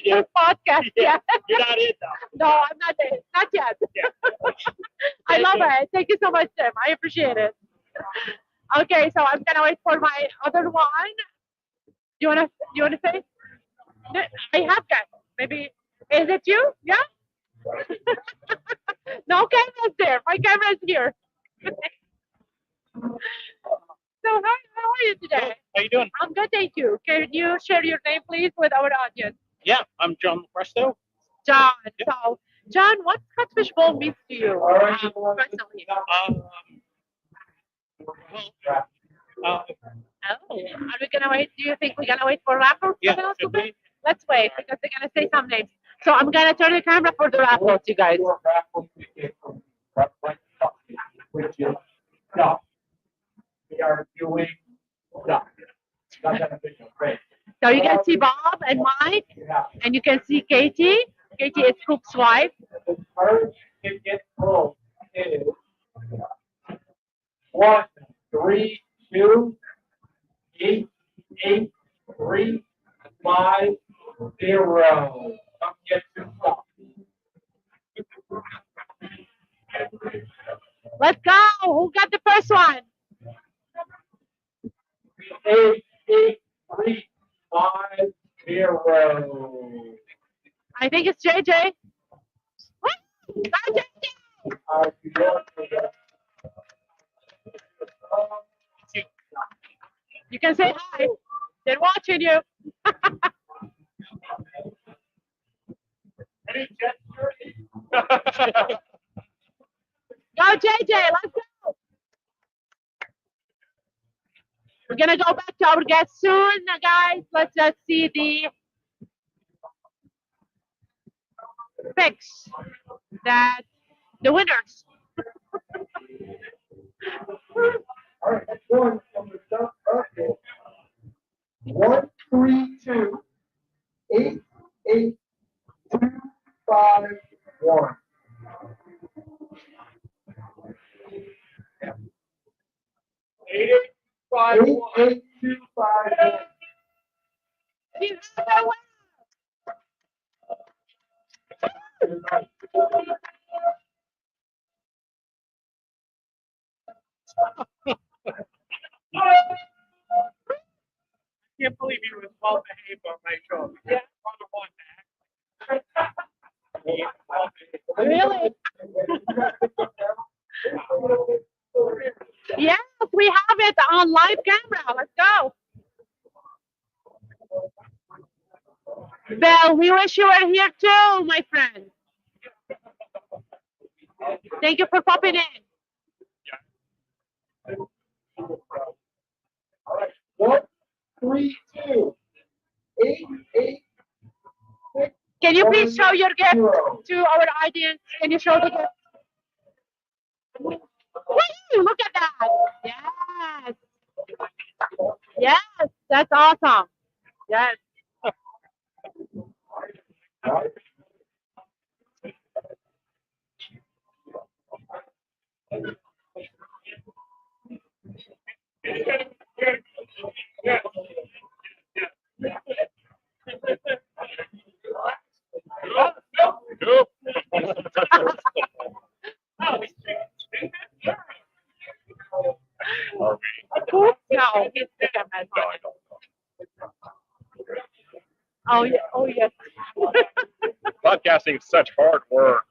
You do? podcast. Yeah. You're not in though. No, I'm not there. Not yet. I love it. Thank you so much, Tim. I appreciate it. Okay, so I'm gonna wait for my other one. You wanna say? No, I have got maybe. Is it you? Yeah. No camera's there. My camera's here. So how are you today? How you doing? I'm good, thank you. Can you share your name, please, with our audience? Yeah, I'm John Presto. John. So, John, what Scottish Bowl means to you personally? Oh, are we gonna wait? Do you think we're gonna wait for rappers? yeah, to should come? we? Let's wait because they're gonna say some names. So I'm gonna turn the camera for the rappers, you guys. Which is duck. We are doing duck. So you can see Bob and Mike, and you can see Katie. Katie is Cook's wife. The first ticket roll is 1, 3, 2, 8, 8, 3, 5, 0. Come get your stuff. Let's go. Who got the first one? 8, 8, 3, 5, 0. I think it's JJ. Woo! Bye, JJ. You can say hi. They're watching you. Go, JJ. Let's go. We're gonna go back to our guests soon, guys. Let's just see the picks that the winners. All right, one from the duck bucket. 1, 3, 2, 8, 8, 2, 5, 1. 8, 5, 1. 8, 2, 5, 1. You have that one. I can't believe you were well behaved on my show. Yeah. Really? Yes, we have it on live camera. Let's go. Belle, we wish you were here too, my friend. Thank you for popping in. 1, 3, 2, 8, 8, 6. Can you please show your gift to our audience? Can you show the gift? Woo, look at that. Yes. Yes, that's awesome. Yes. No. Oh yeah. Oh yes. Podcasting is such hard work.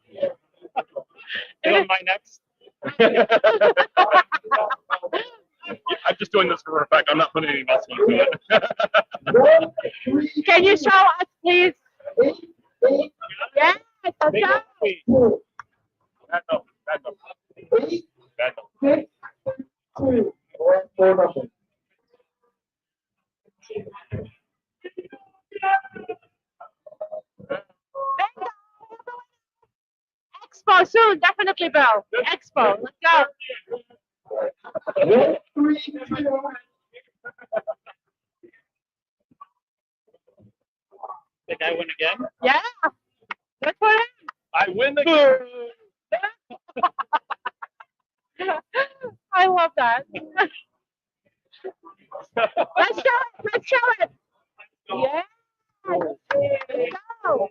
Doing my next. I'm just doing this for effect. I'm not putting any muscle into it. Can you show us, please? Yes. Let's go. Back up. Back up. Back up. 6, 2, 4 numbers. Expo soon, definitely, Bill. Expo. Let's go. 1, 3, 2. Think I win again? Yeah. Good for him. I win the game. I love love that. Let's show it. Let's show it. Yeah. Let's go.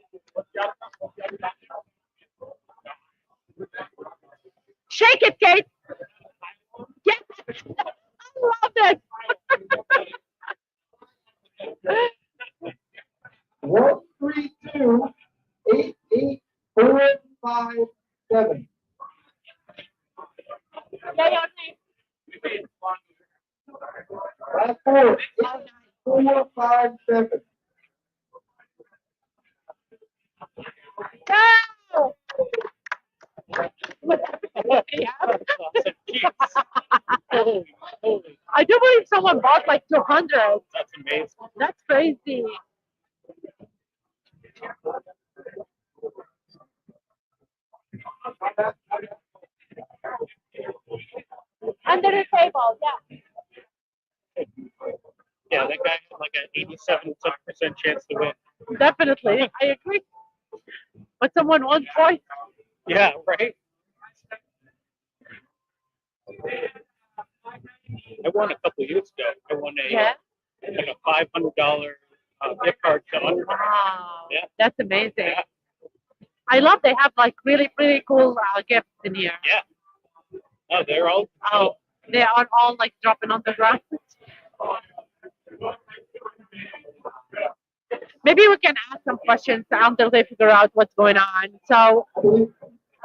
Shake it, Kate. Yes. I love it. 132-88-457. Yeah, your name. Last four. 457. Go. I do believe someone bought like 200. That's amazing. That's crazy. Under the table, yeah. Yeah, that guy had like an 87% chance to win. Definitely, I agree. But someone won twice. Yeah, right. I won a couple years ago. I won Yeah. like a $500 gift card to Under. Wow. Yeah. That's amazing. Yeah. I love they have like really, really cool gifts in here. Yeah. Oh, they're all. Oh, they are all like dropping on the ground. Maybe we can ask some questions until they figure out what's going on. So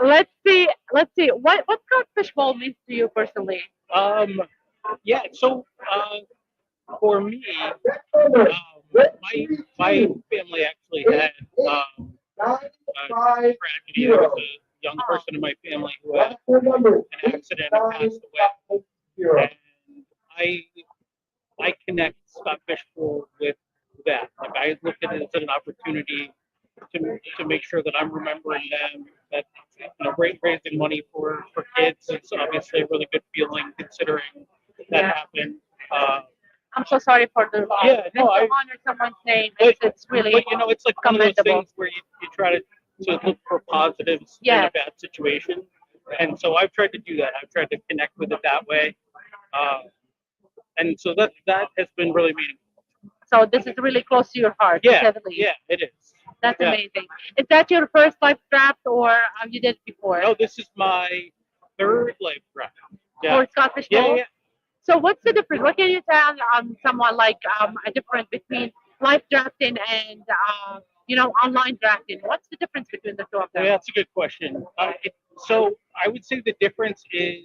let's see. Let's see. What Scott Fishbowl means to you personally? Yeah. So for me, my family actually had a tragedy. There was a young person in my family who had an accident and passed away. And I connect Scott Fishbowl with that. Like I look at it as an opportunity to make sure that I'm remembering them. That raising money for kids is obviously a really good feeling considering that happened. I'm so sorry for the loss. Yeah, no, I I- honor someone's name. But, It's really but it's like one of those commendable. things where you try to look for positives in Yeah. a bad situation, and so I've tried to do that. I've tried to connect with it that way, and so that has been really meaningful. So this is really close to your heart. Yeah, definitely. yeah, it is. That's Yeah. amazing. Is that your first life draft or you did it before? No, this is my third life draft. Yeah, Or Scott Fishbowl? yeah, yeah. So what's the difference? What can you tell someone like a difference between live drafting and online drafting? What's the difference between the two of them? Yeah, that's a good question. So I would say the difference is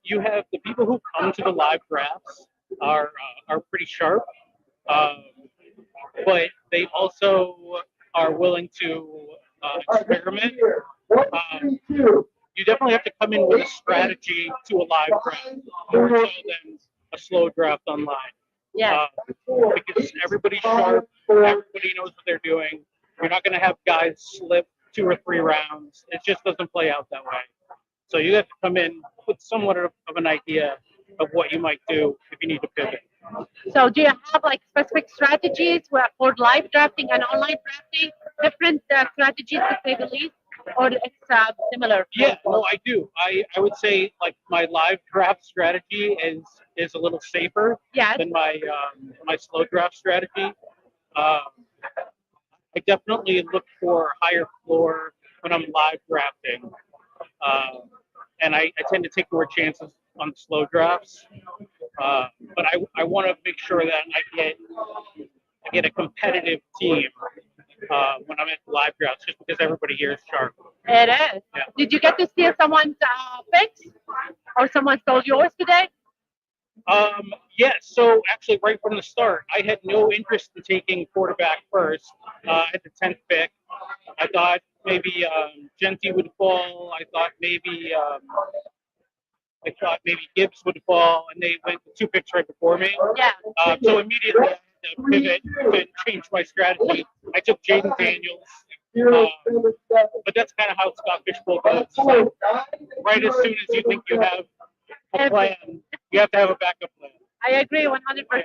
you have the people who come to the live drafts are pretty sharp, but they also are willing to experiment. You definitely have to come in with a strategy to a live draft more so than a slow draft online. Yeah. Because everybody's sharp, everybody knows what they're doing. You're not going to have guys slip 2 or 3 rounds. It just doesn't play out that way. So you have to come in with somewhat of an idea of what you might do if you need to pivot. So do you have like specific strategies for live drafting and online drafting? Different strategies to say the least, or it's similar? Yeah, no, I do. I would say like my live draft strategy is a little safer Yes. than my my slow draft strategy. I definitely look for higher floor when I'm live drafting, and I tend to take more chances on the slow drafts. But I want to make sure that I get a competitive team when I'm at live drafts, just because everybody here is sharp. It is. Yeah. Did you get to steal someone's picks, or someone stole yours today? Yeah, so actually right from the start, I had no interest in taking quarterback first at the 10th pick. I thought maybe Genty would fall. I thought maybe Gibbs would fall, and they went 2 picks right before me. Yeah. So immediately I had to pivot and change my strategy. I took Jaden Daniels. But that's kind of how Scott Fishbowl goes. So right as soon as you think you have a plan, you have to have a backup plan. I agree 100%.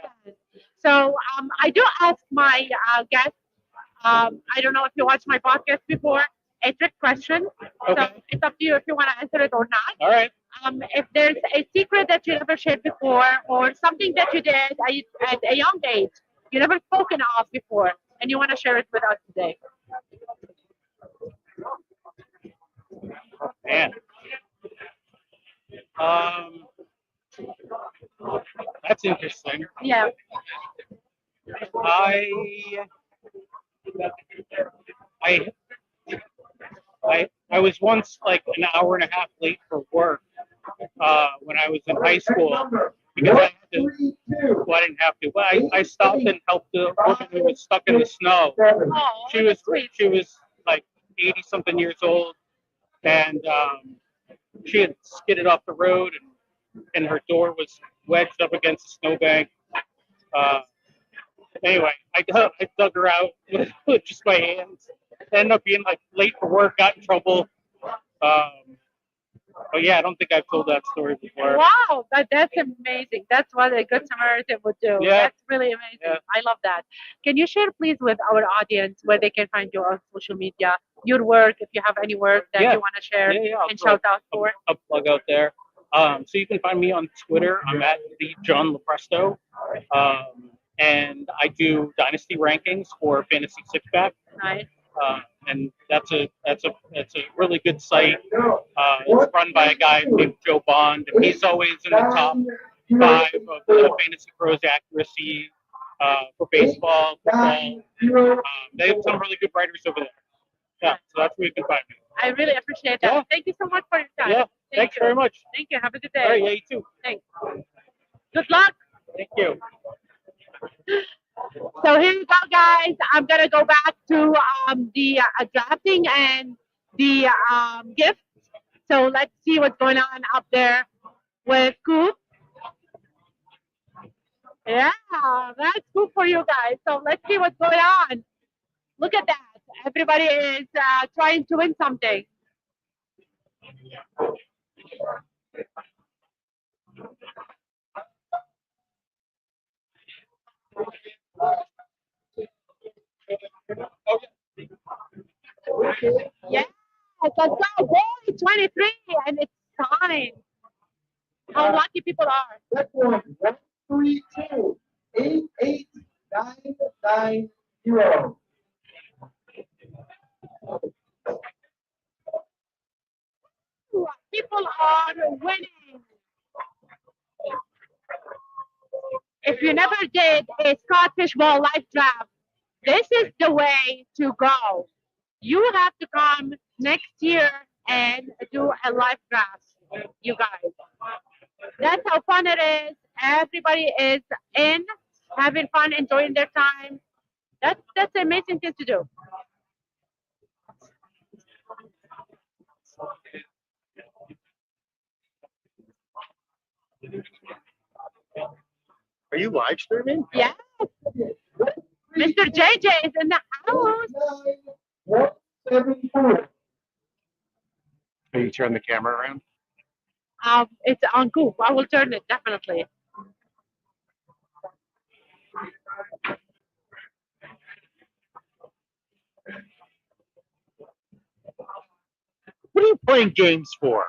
So I do ask my guests, I don't know if you watched my podcast before, a trick question. So Okay. it's up to you if you want to answer it or not. All right. If there's a secret that you never shared before, or something that you did at a young age, you never spoken of before, and you want to share it with us today. Man. That's interesting. Yeah. I I I was once like an hour and a half late for work when I was in high school because I had to. Well, I didn't have to, but I stopped and helped the woman who was stuck in the snow. Oh, She that's sweet. was like 80 something years old, and she had skidded off the road, and her door was wedged up against the snowbank. Uh, Anyway, I dug her out with just my hands. Ended up being like late for work, got in trouble. But yeah, I don't think I've told that story before. Wow, that's amazing. That's what a good Samaritan would do. Yeah. That's really amazing. Yeah. I love that. Can you share, please, with our audience where they can find you on social media, your work, if you have any work that Yeah. you want to share Yeah, and shout out for? a plug out there. So you can find me on Twitter. I'm at the John Lepresto. And I do dynasty rankings for Fantasy Six Pack. Nice. And that's a really good site. It's run by a guy named Joe Bond, and he's always in the top 5 of the Fantasy Pros accuracy for baseball, football. They have some really good writers over there. Yeah, so that's where you can find me. I really appreciate that. Yeah. Thank you so much for your time. Yeah, Thank thanks you. very much. Thank you. Have a good All right, day. yeah, you too. Thanks. Good luck. Thank you. So here you go, guys. I'm gonna go back to the drafting and the gifts. So let's see what's going on up there with Coop. Yeah, that's cool for you guys. So let's see what's going on. Look at that. Everybody is trying to win something. Yeah, let's go. Boy, 23, and it's time. How lucky people are. That one, 132 88990. People are winning. If you never did a Scott Fishbowl live draft, this is the way to go. You have to come next year and do a live draft, you guys. That's how fun it is. Everybody is in, having fun, enjoying their time. That's an amazing thing to do. Are you live streaming? Yes. Mr. JJ is in the house. 174. Can you turn the camera around? It's on Coop. I will turn it definitely. What are you playing games for?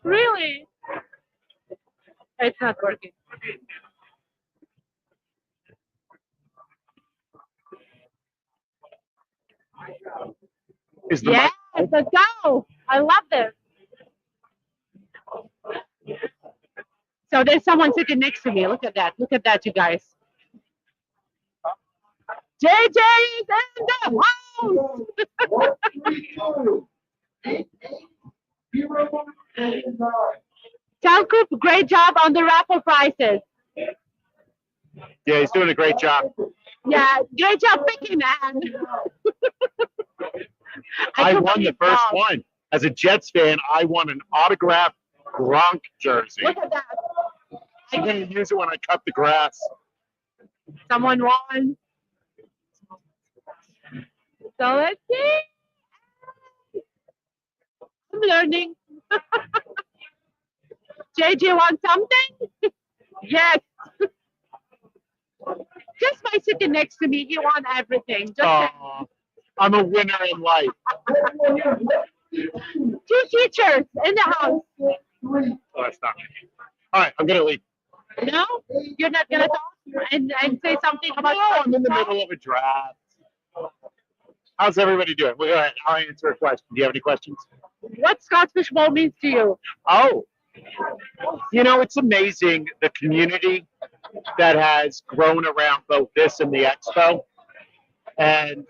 Really? It's not working. Is the Yes, let's go. I love this. So there's someone sitting next to me. Look at that. Look at that, you guys. JJ is in the house. 132 880. Tell Coop, great job on the raffle prices. Yeah, he's doing a great job. Yeah, great job picking, man. I can't won the believe first that. one. As a Jets fan, I won an autographed Gronk jersey. Look at that. I'm going to use it when I cut the grass. Someone won. So let's see. I'm learning. JJ won something? Yes. Just by sitting next to me, he won everything. Just I'm a winner in life. Two teachers in the house. Oh, that's not me. All right, I'm gonna leave. No, you're not gonna talk and say something about. No, I'm in the middle of a draft. How's everybody doing? Well, go ahead. I'll answer a question. Do you have any questions? What Scotch fishbowl means to you? Oh, it's amazing the community that has grown around both this and the expo, and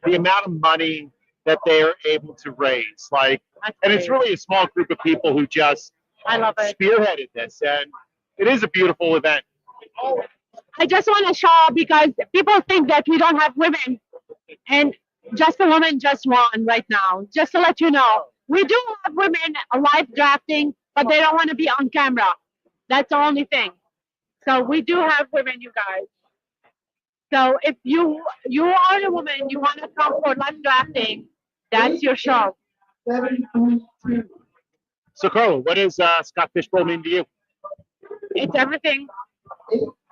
the amount of money that they are able to raise. And it's really a small group of people who just I love it. spearheaded this, and it is a beautiful event. I just want to show because people think that we don't have women, and just a woman just won right now. Just to let you know, we do have women live drafting, but they don't want to be on camera. That's the only thing. So we do have women, you guys. So if you are a woman, you want to come for live drafting, that's your show. So, Carla, what does Scott Fishbowl mean to you? It's everything.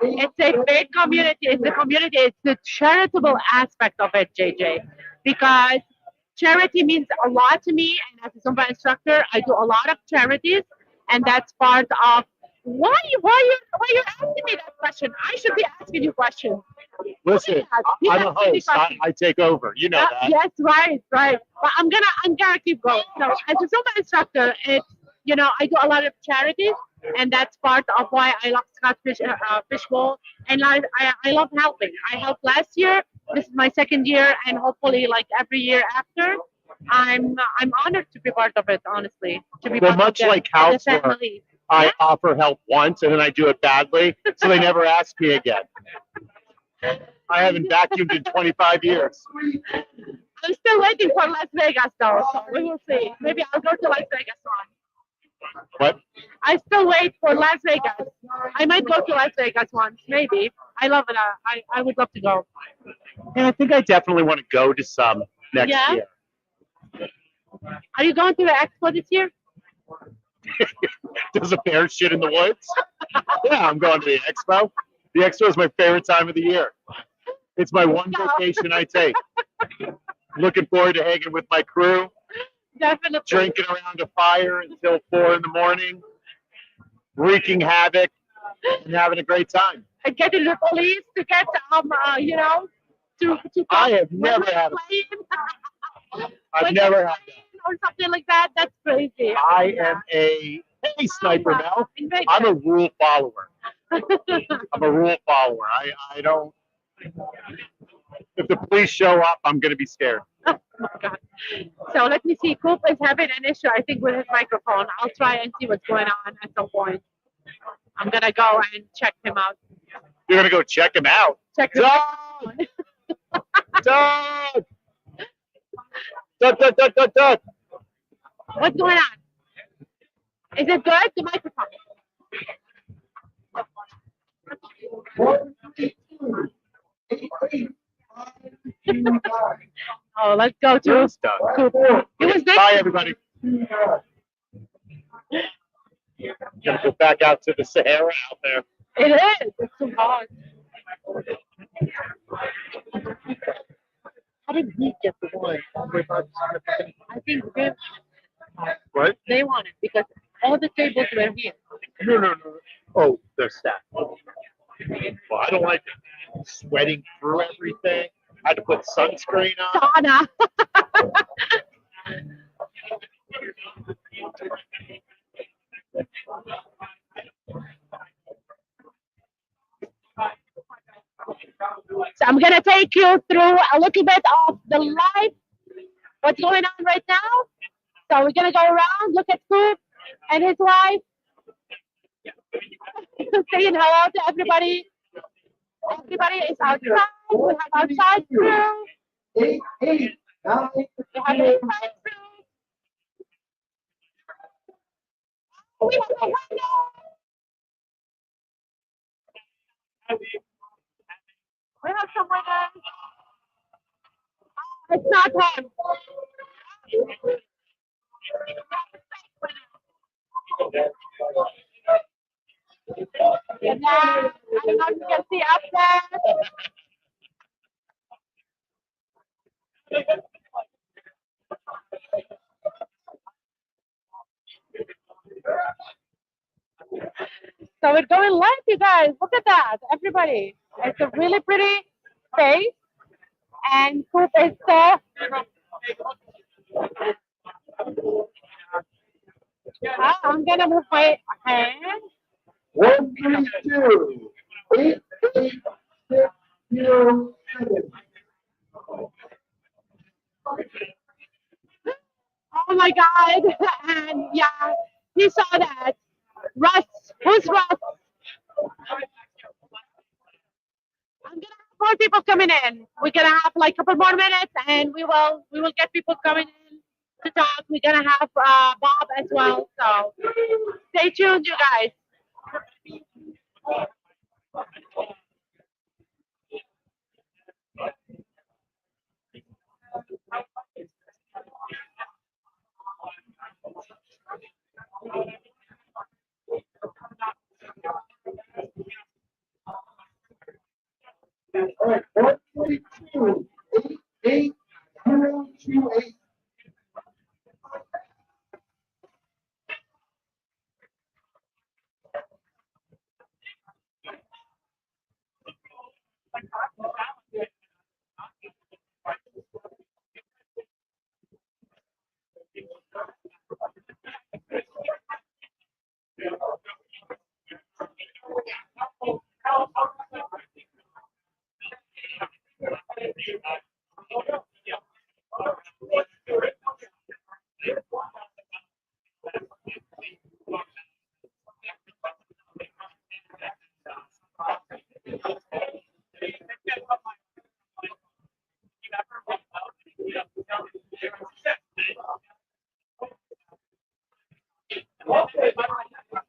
It's a great community. It's the community. It's the charitable aspect of it, JJ, because charity means a lot to me. And as a Zumba instructor, I do a lot of charities, and that's part of why you asking me that question. I should be asking you questions. Listen, I'm a host. I take over. You know that. Yes, right. But I'm gonna keep going. So as a Zumba instructor, it's I do a lot of charities, and that's part of why I love Scott Fishbowl, and I love helping. I helped last year. This is my second year, and hopefully, like every year after, I'm honored to be part of it. Honestly, to be part much of like the house work, family. I offer help once and then I do it badly, so they never ask me again. I haven't vacuumed in 25 years. I'm still waiting for Las Vegas, though, so we will see. Maybe I'll go to Las Vegas once. What? I still wait for Las Vegas. I might go to Las Vegas once, maybe. I love it. I would love to go. Yeah, I think I definitely want to go to some next year. Are you going to the expo this year? Does a bear shit in the woods? Yeah, I'm going to the expo. The expo is my favorite time of the year. It's my one vacation I take. Looking forward to hanging with my crew. Definitely. Drinking around a fire until 4 in the morning, wreaking havoc, and having a great time. And getting the police to get to I have never had a I've never had that. Or something like that. That's crazy. I am a sniper now. I'm a rule follower. I'm a rule follower. I don't. If the police show up, I'm going to be scared. Oh my God. So let me see. Coop is having an issue, I think, with his microphone. I'll try and see what's going on at some point. I'm going to go and check him out. You're going to go check him out? Check him out. Dog! Dog! What's going on? Is it good? The microphone. Oh, let's go to Coop. It was nice. Bye, everybody. Gonna go back out to the Sahara out there. It is. It's too hard. How did he get the one? I think they What? They won it because all the tables were here. No. Oh, they're stacked. Well, I don't like sweating through everything. I had to put sunscreen on. Sauna. So I'm gonna take you through a little bit of the life, what's going on right now. So we're gonna go around, look at Coop and his wife, saying hello to everybody. Everybody is outside. We have outside crew. We have inside crew. We have a window. We have some winners. It's not him. And then, I don't know if you can see up there. So we're going live, you guys. Look at that, everybody. It's a really pretty space, and Coop is so. I'm gonna move my hand. 132. 88607. Oh my God! And yeah, he saw that. Russ, who's Russ? I'm gonna have more people coming in. We're gonna have like a couple more minutes, and we will get people coming in to talk. We're gonna have Bob as well. So stay tuned, you guys. All right, 142. 88028.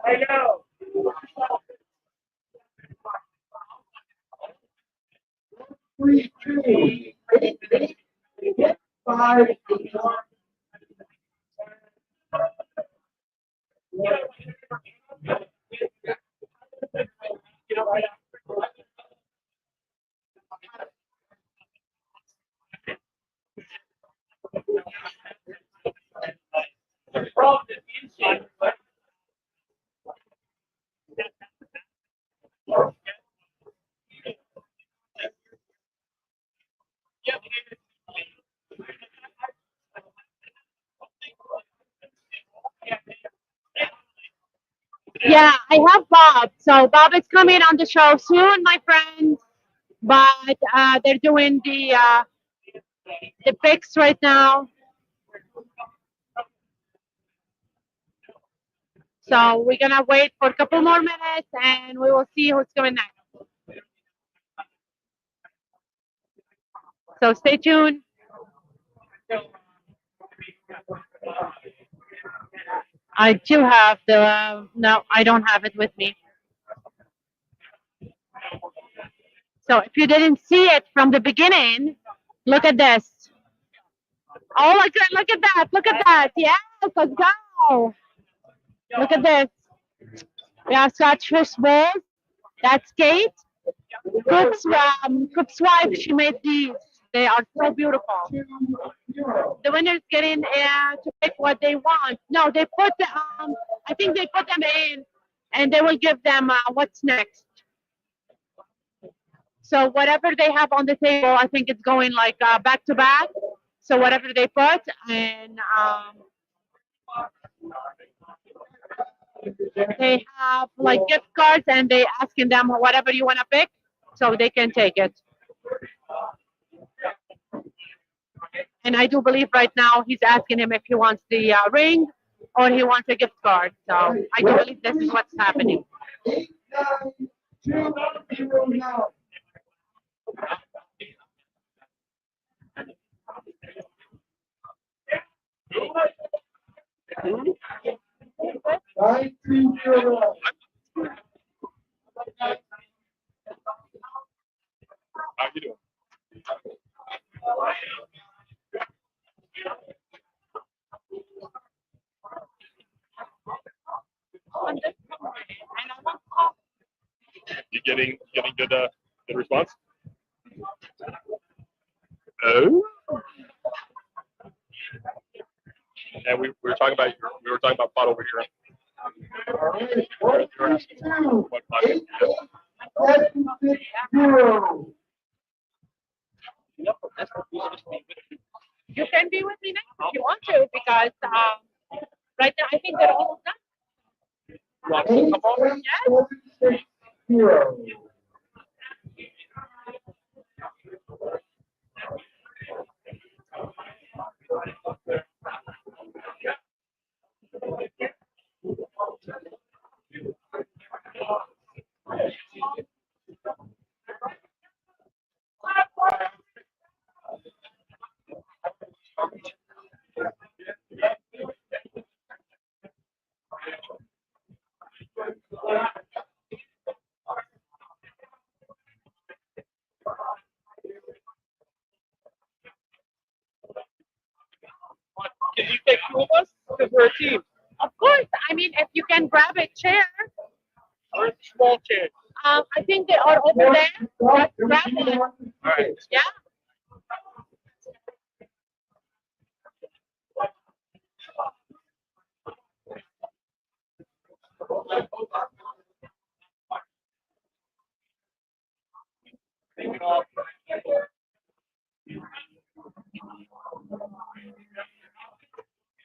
I know. 32. 885. Yeah, I have Bob. So Bob is coming on the show soon, my friends. But they're doing the picks right now. So we're gonna wait for a couple more minutes, and we will see who's coming next. So stay tuned. I do have the no, I don't have it with me. So if you didn't see it from the beginning, look at this. Oh, look at that! Look at that! Yes, let's go! Look at this. We have Scotch fish balls. That's Kate. Cook's wife. She made these. They are so beautiful. The winners getting to pick what they want. No, they put I think they put them in, and they will give them what's next. So whatever they have on the table, I think it's going like back to back. So whatever they put, and they have like gift cards, and they asking them whatever you want to pick, so they can take it. And I do believe right now he's asking him if he wants the ring or he wants a gift card. So I do believe this is what's happening. 89209. Nine two zero. How you doing? You getting good response? Oh. And we were talking about pot over here. All right, 132, 88, 760. You can be with me next if you want to, because right now I think they're almost done. Yes. 8760. Can you take two of us? Because we're a team. Of course. I mean, if you can grab a chair, We're a small chair. I think they are over there. Just grab one. All right. Yeah.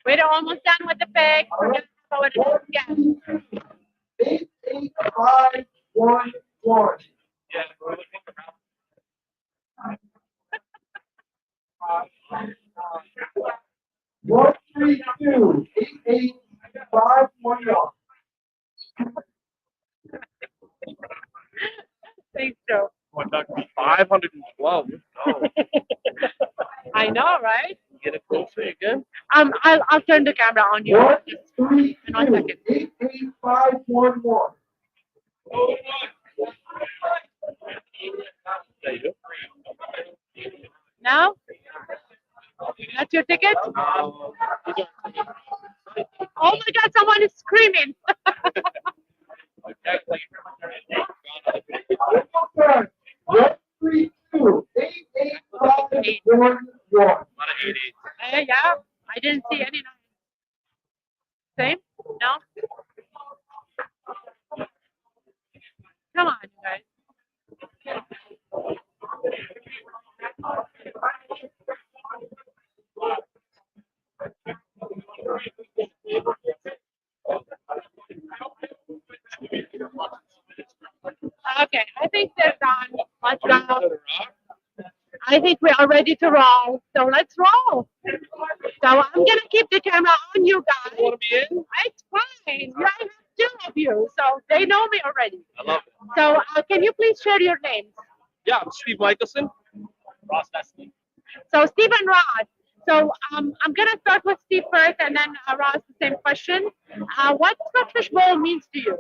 We're almost done with the pick. We're gonna go with it again. 88511. Yeah, we're looking around. 132, 88511. Thanks, Joe. What, that could be 512. Oh, I know, right? get it closer again. I'll turn the camera on you. Just in 1 second. 88511. There you go. Now? That's your ticket? Oh Oh my God, someone is screaming. Okay, 132, 88511. A lot of 88. Yeah, I didn't see any. Same? No? Come on, you guys. Okay, I think they're done. Let's go. I think we are ready to roll. So let's roll. So I'm gonna keep the camera on you guys. Want to be in? It's fine. I have two of you, so they know me already. I love it. So can you please share your names? Yeah, I'm Steve Michelson. Ross Nestle. So Steve and Ross. So I'm gonna start with Steve first, and then Ross the same question. What Scottish Bowl means to you?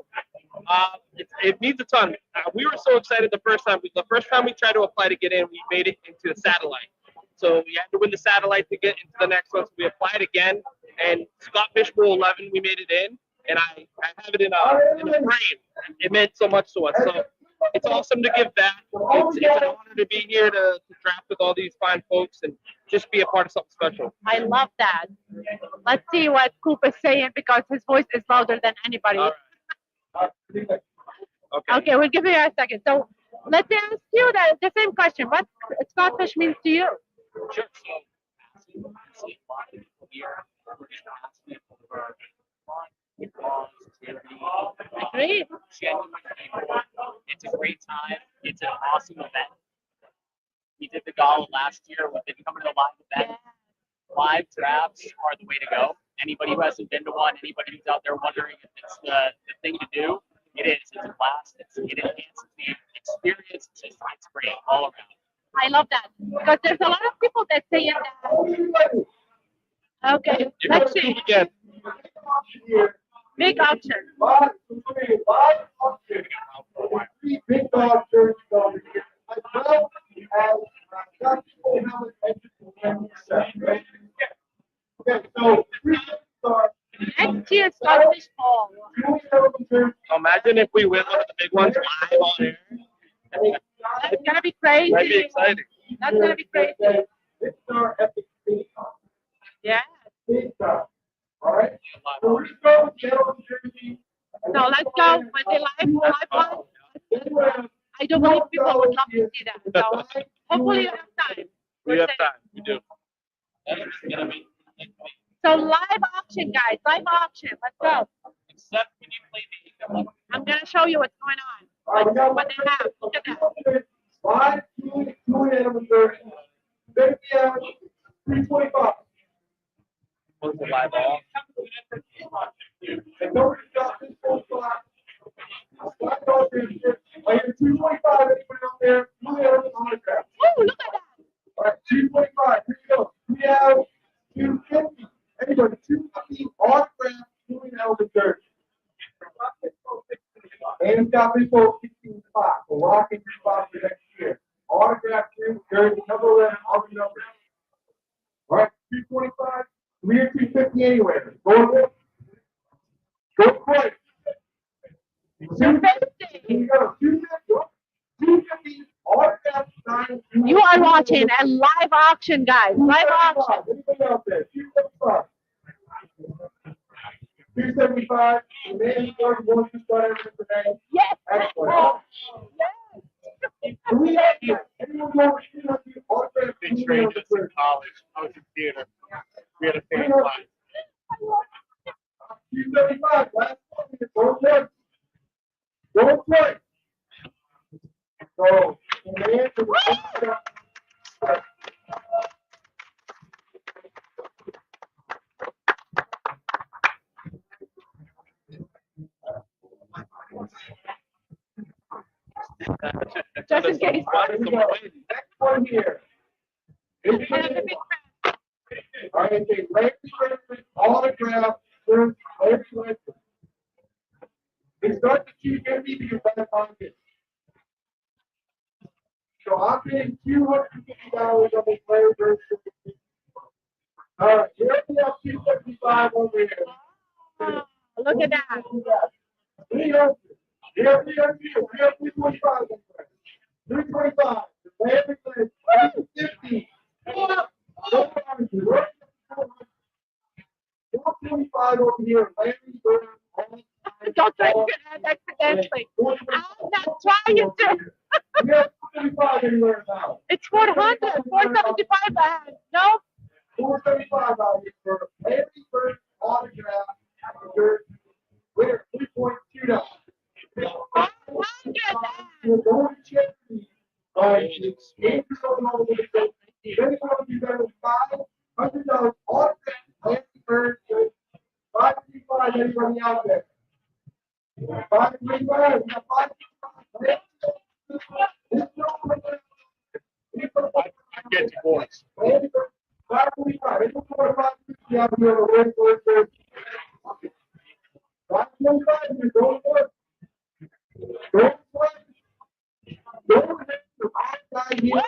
It means a ton. We were so excited the first time. The first time we tried to apply to get in, we made it into the satellite. So we had to win the satellite to get into the next one. So we applied again, and Scottish Bowl 11, we made it in, and I have it in a frame. It meant so much to us. So it's awesome to give back. It's an honor to be here to draft with all these fine folks and just be a part of something special. I love that. Let's see what Coop is saying because his voice is louder than anybody. All right. Okay. Okay, we'll give you a second. So let's ask you the same question. What Scottish means to you? Sure. Great. It's a great time. It's an awesome event. We did the gala last year. We've been coming to a live event. Live drafts are the way to go. Anybody who hasn't been to one, anybody who's out there wondering if it's the thing to do, it is. It's a blast. It enhances the experience. It's great all around. I love that because there's a lot of people that say that. Okay, let's see. Again. Big auction. Three big dog shirts going here, as well as some people have attention. Okay, so three big stars. Next year's Scottish Bowl. Imagine if we win one of the big ones live on air. That's gonna be crazy. That'd be exciting. That's gonna be crazy. Big star epic big star. Yeah. Big star. All right. So we go with yellow jersey, So let's go with the live one. I do believe people would love to see that. So hopefully you have time. We have time. We do. So live auction, guys. Live auction. Let's go. Except when you play the I'm gonna show you what's going on. What they have. Look at that. 5, 2, 2 animal 30. 50 hours, 325. What's the live ball? And nobody got this whole spot. I thought there's 225 anybody out there, 2 animal autograph. Woo, look at that. All right, 225. Here we go. We have 250. Anybody, 250 autograph, 2 animal 30. And it's got people 16 spots. We're locking your spot for next year. Autograph 2, there's number 11, all the numbers. All right, 225. We are 250 anyway. Go quick. 250. Here you go. 250. Autograph 9. You are watching a live auction, guys. Live auction. Anybody out there? 275. 275. And then you want to start everything today. Yes. Excellent. Yes. We have anyone know what you want to autograph? They trained us in college. I was in theater. We had a fan class. 275. Last one. Go play. So, the answer was Just in case. Here we go. Next one here. All right, okay, Larry Bird, autograph, Larry Bird. It starts at 250 to your back pocket. So I'm paying $250 on this Larry Bird. All right, here we have 275 over here. Oh, look at that. 300. Here we have 325. 325. Larry Bird, 350. 125 over here. Larry Bird. Don't drink your hand accidentally. I'm not trying to. We have 25 anywhere now. It's 400, 475. No, 475 out here for Larry Bird autograph. We're 3.2 now. 500. You're going to check me. It's anyone you got $500 autograph. Larry Bird. 535. Anybody out there? 535. We got 535. I get you, boys. 545. It's 550 out here on the red. 525. You're going for it. Going for it. Going for it. The right side here.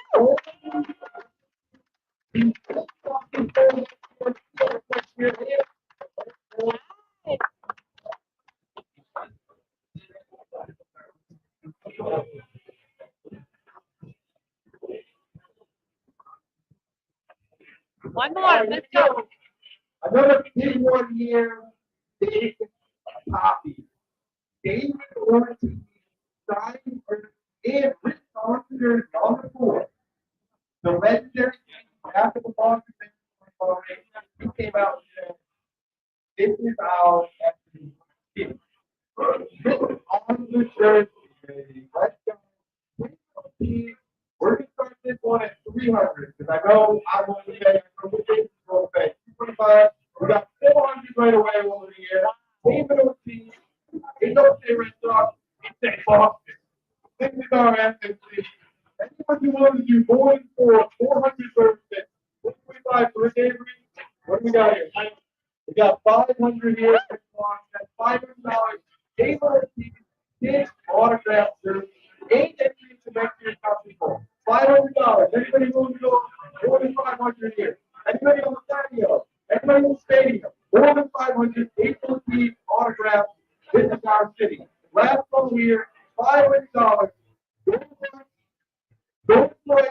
One more. Let's go. Another big one here. David Copy. David Orton signed and written onto their number 4. The legendary after the Boston he came out and said, "This is our written on the jersey. Let's go. We're gonna start this one at 300 because I know I want to pay. I'm going to pay 225. We got 400 right away over here. David Ortiz. It's okay, Red Sox. It's a Boston. This is our FNC. Anyone who wants to do more than 400 birthdays. 225 for David. What do we got here? We got 500 here. That's $500. David Ortiz. His autograph jersey. 8 entries to next year's top people. $500. Anybody willing to go more than 500 here? Anybody on the patio? Anybody in the stadium? More than 500. 8 entries autograph. This is our city. Last one here. $500. Don't play.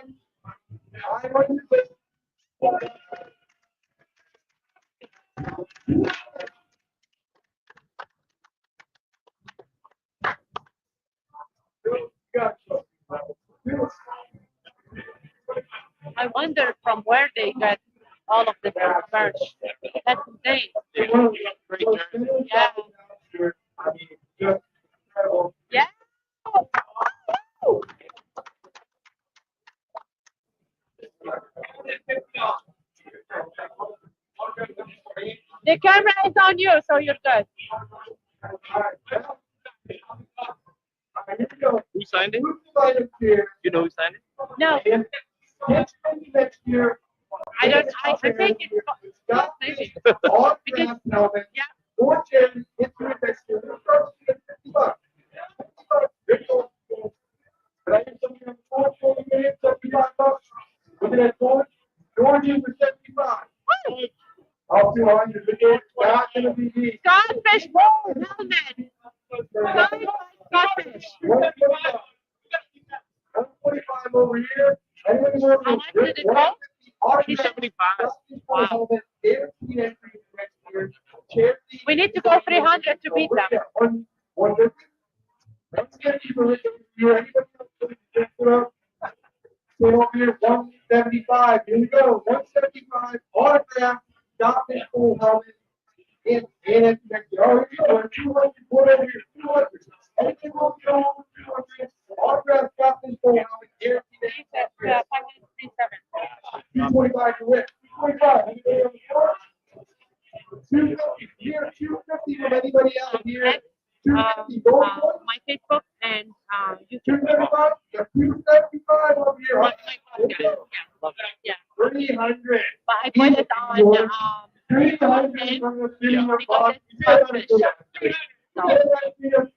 500. wonder from where they get all of the merch. That's insane. Yeah. Yeah. The camera is on you, so you're good. Who signed it? You know who signed it? No, Next year, I don't. I think it's maybe because yeah. Four charities get through it next year. We'll start at $50. But I get something on 40 minutes, $75. Looking at George for 75. I'll do 100 again. Not gonna be easy. Scottish helmet. Scottish. 145 over here. Anyone more? How much did it go? 75. Wow. Next year. We need to go 300 to beat them. Let's get you anybody else? Stay over here, 175. Here we go. 175. Autograph. Stop this full helmet. In next year. Oh, here we go. 200. Put over here. 200. Anything will go over 200. Autograph. Stop this full helmet. Guaranteed next year. 225 to win. 225. Anybody on the floor? 250 here, 250 from anybody out here. 250. Go for it. My Facebook and YouTube. 275. 275 over here. Yeah. 300. But I put it on 300 from the city of Boston. So,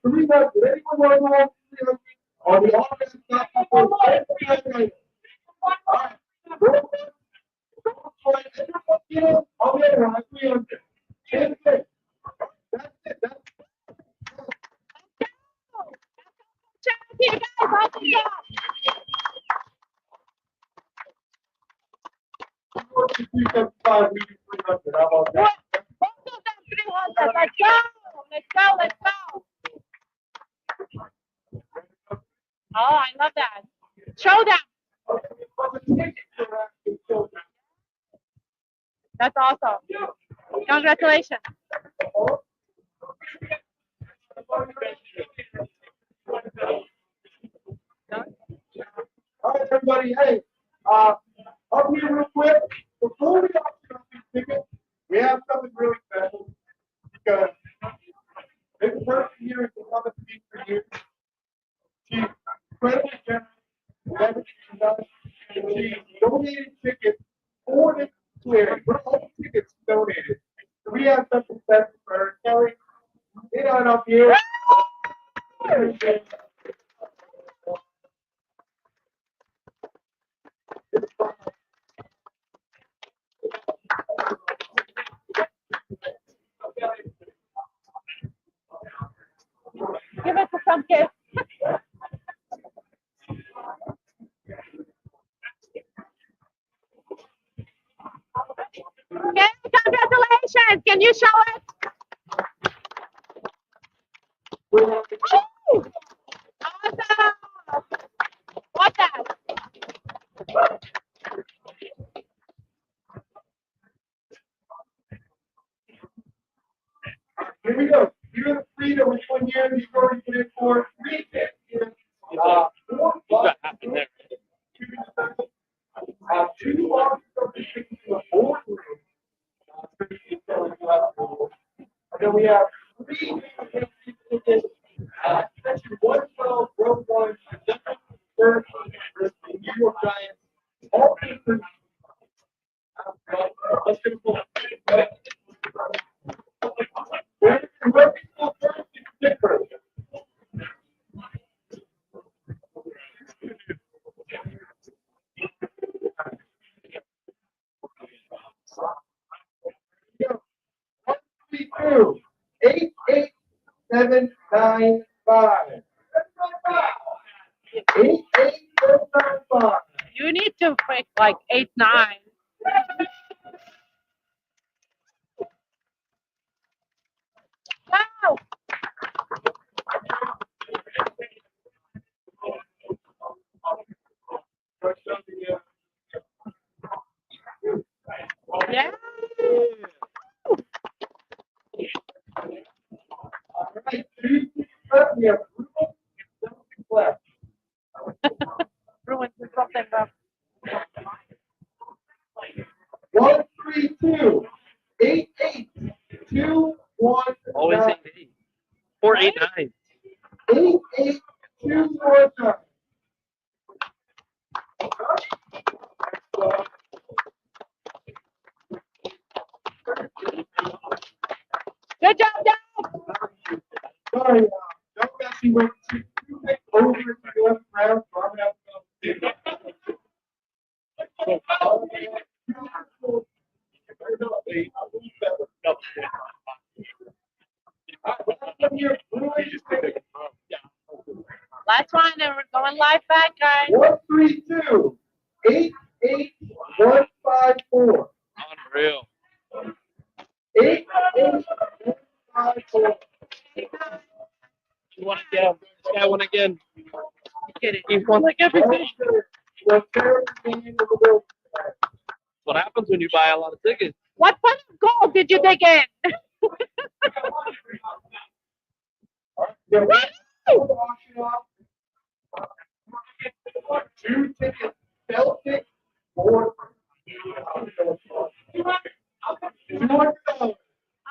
300. Anyone want to go 300? On the offensive side, all right. I'll get around 300. That's it. That's it. you guys, awesome job. How about that? Both of them 300. Let's go. Let's go. Let's go. Oh, I love that. Show them. That's awesome. Congratulations. All right, everybody. Hey, up here real quick. Before we auction off these tickets, we have something really special because this person here has been coming to me for years. She's incredibly generous with everything she does, and she donated tickets for this clearing. For all the tickets donated. So we have something special for her. Kelly, get on up here. Give it to some kids. Okay, congratulations. Can you show it? Woo! Awesome. What's that? Here we go. You're the freedom. Which one year you've already put in for? 350. Two officers are restricted to a boardroom. And then we have three tickets. Section 112, row 1, first, the New York Giants. All papers. Let's get a pull. Two, 88795. 88795. You need to pick like 8, 9. Go! Yeah. All right, 2 left. We have left. Ruined something up. 1, 3, 2, 8, 8, 2, 1. Always 8-8. 4-8-9. 8, 8, 2, 1, 9. Good job, Dad. Sorry, don't actually went too big over to the left round, so I'm gonna have to go. Last one, and we're going live back, guys. 1, 3, 2, 8, 8, 1, 5, 4. Unreal. 8, 8, 1, 5, 4. You won again. This guy won again. Kidding. He won like everything. That's what happens when you buy a lot of tickets. What kind of gold did you take in? Two tickets, Celtic, 4.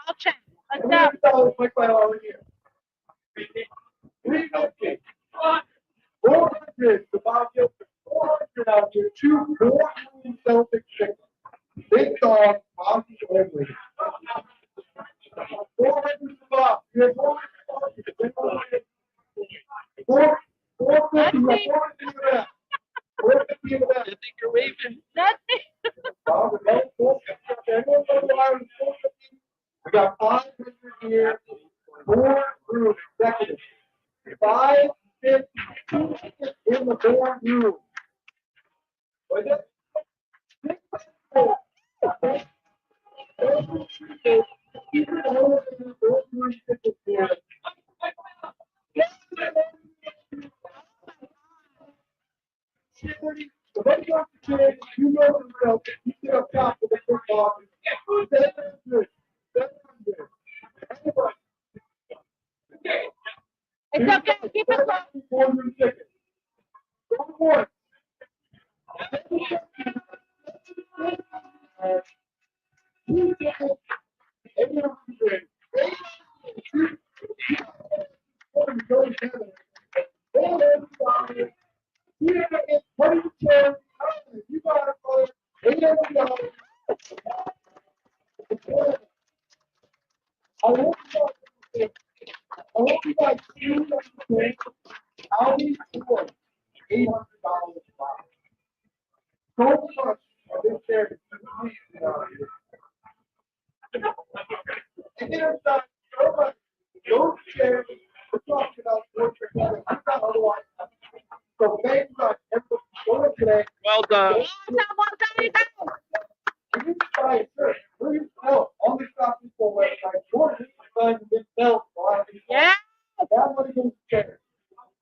I'll check. Let's go. $350. 400 to Bob Gilbert. 400 out here. 2 4 Celtic tickets. Big dog, Bobby only. 400 to Bob. You have 400. 450. 450 of that. I think you're waving. That's it. Bob, another 450. Everyone go to Ireland, 450. We got 500 here. 4 groups. Second. 550. 2 tickets in the boardroom. Was it? It's okay. Keep it low. I want you guys to I'll be for $800. So much of this charity. And then I'm done. Those charities, we're talking about portrait. Otherwise, so thank you guys. Everybody going today. Well done. You can try it, sir. Where you sell on the Stop People website. Jordan decided to get sales. Yeah. That money goes to charity.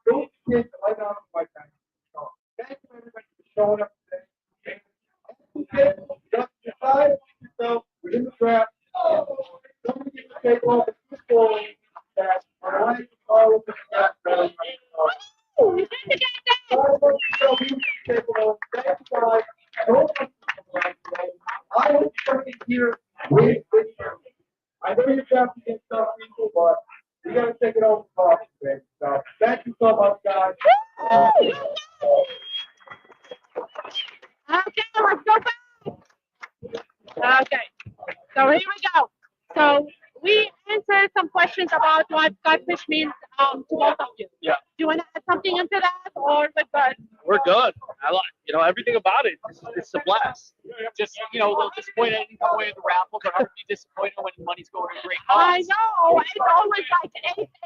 Those kids right now, my time. Thank you everybody for showing up today. Okay, just decide yourself within the draft. Somebody get to take over the football that I like to call it the draft. Ooh, you did it again. Thank you guys. I hope you can hear with this. I know you're drafting against some people, but you got to take it over the top today. So thank you so much, guys. Okay, let's go back. Okay, so here we go. So we answered some questions about what Godfish means to both of you. Yeah. Do you want to add something into that, or we're good? We're good. I like, everything about it. It's a blast. Just, a little disappointed I didn't come away with the raffle, but hard to be disappointed when money's going to a great I cause. know. It's always like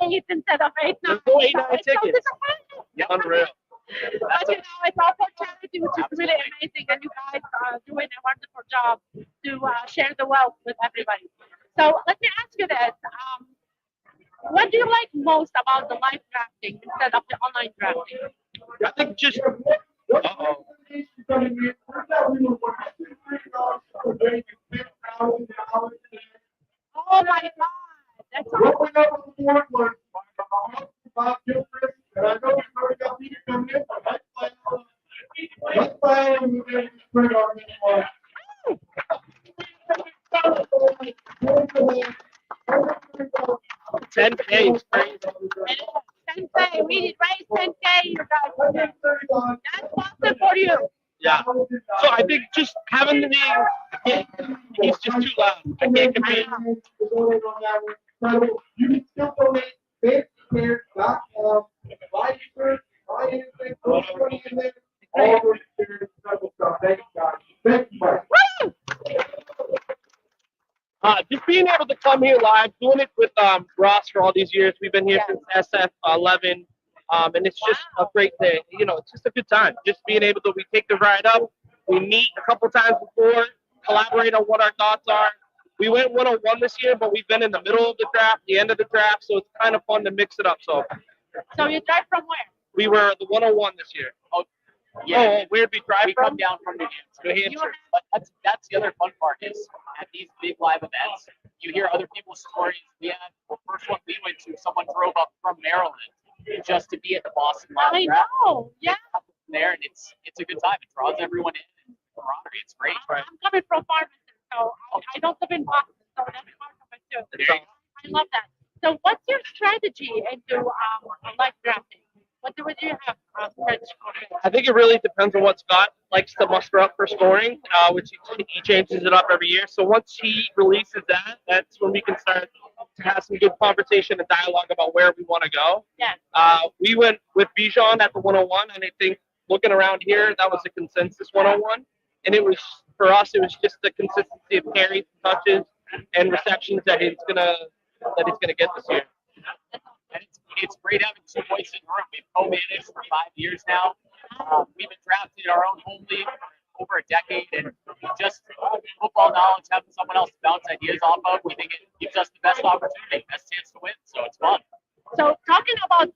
8-8 instead of 8-9. There's no 8-9 So tickets. disappointing. Unreal. But it's all for charity, which is really amazing, and you guys are doing a wonderful job to share the wealth with everybody. So let me ask you this: what do you like most about the live drafting instead of the online drafting? I think just. Uh-oh. award was Bob Gilchrist, and I know we've already got people coming in, but let's play and we're going to bring our next one. 10K is crazy. 10K, we did raise 10K, you guys. That's awesome for you. Yeah. So I think just having the name, he's just too loud. I can't compete. You can still donate faithcares.com, buy shirts, buy anything, put money in there, all those charities, special stuff. Thank you, guys. Thank you, Mike. Just being able to come here live, doing it with Ross for all these years. We've been here since SF11, and it's just a great day. You know, it's just a good time. Just being able to, we take the ride up, we meet a couple times before, collaborate on what our thoughts are. We went 101 this year, but we've been in the middle of the draft, the end of the draft, so it's kind of fun to mix it up. So you drive from where? we were the 101 this year. Oh, yeah. Where'd we drive We from? come down from New Hampshire. But that's the other fun part is at these big live events, you hear other people's stories. We had the first one we went to, someone drove up from Maryland just to be at the Boston Live I Draft. know, yeah. There, and it's a good time. It draws everyone in. And camaraderie. It's great. I'm coming from Farmington, so I don't live in Boston, so that's part of it too. There you go. I love that. So what's your strategy into live drafting? What do you have, Rich? I think it really depends on what Scott likes to muster up for scoring, which he changes it up every year. So once he releases that, that's when we can start to have some good conversation and dialogue about where we want to go. Yeah. We went with Bijan at the 101, and I think looking around here, that was a consensus 101. And it was, for us, it was just the consistency of carries, touches, and receptions that he's gonna get this year. And it's great having two voices in the room. We've co-managed for 5 years now. We've been drafted in our own home league for over a decade, and just football knowledge, having someone else to bounce ideas off of, we think it gives us the best opportunity, best chance to win. So it's fun. So talking about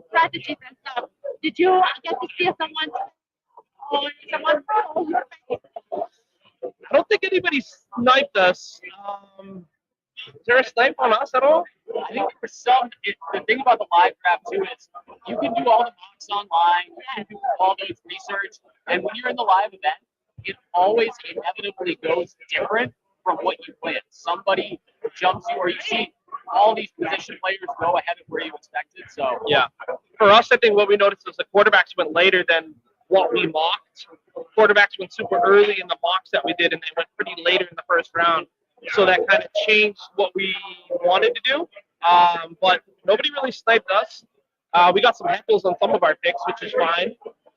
strategies and stuff, did you get to see someone throw your face? I don't think anybody sniped us. Is there a snipe on us at all? I think for some, the thing about the live draft too is you can do all the mocks online, you can do all those research, and when you're in the live event, it always inevitably goes different from what you planned. Somebody jumps you, or you see all these position players go ahead of where you expected. So yeah, for us, I think what we noticed is the quarterbacks went later than what we mocked. Quarterbacks went super early in the mocks that we did, and they went pretty later in the first round. So that kind of changed what we wanted to do. But nobody really sniped us. We got some heckles on some of our picks, which is fine.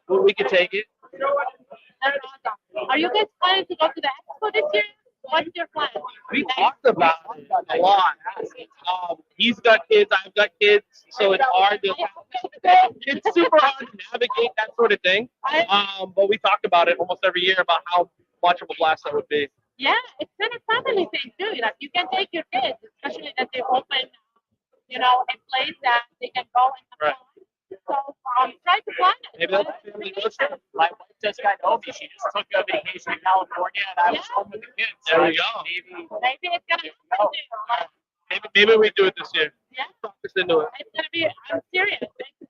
We could take it. That's awesome. Are you guys planning to go to the expo this year? What's your plan? We talked about it a lot. He's got kids, I've got kids, so it's hard to. It's super hard to navigate that sort of thing. But we talk about it almost every year about how much of a blast that would be. Yeah, it's been a family thing too. Like you can take your kids, especially that they open, a place that they can go and have fun. So try to plan it. Maybe that's a family listener. my wife just got home. She just took a vacation in California, and I was home with the kids. There we go. Maybe it's gonna happen. Maybe we do it this year. Yeah. Talk us into it. It's gonna be. I'm serious.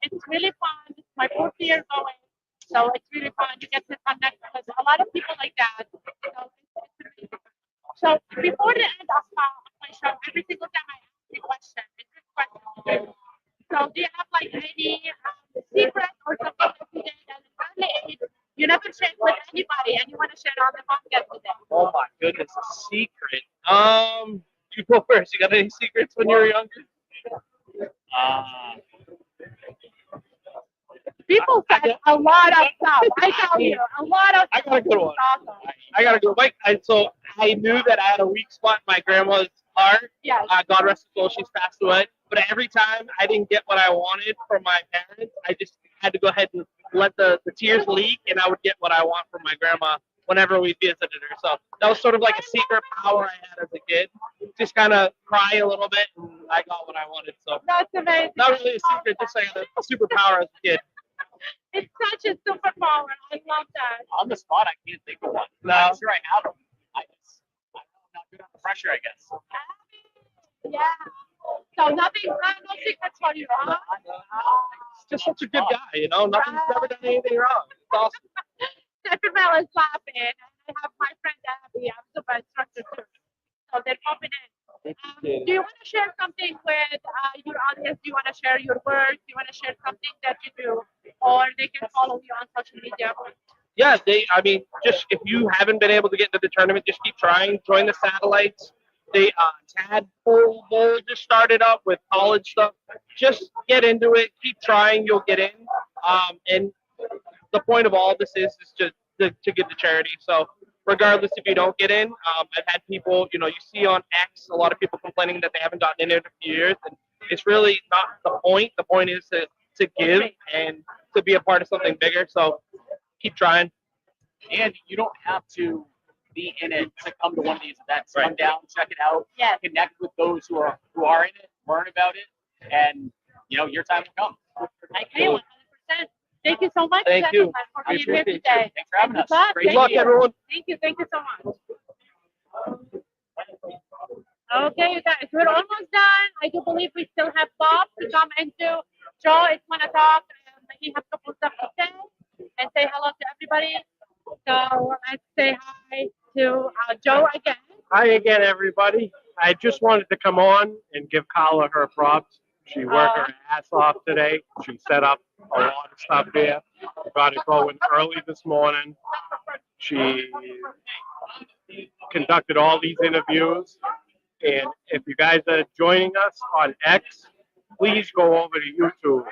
It's really fun. It's my 4th year going, so it's really fun. You get to connect with a lot of people like that. So before the end of my show, every single time I ask you a question, it's a question. So do you have like any secret or something that you did at an early age you never shared with anybody and you want to share on the podcast today? Oh my goodness, a secret. You go first. You got any secrets when you were younger? People said a lot of stuff. I tell you, a lot of stuff. I got a good one. Awesome. I got a good one. So I knew that I had a weak spot in my grandma's heart. Yeah. God rest her soul, she's passed away. But every time I didn't get what I wanted from my parents, I just had to go ahead and let the tears leak, and I would get what I want from my grandma whenever we visited her. So that was sort of like a secret power I had as a kid. Just kind of cry a little bit, and I got what I wanted. So That's amazing. not really a secret, just like a superpower as a kid. It's such a superpower. I love that. On the spot, I can't think of one. No. I'm sure I have them. I'm not good under pressure, I guess. Yeah. So nothing, no secrets for you, huh? He's just such a good guy, you know. Nothing's never done anything wrong. It's awesome. Mel is laughing, and I have my friend Abby. I'm super instructor too. So they're popping in. Do you want to share something with your audience? Do you want to share your work? Do you want to share something that you do, or they can follow you on social media? Yeah, I mean, just if you haven't been able to get into the tournament, just keep trying. Join the satellites. The Tadpole Bowl just started up with college stuff. Just get into it. Keep trying. You'll get in. And the point of all this is just to give to charity. So regardless if you don't get in, I've had people, you see on X, a lot of people complaining that they haven't gotten in in a few years. And it's really not the point. The point is to give and to be a part of something bigger. So keep trying. And you don't have to be in it to come to one of these events. Right. Come down, check it out, connect with those who are in it, learn about it, and your time will come. I agree 100%. Thank you so much, Thank you. gentlemen, for being here today. Thanks for having us. Good luck, everyone. Thank you so much. Okay, you guys, we're almost done. I do believe we still have Bob to come into. Joe is going to talk, and he has a couple stuff to say and say hello to everybody. So let's say hi to Joe again. Hi again, everybody. I just wanted to come on and give Carla her props. She worked her ass off today. She set up a lot of stuff here. Got it going early this morning. She conducted all these interviews. And if you guys are joining us on X, please go over to YouTube,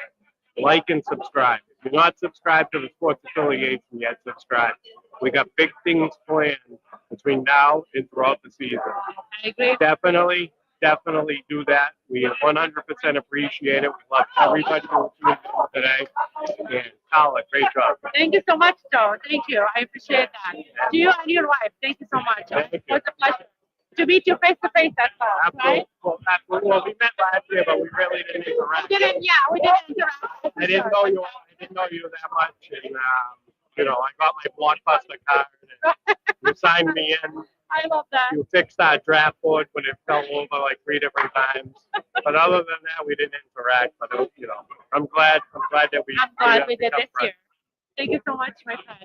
like and subscribe. If you're not subscribed to the Sports Affiliation yet, subscribe. We got big things planned between now and throughout the season. I agree. Definitely do that. We 100% appreciate it. We love everybody who tuned in today. And Carla, great job. Thank you so much, Joe. Thank you. I appreciate that. To you and your wife, thank you so much. It was a pleasure to meet you face to face. That's all, right? Absolutely. Well, we met last year, but we really didn't interact. We didn't interact. I didn't know you that much, and I got my blockbuster card. And you signed me in. I love that. You fixed our draft board when it fell over like 3 different times. But other than that, we didn't interact. But I'm glad that we. I'm glad we did this year. Thank you so much, my friend.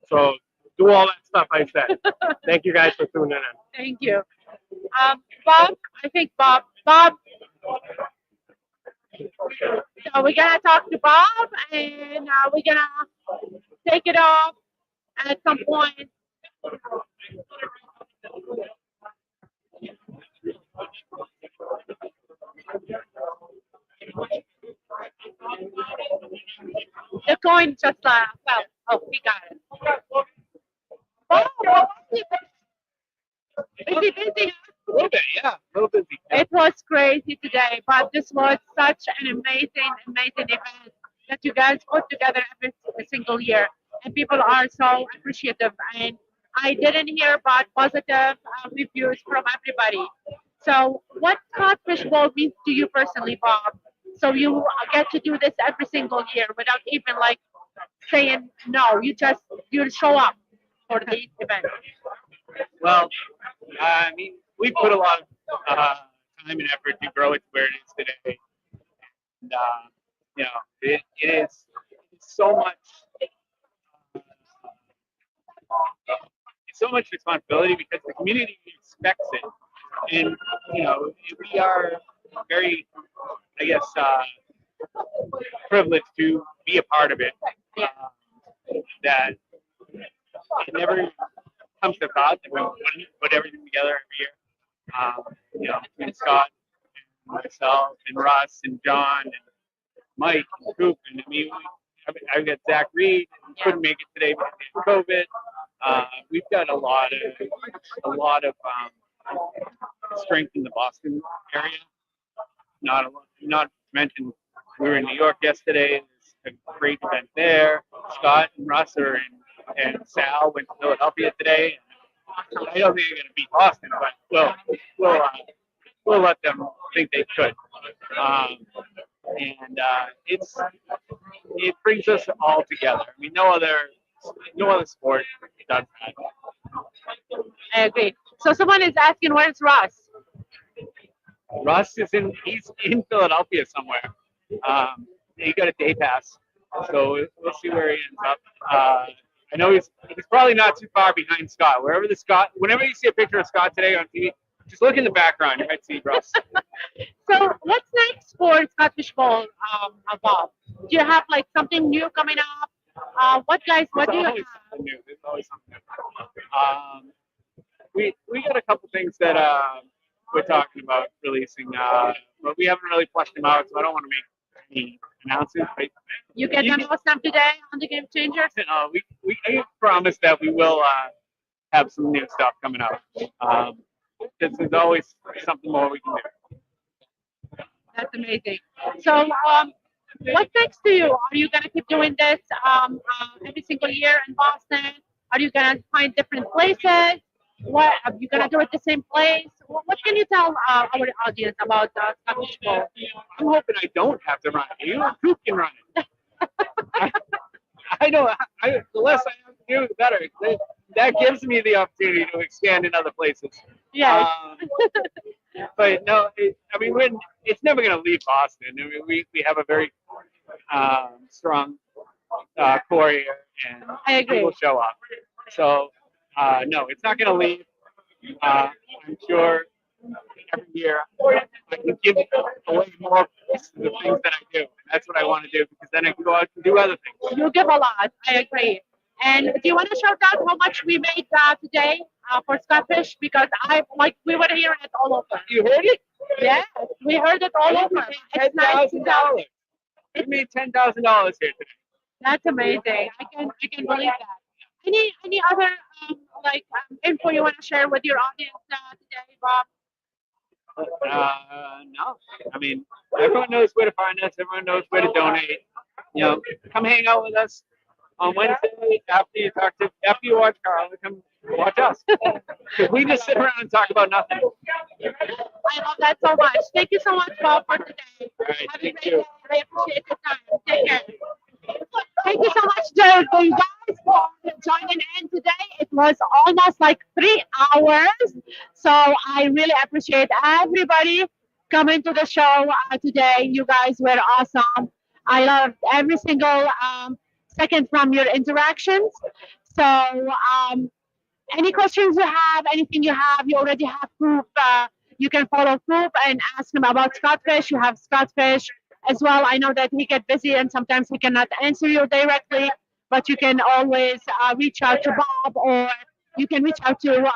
So do all that stuff I said. Thank you guys for tuning in. Thank you. Bob, I think Bob. So we're gonna talk to Bob, and we're gonna take it off at some point. The coin just fell. Oh, we got it. Oh, is he busy? A little bit, yeah. A little busy. It was crazy today, but this was such an amazing event that you guys put together every single year, and people are so appreciative. And I didn't hear about positive reviews from everybody. So, what Codfish Bowl means to you personally, Bob? So you get to do this every single year without even like saying no. You show up for these events. Well, I mean, we put a lot of time and effort to grow it to where it is today. And, it is so much. It's so much responsibility because the community expects it. And, we are very, I guess, privileged to be a part of it. That it never comes to thought that we put everything together every year. And Scott and myself and Russ and John and Mike and Coop and I've got Zach Reed who couldn't make it today because of COVID. We've got a lot of strength in the Boston area. Not to mention we were in New York yesterday. There's a great event there. Scott and Russ are in. And Sal went to Philadelphia today. I don't think they're going to beat Boston, but we'll let them think they could. It brings us all together. I mean, no other sport does that. I agree. So someone is asking, where's Russ? Russ is he's in Philadelphia somewhere. He got a day pass, so we'll see where he ends up. I know he's probably not too far behind Scott. Whenever you see a picture of Scott today on TV, just look in the background. You might see Russ. So what's next for Scottish Bowl, Bob? Do you have like something new coming up? What do you have? There's always something new. There's always something new. We got a couple things that we're talking about releasing, but we haven't really fleshed them out, so I don't want to make any announcements. But You get them all them today on the Game Changers? we promise that we will have some new stuff coming out. Because there's always something more we can do. That's amazing. So, what's next to you? Are you gonna keep doing this every single year in Boston? Are you gonna find different places? What are you gonna do at the same place? What can you tell our audience about Scottish Bowl? I'm hoping I don't have to run it. You and Coop can run it. I know. The less I have to do, the better. That gives me the opportunity to expand in other places. Yeah. But no, it's never going to leave Boston. I mean, we have a very strong core here, and I agree. people show up. So no, it's not going to leave. I'm sure every year I can give away more pieces of things that I do. And that's what I want to do, because then I can go out and do other things. You give a lot. I agree. And do you want to shout out how much we made today for Scottish? Because we were hearing it all over. You heard it? Yeah, we heard it all over. It's nice to know. We made $10,000 here today. That's amazing. I can believe that. Any other info you want to share with your audience today, Bob? No. I mean, everyone knows where to find us. Everyone knows where to donate. Come hang out with us on Wednesday after you watch Carl. Come watch us. We just sit around and talk about nothing. I love that so much. Thank you so much, Bob, for today. All right, Have a thank great you. day. I appreciate your time. Take care. Thank you so much, Jared, you guys, for joining in today. It was almost like 3 hours. So I really appreciate everybody coming to the show today. You guys were awesome. I loved every single second from your interactions. So any questions you have, anything you have, you already have proof. You can follow Coop and ask him about Scottfish. You have Scottfish as well. I know that he get busy and sometimes he cannot answer you directly, but you can always reach out to Bob, or you can reach out to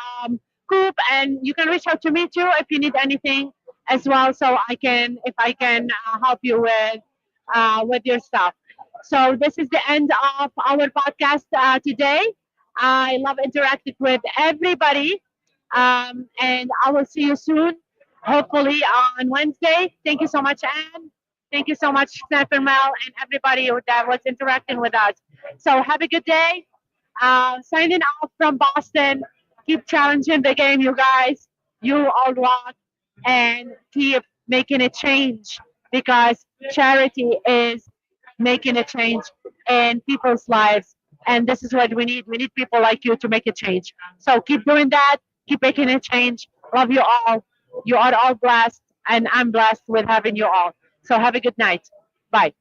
Coop, and you can reach out to me too if you need anything as well. So if I can help you with your stuff. So this is the end of our podcast today. I love interacting with everybody. And I will see you soon, hopefully on Wednesday. Thank you so much, Anne. Thank you so much, Sniper Mel, and everybody that was interacting with us. So have a good day. Signing off from Boston. Keep challenging the game, you guys. You all rock, and keep making a change, because charity is making a change in people's lives. And this is what we need. We need people like you to make a change. So keep doing that. Keep making a change. Love you all. You are all blessed, and I'm blessed with having you all. So have a good night. Bye.